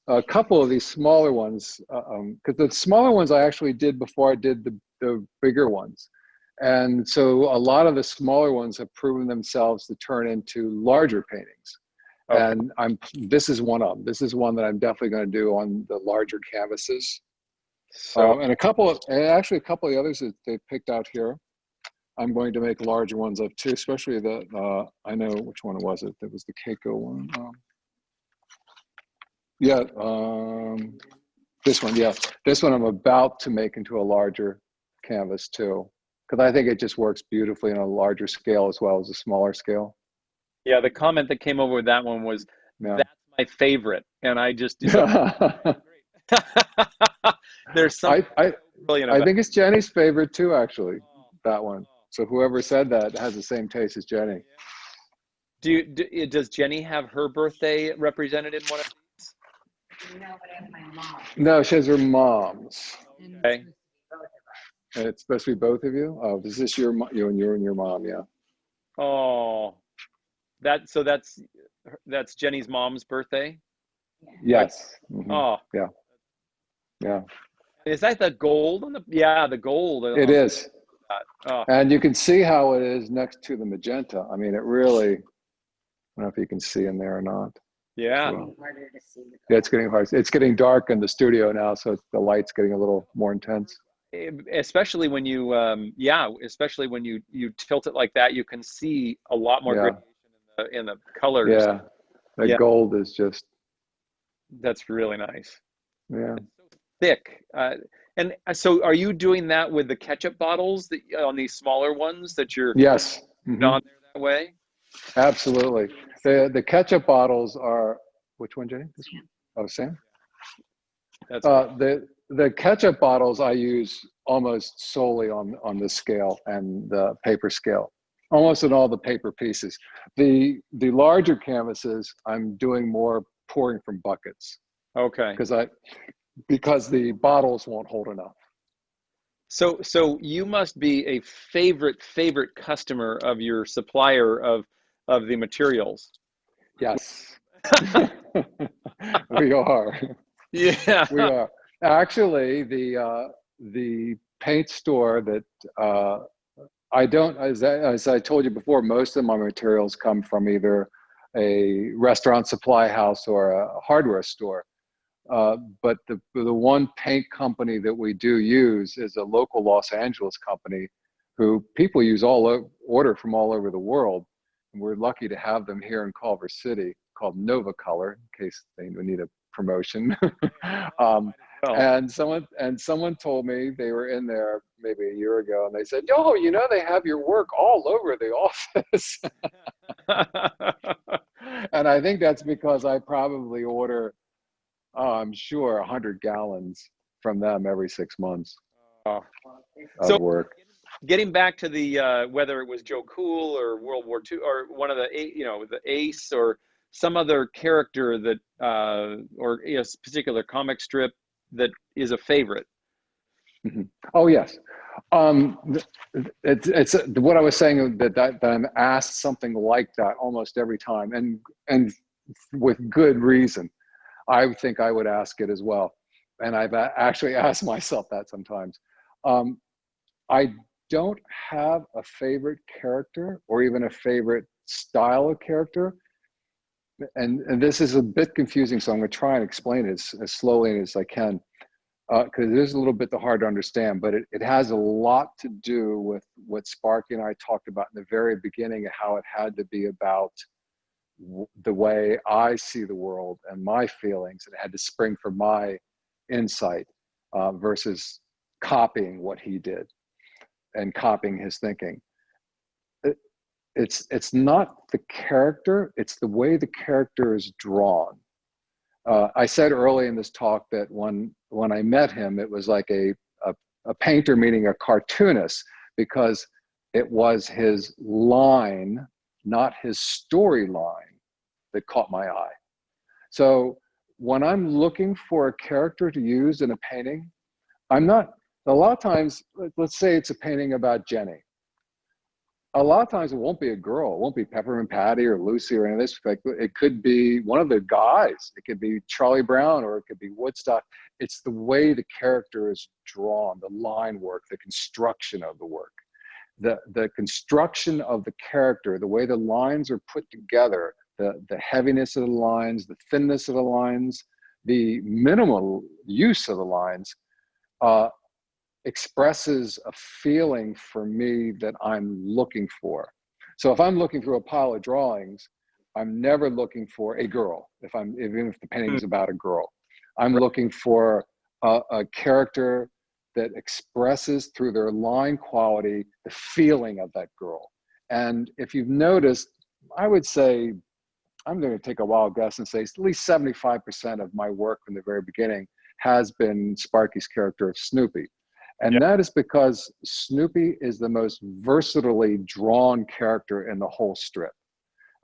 a couple of these smaller ones because the smaller ones I actually did before I did the bigger ones. And so a lot of the smaller ones have proven themselves to turn into larger paintings. Okay, And this is one of them. This is one that I'm definitely going to do on the larger canvases. so And actually a couple of the others that they picked out here, I'm going to make larger ones of too, especially I know which one was it. That was the Keiko one. Yeah, this one, yeah. This one I'm about to make into a larger canvas too, because I think it just works beautifully on a larger scale as well as a smaller scale. yeah, the comment that came over with that one was, Yeah. "That's my favorite," and I just decided, there's something I brilliant I about think it's Jenny's favorite too, actually, that one. So whoever said that has the same taste as Jenny. Does Jenny have her birthday represented in one of No, but I have my mom. No, she has her mom's. And Okay. And it's supposed to be both of you? Oh, is this you and your mom, yeah. Oh, that's Jenny's mom's birthday? Yes. Mm-hmm. Oh, Yeah, yeah. is that the gold on the, yeah, the gold It on is. that. Oh, And you can see how it is next to the magenta. I mean, it really, I don't know if you can see in there or not. yeah. Well, harder to see. yeah, it's getting hard. It's getting dark in the studio now, so the light's getting a little more intense. Especially when you, yeah, especially when you tilt it like that, you can see a lot more Yeah, gradation in the colors. yeah. The Yeah, gold is just, that's really nice. yeah. Thick. And so are you doing that with the ketchup bottles that, on these smaller ones that you're Yes. Hmm. on there that way? Absolutely. The ketchup bottles are, which one, Jenny? This one? Oh, Sam? That's great. The ketchup bottles I use almost solely on the scale and the paper scale, almost in all the paper pieces. The larger canvases, I'm doing more pouring from buckets Okay. because the bottles won't hold enough. So you must be a favorite customer of your supplier of the materials. Yes, we are. Yeah. We are. Actually, the paint store that I don't, as I told you before, most of my materials come from either a restaurant supply house or a hardware store. But the one paint company that we do use is a local Los Angeles company who people order from all over the world. And we're lucky to have them here in Culver City, called Nova Color, in case they need a promotion. Well, And someone told me they were in there maybe a year ago, and they said, "Oh, you know, they have your work all over the office." And I think that's because I probably order, I'm sure, 100 gallons from them every 6 months oh. of So work. getting back to the whether it was Joe Cool or World War II or one of the, the Ace or some other character that or a particular comic strip that is a favorite. Mhm. Oh yes, um, it's what I was saying, that I'm asked something like that almost every time, and with good reason. I think I would ask it as well, and I've actually asked myself that sometimes. Um, I don't have a favorite character or even a favorite style of character, and this is a bit confusing, so I'm going to try and explain it as slowly as I can. because it is a little bit hard to understand, but it has a lot to do with what Sparky and I talked about in the very beginning, of how it had to be about the way I see the world and my feelings, and it had to spring from my insight versus copying what he did and copying his thinking. It's not the character, it's the way the character is drawn. I said early in this talk that when I met him, it was like a painter meeting a cartoonist, because it was his line, not his storyline, that caught my eye. So when I'm looking for a character to use in a painting, a lot of times, let's say it's a painting about Jenny. A lot of times it won't be a girl. It won't be Peppermint Patty or Lucy or any of this. It could be one of the guys. It could be Charlie Brown, or it could be Woodstock. It's the way the character is drawn, the line work, the construction of the work, the construction of the character, the way the lines are put together, the heaviness of the lines, the thinness of the lines, the minimal use of the lines, expresses a feeling for me that I'm looking for. So if I'm looking through a pile of drawings, I'm never looking for a girl. Even if the painting is about a girl, I'm looking for a character that expresses through their line quality the feeling of that girl. And if you've noticed, I would say, I'm going to take a wild guess and say at least 75% of my work from the very beginning has been Sparky's character of Snoopy. And that is because Snoopy is the most versatilely drawn character in the whole strip.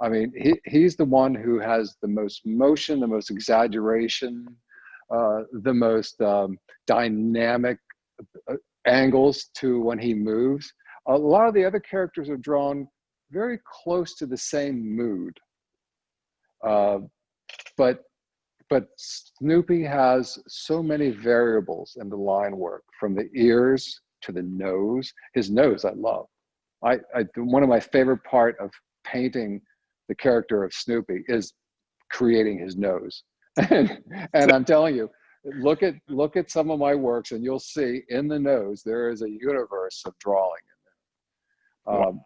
I mean, he's the one who has the most motion, the most exaggeration, the most dynamic angles to when he moves. A lot of the other characters are drawn very close to the same mood. But Snoopy has so many variables in the line work, from the ears to the nose. His nose, I love. One of my favorite part of painting the character of Snoopy is creating his nose. And I'm telling you, look at some of my works, and you'll see in the nose there is a universe of drawing in there. Wow.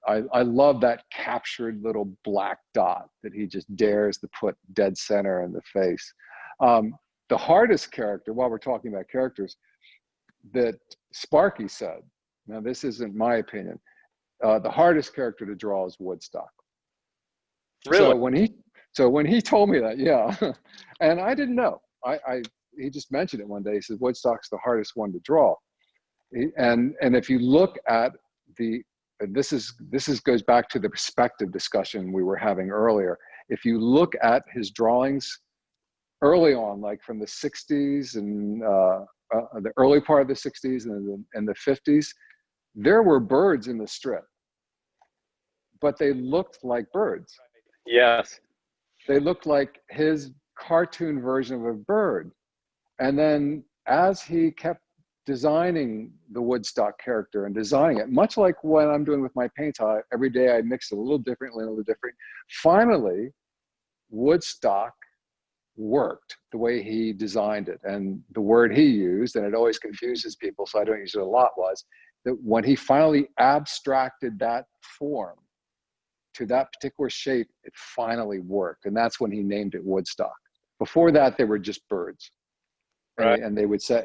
I love that captured little black dot that he just dares to put dead center in the face. The hardest character, while we're talking about characters, that Sparky said, now this isn't my opinion, the hardest character to draw is Woodstock. Really? So when he told me that, yeah, and I didn't know. He just mentioned it one day. He said Woodstock's the hardest one to draw, and if you look at this goes back to the perspective discussion we were having earlier. If you look at his drawings early on, like from the 60s and the early part of the 60s and the 50s, there were birds in the strip, but they looked like birds. Yes. They looked like his cartoon version of a bird. And then as he kept designing the Woodstock character and designing it, much like what I'm doing with my paints, every day I mix it a little differently, Finally, Woodstock worked the way he designed it. And the word he used, and it always confuses people, so I don't use it a lot, was that when he finally abstracted that form to that particular shape, it finally worked. And that's when he named it Woodstock. Before that, they were just birds. Right. And they would say,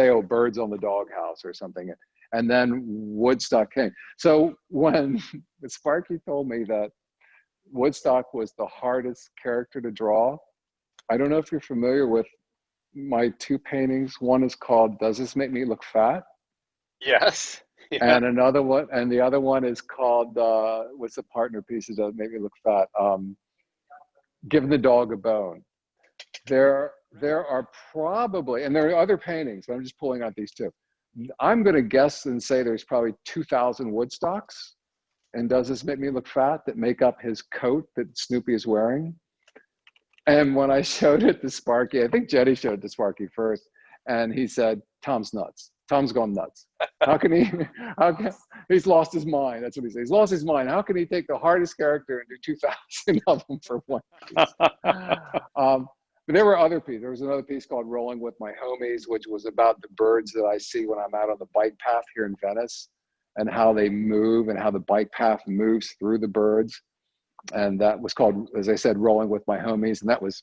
oh, birds on the doghouse or something. And then Woodstock came. So when Sparky told me that Woodstock was the hardest character to draw, I don't know if you're familiar with my two paintings. One is called Does This Make Me Look Fat? Yes. Yeah. And the other one is called what's the partner piece that doesn't make me look fat? Give the Dog a Bone. There are probably, and there are other paintings, but I'm just pulling out these two. I'm going to guess and say there's probably 2,000 Woodstocks and Does This Make Me Look Fat that make up his coat that Snoopy is wearing. And when I showed it to Sparky, I think Jetty showed it to Sparky first, and he said, Tom's nuts. Tom's gone nuts. He's lost his mind. That's what he said. He's lost his mind. How can he take the hardest character and do 2,000 of them for one piece? But there were other pieces. There was another piece called Rolling with My Homies, which was about the birds that I see when I'm out on the bike path here in Venice and how they move and how the bike path moves through the birds. And that was called, as I said, Rolling with My Homies. And that was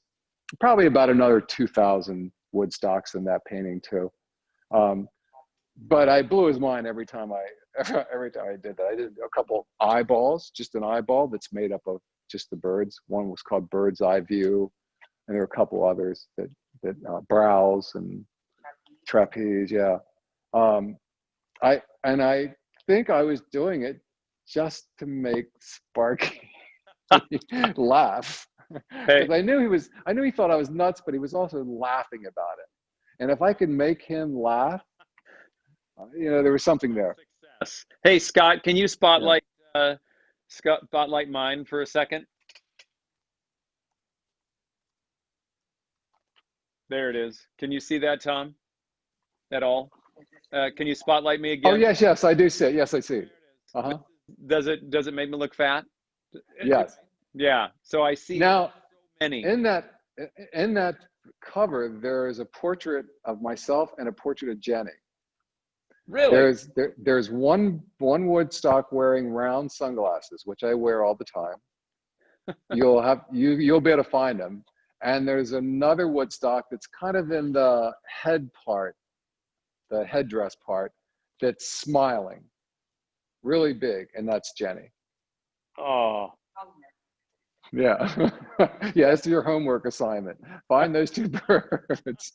probably about another 2,000 woodstocks in that painting too. But I blew his mind every time I did that. I did a couple eyeballs, just an eyeball that's made up of just the birds. One was called Bird's Eye View. And there were a couple others that brows and trapeze, yeah. I think I was doing it just to make Sparky laugh, Hey, because I knew he thought I was nuts, but he was also laughing about it. And if I could make him laugh, there was something there. success. Hey, Scott, can you spotlight mine for a second? There it is. Can you see that, Tom? At all? Can you spotlight me again? Oh yes, I do see it. Yes, I see it. Uh-huh. Does it make me look fat? Yes. Yeah. So I see Now, so many. in that cover, there is a portrait of myself and a portrait of Jenny. Really? There's one Woodstock wearing round sunglasses, which I wear all the time. You'll be able to find them. And there's another Woodstock that's kind of in the head part, the headdress part, that's smiling, really big, and that's Jenny. Oh. Yeah. Yeah, it's your homework assignment. Find those two birds.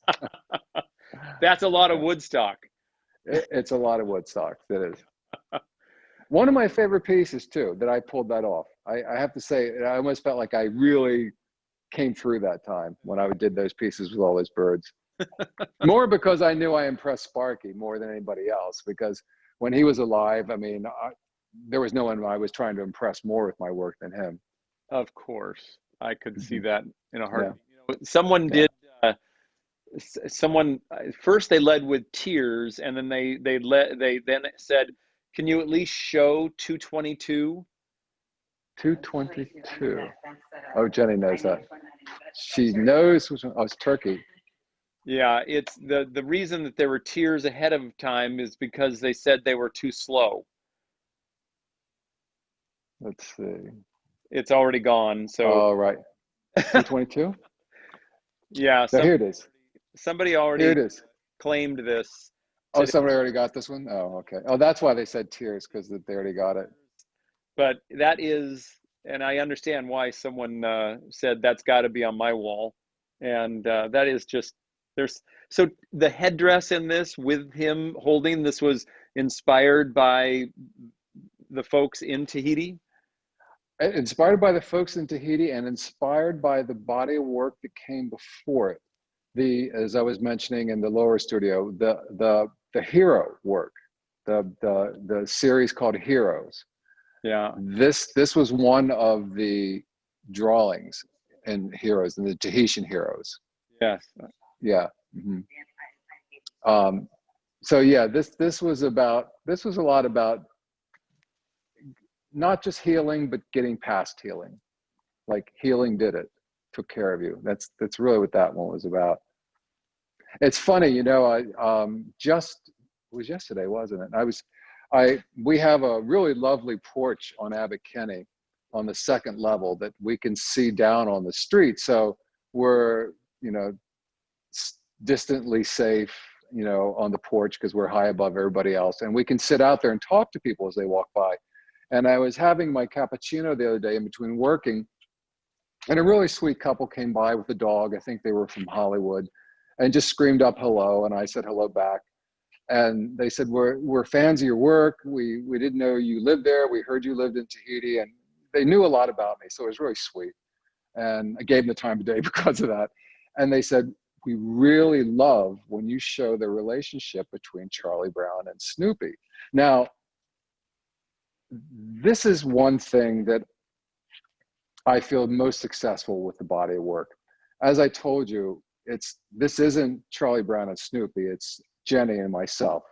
That's a lot of Woodstock. It's a lot of Woodstock, that is. One of my favorite pieces, too, that I pulled that off. I have to say, I almost felt like I really came through that time when I did those pieces with all those birds. More because I knew I impressed Sparky more than anybody else, because when he was alive, there was no one I was trying to impress more with my work than him. Of course. I could see that in a heartbeat. Yeah. Someone did first they led with tears, and then they then said, can you at least show 222? 222. Oh, Jenny knows that. She knows which one. Oh, it's Turkey. Yeah, it's the reason that there were tears ahead of time is because they said they were too slow. Let's see. It's already gone. So oh, right. 222. Yeah, So here it is. Somebody already here it is. Claimed this. Oh, somebody already got this one? Oh, okay. Oh, that's why they said tears, because they already got it. But that is, and I understand why someone said that's got to be on my wall. And that is just, so the headdress in this with him holding, this was inspired by the folks in Tahiti? Inspired by the folks in Tahiti and inspired by the body of work that came before it. As I was mentioning in the lower studio, the hero work, the series called Heroes. Yeah. This was one of the drawings in Heroes, in the Tahitian Heroes. Yes. Yeah. Mm-hmm. So yeah, this was a lot about not just healing, but getting past healing. Like healing did it, took care of you. That's really what that one was about. It's funny, it was yesterday, wasn't it? We have a really lovely porch on Abbot Kinney on the second level that we can see down on the street. So we're, distantly safe, on the porch because we're high above everybody else. And we can sit out there and talk to people as they walk by. And I was having my cappuccino the other day in between working, and a really sweet couple came by with a dog. I think they were from Hollywood, and just screamed up hello. And I said hello back. And they said, we're fans of your work. We didn't know you lived there. We heard you lived in Tahiti. And they knew a lot about me. So it was really sweet. And I gave them the time of day because of that. And they said, we really love when you show the relationship between Charlie Brown and Snoopy. Now, this is one thing that I feel most successful with the body of work. As I told you, this isn't Charlie Brown and Snoopy, it's Jenny and myself,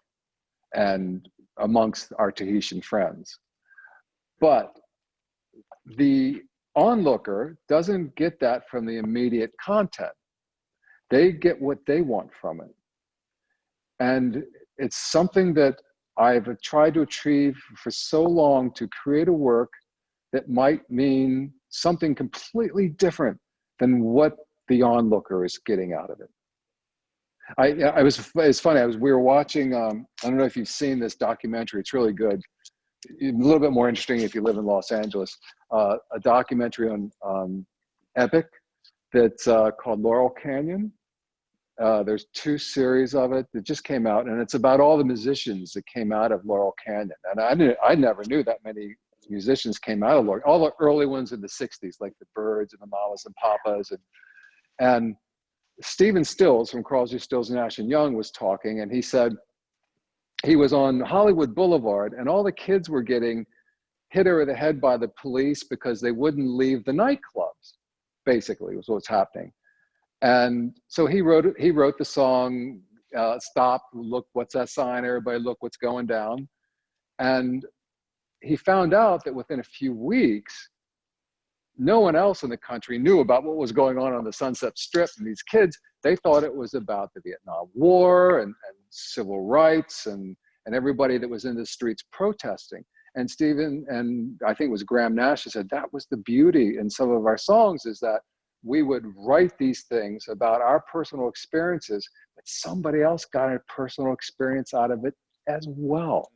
and amongst our Tahitian friends. But the onlooker doesn't get that from the immediate content. they get what they want from it. And it's something that I've tried to achieve for so long, to create a work that might mean something completely different than what the onlooker is getting out of it. It's funny, we were watching, I don't know if you've seen this documentary, it's really good. A little bit more interesting if you live in Los Angeles, a documentary on Epic that's called Laurel Canyon. There's 2 series of it that just came out, and it's about all the musicians that came out of Laurel Canyon. And I never knew that many musicians came out of Laurel. All the early ones in the 60s, like the Byrds and the Mamas and Papas. And Stephen Stills from Crosby, Stills, Nash and Young was talking, and he said he was on Hollywood Boulevard, and all the kids were getting hit over the head by the police because they wouldn't leave the nightclubs, basically, was what's happening. And so he wrote the song, Stop, Look, What's That Sign? Everybody look what's going down. And he found out that within a few weeks, no one else in the country knew about what was going on the Sunset Strip. And these kids, they thought it was about the Vietnam War and civil rights and everybody that was in the streets protesting. And Stephen, and I think it was Graham Nash, who said that was the beauty in some of our songs, is that we would write these things about our personal experiences, but somebody else got a personal experience out of it as well.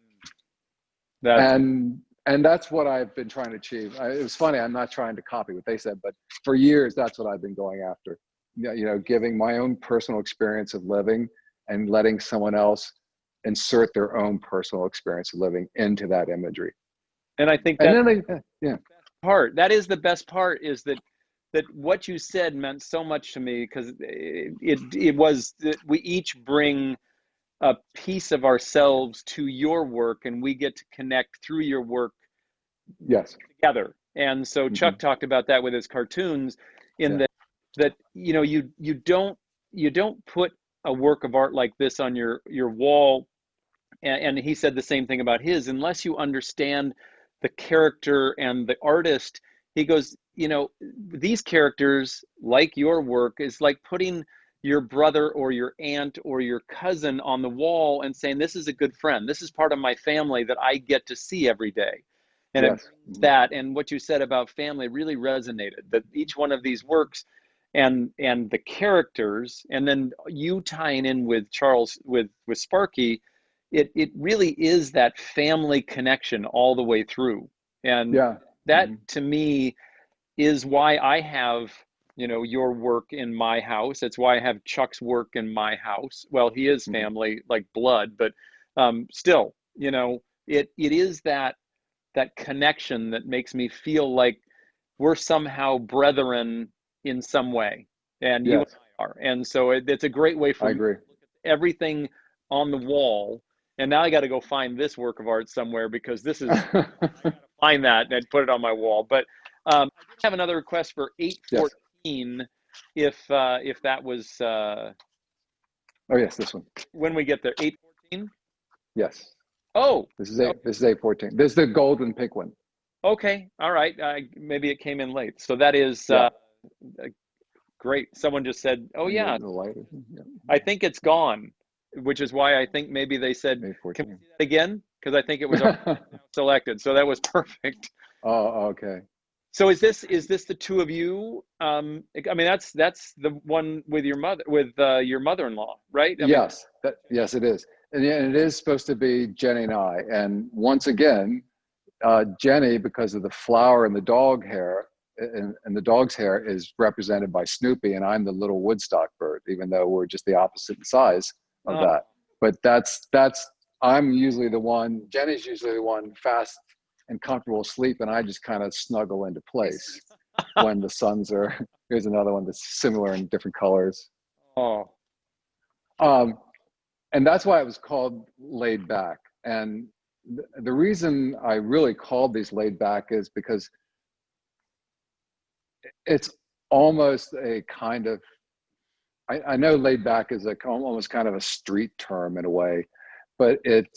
And that's what I've been trying to achieve. It was funny, I'm not trying to copy what they said, but for years, that's what I've been going after. You know, giving my own personal experience of living and letting someone else insert their own personal experience of living into that imagery. And I think that that is the best part, is that what you said meant so much to me, because it was that we each bring a piece of ourselves to your work, and we get to connect through your work together. And so Chuck talked about that with his cartoons, in that you know, you don't put a work of art like this on your wall, and he said the same thing about his, unless you understand the character and the artist. He goes, you know, these characters, like your work, is like putting your brother or your aunt or your cousin on the wall and saying, this is a good friend. This is part of my family that I get to see every day. And that, and what you said about family really resonated, that each one of these works and the characters, and then you tying in with Charles, with Sparky, it really is that family connection all the way through. And that to me is why I have, you know, your work in my house. It's why I have Chuck's work in my house. Well, he is family, like blood, but still, you know, it is that connection that makes me feel like we're somehow brethren in some way, and you and I are. And so it's a great way for me to look at everything on the wall. And now I got to go find this work of art somewhere, because this is, I gotta find that and put it on my wall. But I did have another request for 814, if that was. Oh yes, this one. When we get there, 814. Yes. Oh, this is 814. This is the gold and pink one. Okay, all right. Maybe it came in late. So that is great. Someone just said, "Oh yeah, the light. I think it's gone," which is why I think maybe they said, "Can we see that again?" Because I think it was selected. So that was perfect. Oh, okay. So is this the two of you? I mean, that's the one with your mother-in-law, right? Yes, it is, and it is supposed to be Jenny and I. And once again, Jenny, because of the flower and the dog hair, and the dog's hair is represented by Snoopy, and I'm the little Woodstock bird, even though we're just the opposite size of that. But I'm usually the one. Jenny's usually the one fast and comfortable asleep, and I just kind of snuggle into place when the suns are. Here's another one that's similar in different colors. And that's why it was called Laid Back. And the reason I really called these Laid Back is because it's almost a kind of, I know laid back is almost kind of a street term in a way, but it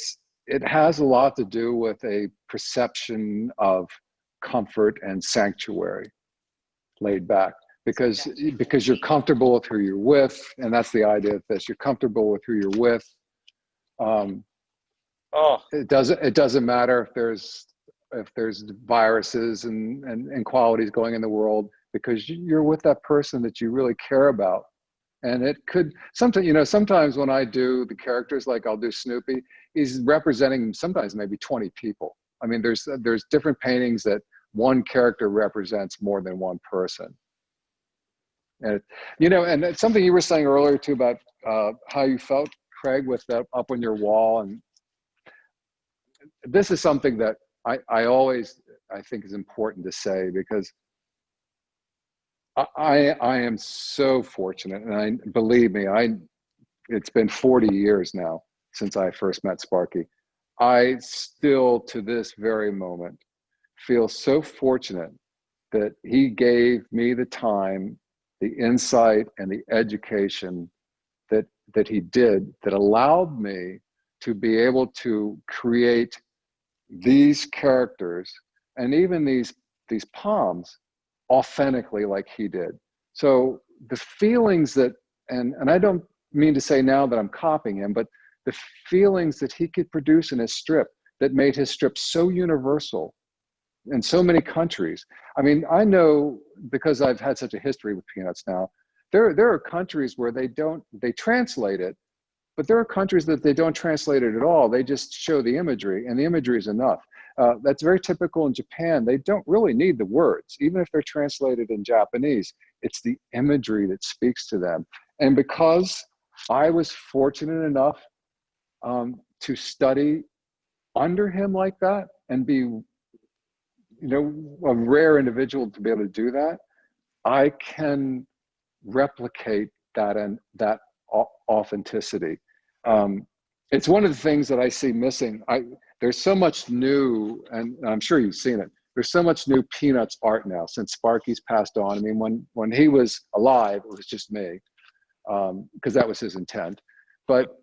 has a lot to do with a perception of comfort and sanctuary, laid back. because you're comfortable with who you're with, and that's the idea of this. You're comfortable with who you're with. Oh, It doesn't matter if there's viruses and qualities going in the world, because you're with that person that you really care about. And it could sometimes when I do the characters, like I'll do Snoopy, he's representing sometimes maybe 20 people. I mean, there's different paintings that one character represents more than one person. And and it's something you were saying earlier too about how you felt, Craig, with that up on your wall. And this is something that I always think is important to say, because I am so fortunate, and believe me, it's been 40 years now since I first met Sparky. I still, to this very moment, feel so fortunate that he gave me the time, the insight, and the education that he did, that allowed me to be able to create these characters and even these palms authentically like he did. So the feelings that, and I don't mean to say now that I'm copying him, but the feelings that he could produce in his strip that made his strip so universal in so many countries. I mean, I know, because I've had such a history with Peanuts now, there are countries where they translate it, but there are countries that they don't translate it at all. They just show the imagery, and the imagery is enough. That's very typical in Japan. They don't really need the words, even if they're translated in Japanese. It's the imagery that speaks to them. And because I was fortunate enough to study under him like that, and be, a rare individual to be able to do that, I can replicate that and that authenticity. It's one of the things that I see missing. There's so much new, and I'm sure you've seen it, there's so much new Peanuts art now since Sparky's passed on. I mean, when he was alive, it was just me, because that was his intent. But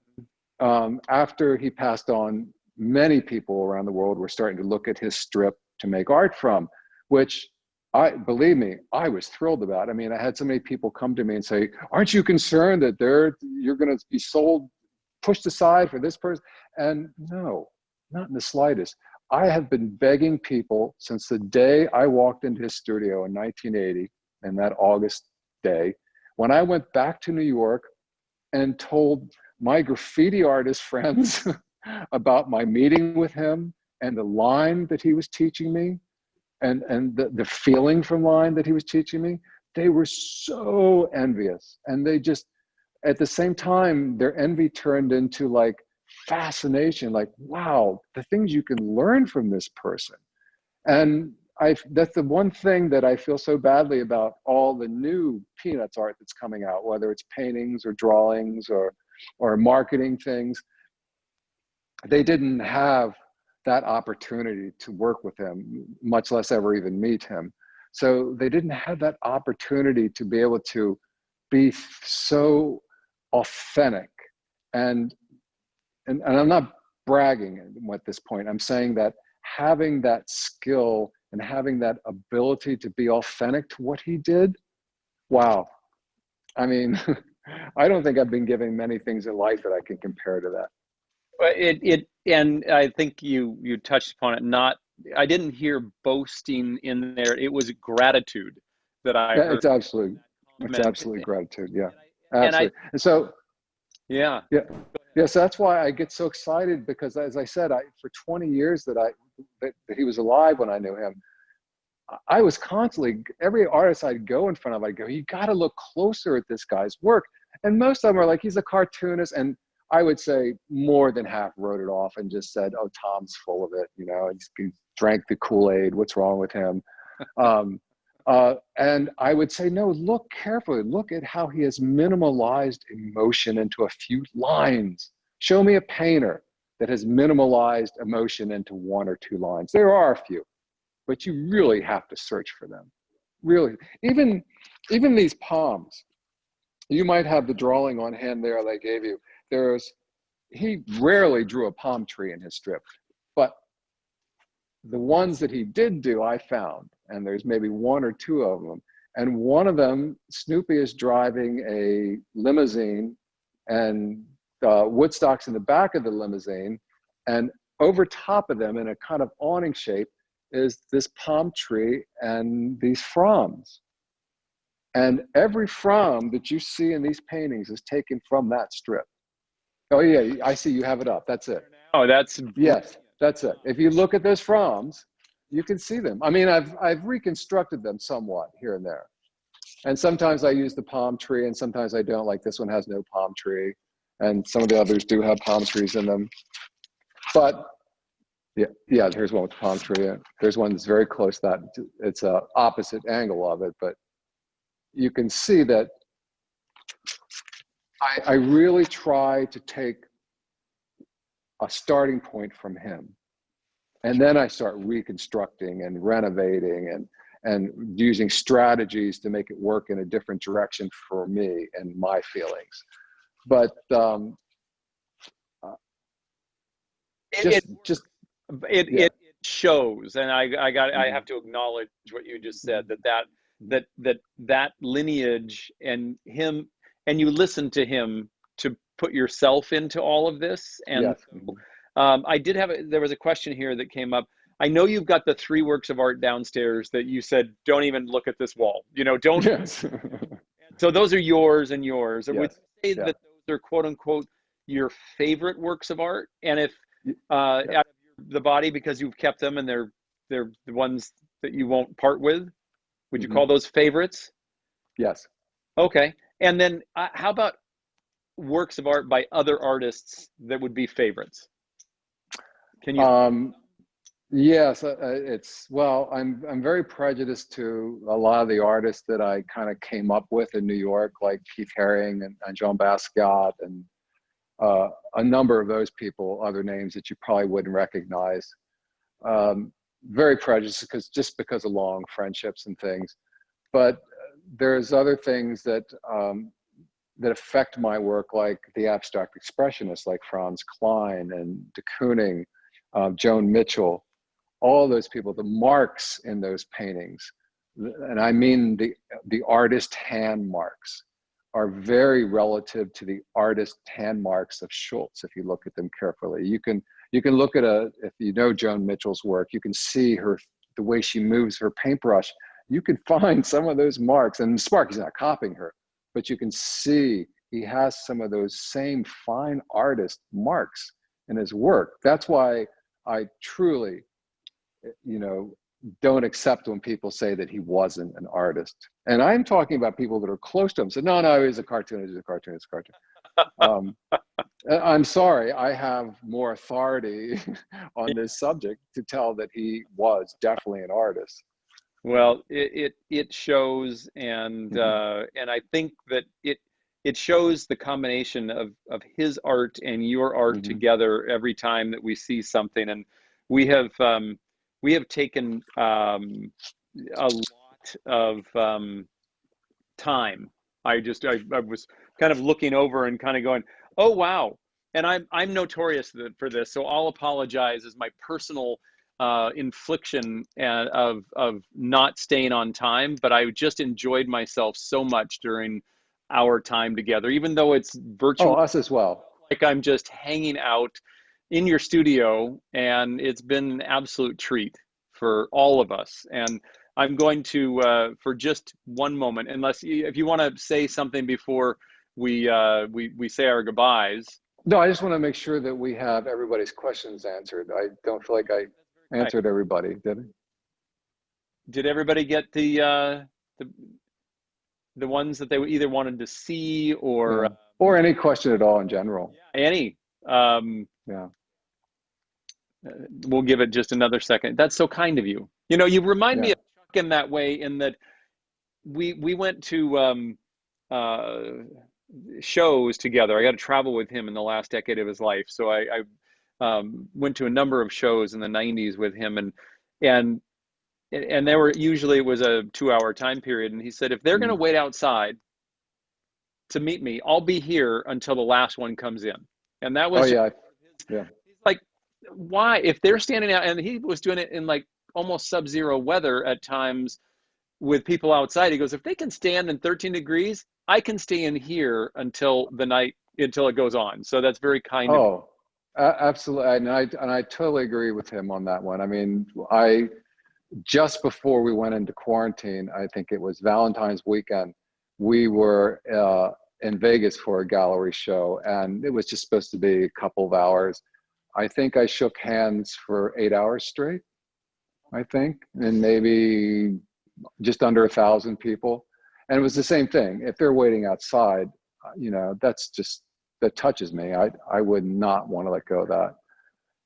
after he passed on, many people around the world were starting to look at his strip to make art from, which, believe me, I was thrilled about. I mean, I had so many people come to me and say, aren't you concerned that you're going to be sold, pushed aside for this person? And no, not in the slightest. I have been begging people since the day I walked into his studio in 1980, and that August day, when I went back to New York and told my graffiti artist friends about my meeting with him and the line that he was teaching me, and the feeling from line that he was teaching me. They were so envious, and they just, at the same time, their envy turned into like fascination, like, wow, the things you can learn from this person. And that's the one thing that I feel so badly about all the new Peanuts art that's coming out, whether it's paintings or drawings or marketing things. They didn't have that opportunity to work with him, much less ever even meet him. So they didn't have that opportunity to be able to be so authentic. And I'm not bragging at this point. I'm saying that having that skill and having that ability to be authentic to what he did, wow. I mean, I don't think I've been given many things in life that I can compare to that. And I think you touched upon it. I didn't hear boasting in there. It was gratitude that I heard. It's absolutely gratitude. Yeah, absolutely. And so, yeah. So that's why I get so excited, because, as I said, for 20 years that he was alive when I knew him, I was constantly, every artist I'd go in front of, I'd go, you got to look closer at this guy's work. And most of them are like, he's a cartoonist. And I would say more than half wrote it off and just said, oh, Tom's full of it. He drank the Kool-Aid. What's wrong with him? And I would say, no, look carefully. Look at how he has minimalized emotion into a few lines. Show me a painter that has minimalized emotion into one or two lines. There are a few, but you really have to search for them. Really, even these palms. You might have the drawing on hand there they gave you. He rarely drew a palm tree in his strip, but the ones that he did do, I found, and there's maybe one or two of them, And one of them, Snoopy is driving a limousine, and Woodstock's in the back of the limousine, and over top of them in a kind of awning shape is this palm tree and these fronds. And every frond that you see in these paintings is taken from that strip. Oh yeah, I see you have it up. That's it. Oh, that's Yes, that's it. If you look at those fronds, you can see them. I mean, I've reconstructed them somewhat here and there. And sometimes I use the palm tree and sometimes I don't. Like this one has no palm tree, and some of the others do have palm trees in them. But yeah, here's one with the palm tree. There's one that's very close. That it's a opposite angle of it, but you can see that I really try to take a starting point from him, and then I start reconstructing and renovating and using strategies to make it work in a different direction for me and my feelings. But it shows, and I have to acknowledge what you just said, that lineage and him, and you listen to him to put yourself into all of this. And yes. there was a question here that came up. I know you've got the 3 works of art downstairs that you said, don't even look at this wall, don't. Yes. So those are yours and yours. Yes. Would you say that those are quote unquote your favorite works of art? And if out of the body, because you've kept them and they're the ones that you won't part with, would you call those favorites? Yes. Okay. And then how about works of art by other artists that would be favorites? Can you? Yes, I'm very prejudiced to a lot of the artists that I kind of came up with in New York, like Keith Haring and Jean Basquiat, and a number of those people, other names that you probably wouldn't recognize. Very prejudiced because of long friendships and things. But there's other things that affect my work, like the abstract expressionists, like Franz Klein and de Kooning, Joan Mitchell. All those people, the marks in those paintings, and I mean the artist hand marks, are very relative to the artist hand marks of Schultz. If you look at them carefully, you can look at if you know Joan Mitchell's work, you can see the way she moves her paintbrush. You can find some of those marks, and Sparky's not copying her, but you can see he has some of those same fine artist marks in his work. That's why I truly, don't accept when people say that he wasn't an artist. And I'm talking about people that are close to him. So no, he's a cartoonist, I'm sorry, I have more authority on this subject to tell that he was definitely an artist. Well, it shows, and I think that it shows the combination of his art and your art together every time that we see something. And we have taken a lot of time. I was kind of looking over and kind of going, oh wow. And I'm notorious for this, so I'll apologize as my personal infliction of not staying on time. But I just enjoyed myself so much during our time together, even though it's virtual. Oh, us as well. Like I'm just hanging out in your studio, and it's been an absolute treat for all of us. And I'm going to, for just one moment, if you want to say something before we say our goodbyes. No, I just want to make sure that we have everybody's questions answered. I don't feel like I answered everybody, did I? Did everybody get the ones that they either wanted to see or any question at all in general? Any. We'll give it just another second. That's so kind of you. You remind me of Chuck in that way, in that we went to shows together. I got to travel with him in the last decade of his life. So I went to a number of shows in the 90s with him, and there were usually, it was a 2-hour time period. And he said, if they're going to wait outside to meet me, I'll be here until the last one comes in. And that was like, why, if they're standing out, and he was doing it in like almost sub-zero weather at times, with people outside. He goes, if they can stand in 13 degrees, I can stay in here until it goes on. So that's very kind of you. Oh, absolutely. And I totally agree with him on that one. I mean, just before we went into quarantine, I think it was Valentine's weekend, we were in Vegas for a gallery show, and it was just supposed to be a couple of hours. I think I shook hands for 8 hours straight, I think, and maybe just under 1,000 people. And it was the same thing. If they're waiting outside, that touches me. I would not want to let go of that.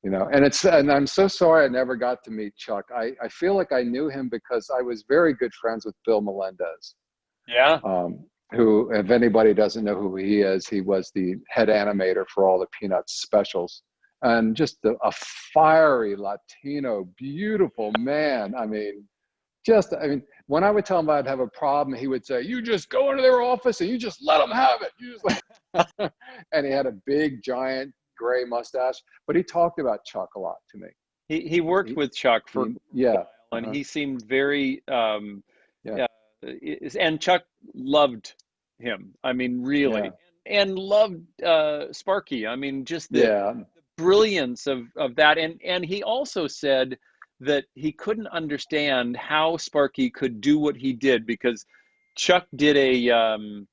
And I'm so sorry I never got to meet Chuck. I feel like I knew him because I was very good friends with Bill Melendez. Yeah. Who, if anybody doesn't know who he is, he was the head animator for all the Peanuts specials. And just a fiery Latino, beautiful man. I mean, when I would tell him I'd have a problem, he would say, you just go into their office and you just let them have it. And he had a big, giant gray mustache, but he talked about Chuck a lot to me. He worked with Chuck for a while, and he seemed very, and Chuck loved him. I mean, really, and loved Sparky. I mean, just the brilliance of that. And he also said that he couldn't understand how Sparky could do what he did, because Chuck did a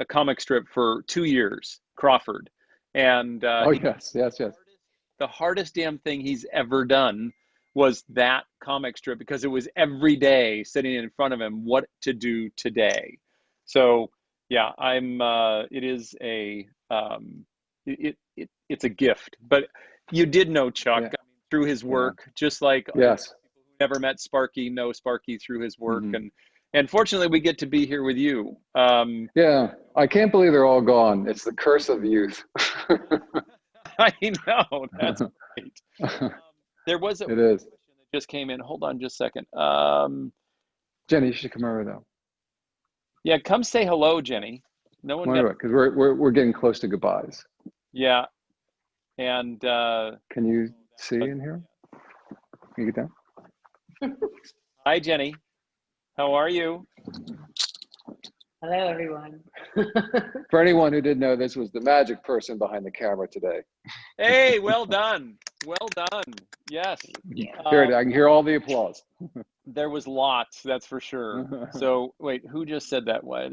comic strip for 2 years, Crawford. And the hardest damn thing he's ever done was that comic strip, because it was every day sitting in front of him what to do today. So yeah, it's a gift. But you did know Chuck through his work, just like people who never met Sparky know Sparky through his work. And fortunately, we get to be here with you. I can't believe they're all gone. It's the curse of youth. I know, that's great. There was question that just came in. Hold on just a second. Jenny, you should come over though. Yeah, come say hello, Jenny. No one. Because we're getting close to goodbyes. Yeah, and can you see in here? Can you get down? Hi, Jenny. How are you? Hello, everyone. For anyone who didn't know, this was the magic person behind the camera today. Hey, well done. Well done. Yes. Here, I can hear all the applause. There was lots, that's for sure. So, wait, who just said that? Why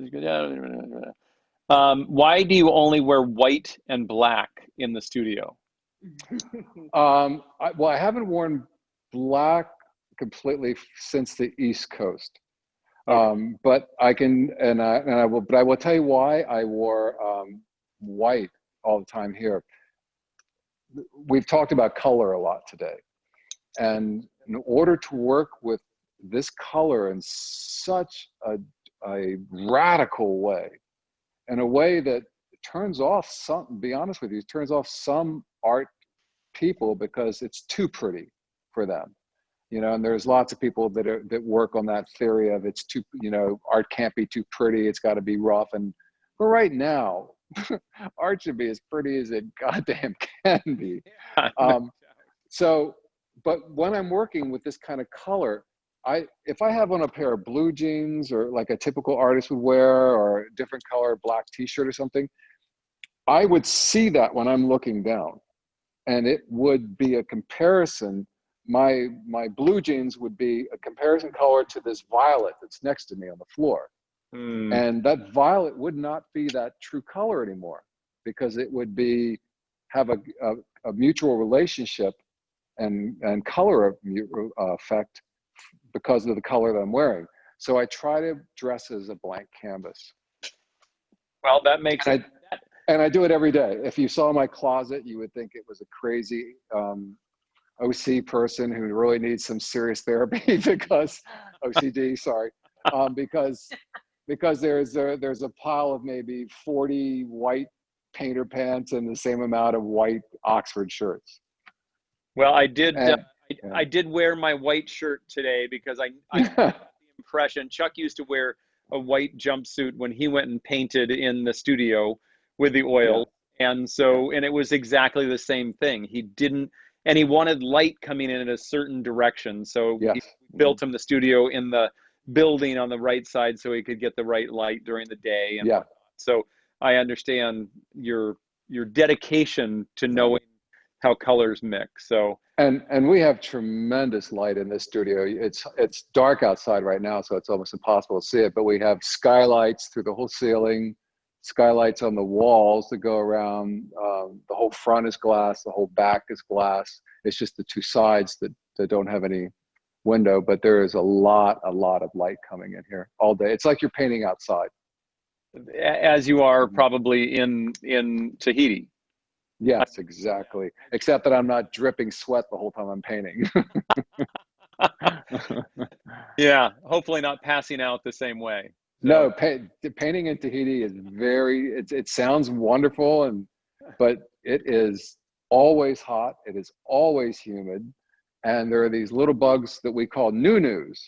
do you only wear white and black in the studio? I haven't worn black completely since the East Coast. But I can, and I will tell you why I wore white all the time here. We've talked about color a lot today, and in order to work with this color in such a radical way, in a way that turns off be honest with you, it turns off some art people because it's too pretty for them. And there's lots of people that work on that theory of it's too, art can't be too pretty, it's got to be rough. But right now, art should be as pretty as it goddamn can be. But when I'm working with this kind of color, if I have on a pair of blue jeans, or like a typical artist would wear, or a different color black t-shirt or something, I would see that when I'm looking down, and it would be a comparison. My blue jeans would be a comparison color to this violet that's next to me on the floor. And that violet would not be that true color anymore, because it would have a mutual relationship and color effect because of the color that I'm wearing. So I try to dress as a blank canvas. Well, that makes sense. And I do it every day. If you saw my closet, you would think it was a crazy OC person who really needs some serious therapy because OCD, sorry, because there's a pile of maybe 40 white painter pants and the same amount of white Oxford shirts. Well, I did wear my white shirt today because I got the impression Chuck used to wear a white jumpsuit when he went and painted in the studio with the oil. And it was exactly the same thing. He didn't, and he wanted light coming in a certain direction. So Yes. he built him the studio in the building on the right side so he could get the right light during the day. And Yeah. so I understand your dedication to knowing how colors mix. So and we have tremendous light in this studio. It's dark outside right now, so it's almost impossible to see it, but we have skylights through the whole ceiling, skylights on the walls that go around. The whole front is glass, the whole back is glass. It's just the two sides that don't have any window, but there is a lot of light coming in here all day. It's like you're painting outside. as you are probably in Tahiti. Yes, exactly. Except that I'm not dripping sweat the whole time I'm painting. Yeah, hopefully not passing out the same way. So. No, painting in Tahiti is it sounds wonderful, but it is always hot. It is always humid. And there are these little bugs that we call nunus.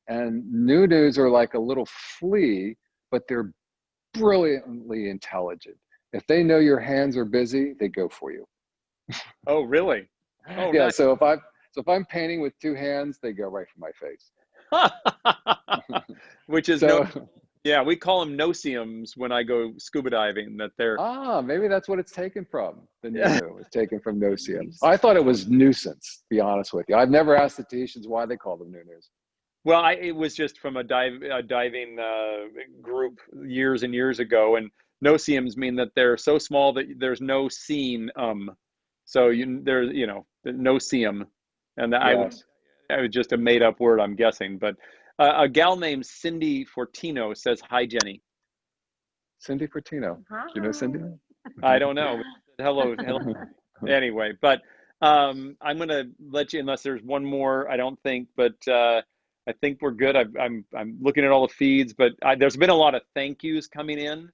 And nunus are like a little flea, but they're brilliantly intelligent. If they know your hands are busy, they go for you. Oh, really? Oh, yeah. nice. So if I'm painting with two hands, they go right for my face. Which is so, yeah, we call them no-see-ums when I go scuba diving. That they're maybe that's what it's taken from. The nunu is taken from no-see-ums. I thought it was nuisance, to be honest with you. I've never asked the Tahitians why they call them nunus. Well, it was just from a diving group years and years ago, and no-see-ums mean that they're so small that there's no seeing. So there's no-see-um, and Yes. I was just a made-up word, I'm guessing. But a gal named Cindy Fortino says hi, Jenny. Cindy Fortino. Do you know Cindy? I don't know. Hello. Anyway, but I'm going to let you, unless there's one more, I don't think, but I think we're good. I'm looking at all the feeds, but there's been a lot of thank yous coming in,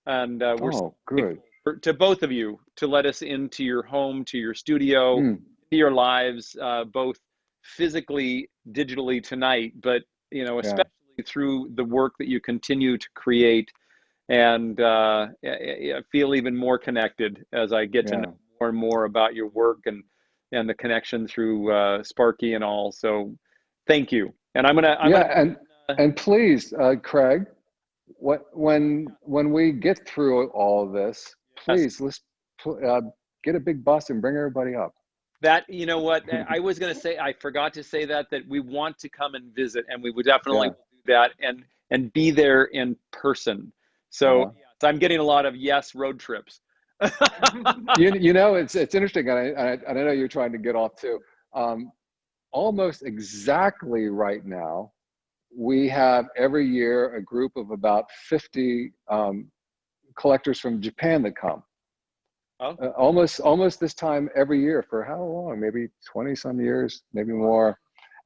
and we're good to both of you to let us into your home, to your studio, to your lives, both physically, digitally tonight, but especially through the work that you continue to create. And I feel even more connected as I get to know more and more about your work and the connection through Sparky and all. So thank you. And and please, Craig, when we get through all of this, please let's get a big bus and bring everybody up. That, what I was going to say, I forgot to say that we want to come and visit, and we would definitely do that and be there in person. So I'm getting a lot of road trips. It's interesting, and I know you're trying to get off too. Almost exactly right now, we have every year a group of about 50 collectors from Japan that come. Almost this time every year for how long? Maybe 20 some years, maybe more.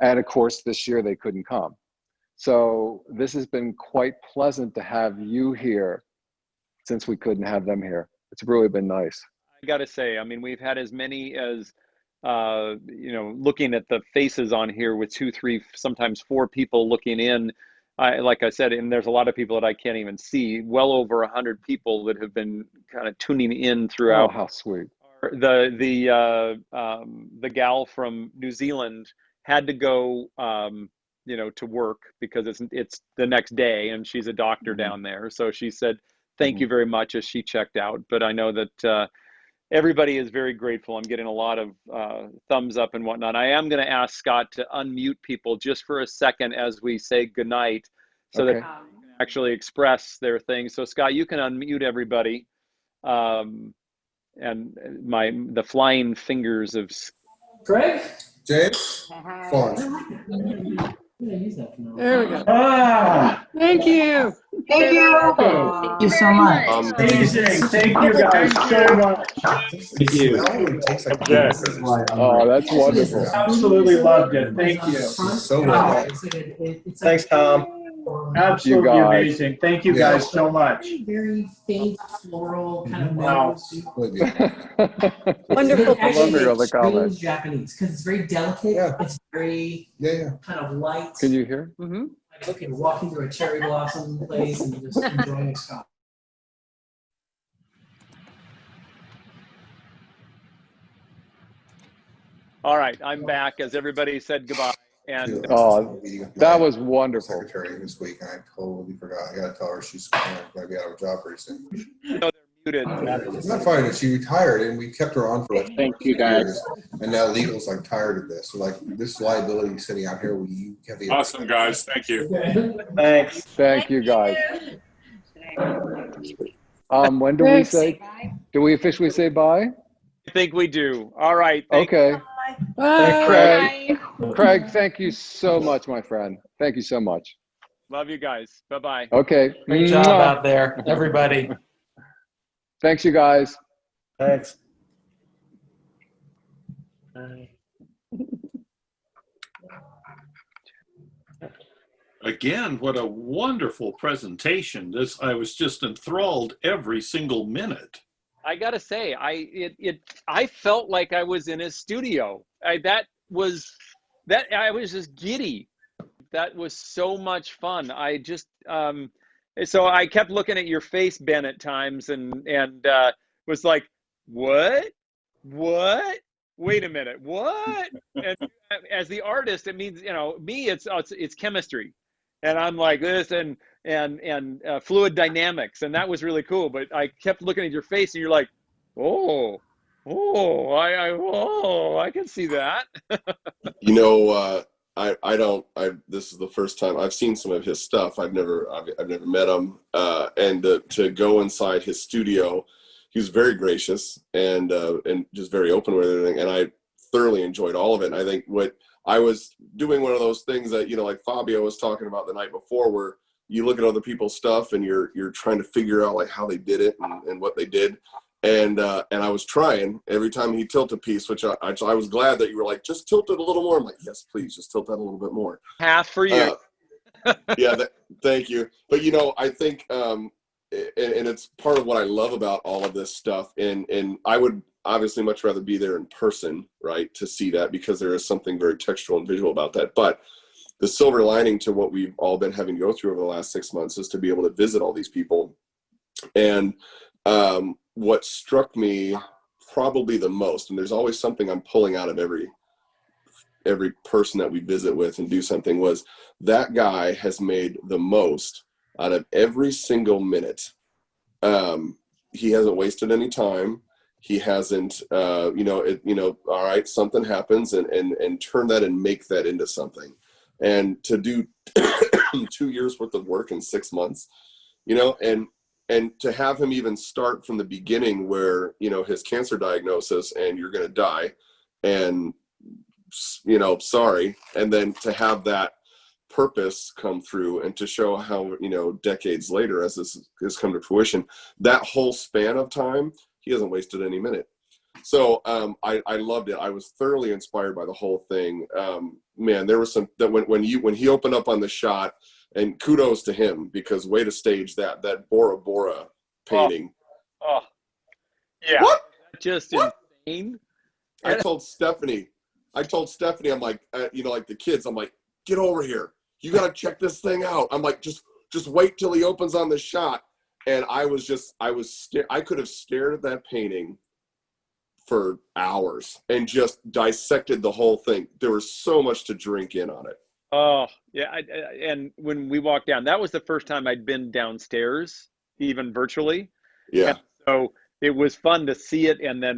And of course, this year they couldn't come. So this has been quite pleasant to have you here since we couldn't have them here. It's really been nice. I got to say, I mean, we've had as many as, looking at the faces on here with 2, 3, sometimes 4 people looking in. Like I said, and there's a lot of people that I can't even see. Well over 100 people that have been kind of tuning in throughout. Oh, how sweet! The gal from New Zealand had to go, to work because it's the next day, and she's a doctor down there. So she said, "Thank you very much," as she checked out. But I know that everybody is very grateful. I'm getting a lot of thumbs up and whatnot. I am going to ask Scott to unmute people just for a second as we say goodnight, so that they can actually express their things. So Scott, you can unmute everybody. And the flying fingers of Craig? James? There we go. Thank you. Thank you. Thank you so much. Amazing. Thank you guys so much. Thank you. Yes. Oh, that's wonderful. Absolutely loved it. Thank you. So much. Thanks, Tom. Absolutely You guys. amazing. Thank you guys so much. Very faint floral kind of Wow. Wonderful. I love hearing all the comments. Japanese because it's very delicate. Yeah. It's very kind of light. Can you hear? Like looking, walking through a cherry blossom place and just enjoying a sky. All right, I'm back as everybody said goodbye. And Oh, that was wonderful. Secretary this week, and I totally forgot. I gotta tell her she's gonna be out of a job pretty soon. they're muted. It's not funny that she retired, and we kept her on for like Thank you, guys. years, and now legal's like tired of this. So like this liability sitting out here, we have the Awesome, guys. Thank you. Thanks. Thank you, guys. When do we say, do we officially say bye? I think we do. All right. Thank Okay. Bye. Craig, Craig, thank you so much, my friend. Thank you so much. Love you guys. Bye-bye. Okay. Great job Mwah. out there, everybody. Thanks, you guys. Thanks. Again, what a wonderful presentation. I was just enthralled every single minute. I gotta say, I felt like I was in his studio. I was just giddy. That was so much fun. I just so I kept looking at your face, Ben, at times, and was like, what? Wait a minute, what? And as the artist, it means, you know, me, it's chemistry, and I'm like this and fluid dynamics, and that was really cool. But I kept looking at your face, and you're like, oh, I can see that. You know, this is the first time I've seen some of his stuff. I've never met him, and to go inside his studio, he was very gracious and just very open with everything, and I thoroughly enjoyed all of it. And I think what I was doing, one of those things that, you know, like Fabio was talking about the night before, where you look at other people's stuff and you're trying to figure out like how they did it and what they did. And I was trying every time he tilted a piece, which I was glad that you were like, just tilt it a little more. I'm like, yes, please, just tilt that a little bit more. Half for you. Yeah, thank you. But, you know, I think, and it's part of what I love about all of this stuff. And I would obviously much rather be there in person, right, to see that, because there is something very textual and visual about that. But the silver lining to what we've all been having to go through over the last 6 months is to be able to visit all these people. And what struck me probably the most, and there's always something I'm pulling out of every person that we visit with and do something, was that guy has made the most out of every single minute. He hasn't wasted any time. He hasn't, all right, something happens, and turn that and make that into something. And to do 2 years worth of work in 6 months, you know, and to have him even start from the beginning where, you know, his cancer diagnosis and you're going to die and, you know, sorry. And then to have that purpose come through and to show how, you know, decades later, as this has come to fruition, that whole span of time, he hasn't wasted any minute. So I loved it. I was thoroughly inspired by the whole thing. Man, there was some that when he opened up on the shot, and kudos to him, because way to stage that Bora Bora painting. Oh yeah. What? Just what? Insane. I told Stephanie, I'm like, you know, like the kids, I'm like, get over here. You got to check this thing out. I'm like, just wait till he opens on the shot. And I could have stared at that painting for hours and just dissected the whole thing. There was so much to drink in on it. Oh yeah, and when we walked down, that was the first time I'd been downstairs, even virtually. Yeah. And so it was fun to see it, and then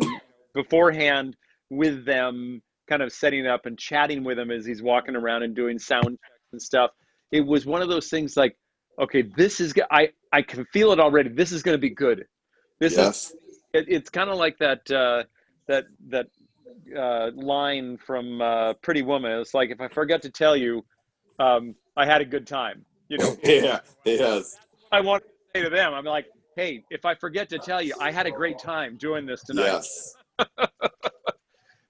beforehand with them, kind of setting up and chatting with him as he's walking around and doing sound checks and stuff. It was one of those things like, okay, this is, I can feel it already. This is going to be good. It's kind of like that line from Pretty Woman. It's like, if I forget to tell you, I had a good time, you know. Yeah, yes. I want to say to them, I'm like, hey, if I forget to tell you, I had a great time doing this tonight. Yes.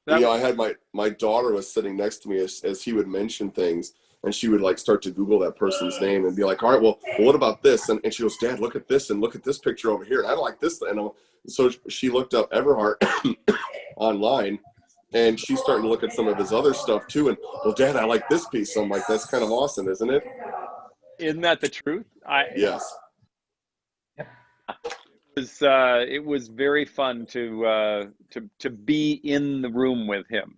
You know, I had my daughter was sitting next to me as he would mention things, and she would like start to Google that person's name and be like, all right, well what about this? And she goes, Dad, look at this, and look at this picture over here. And I like this. And so she looked up Everhart online, and she's starting to look at some of his other stuff too. And, well, Dad, I like this piece. So I'm like, that's kind of awesome, isn't it? Isn't that the truth? Yes. It was very fun to be in the room with him.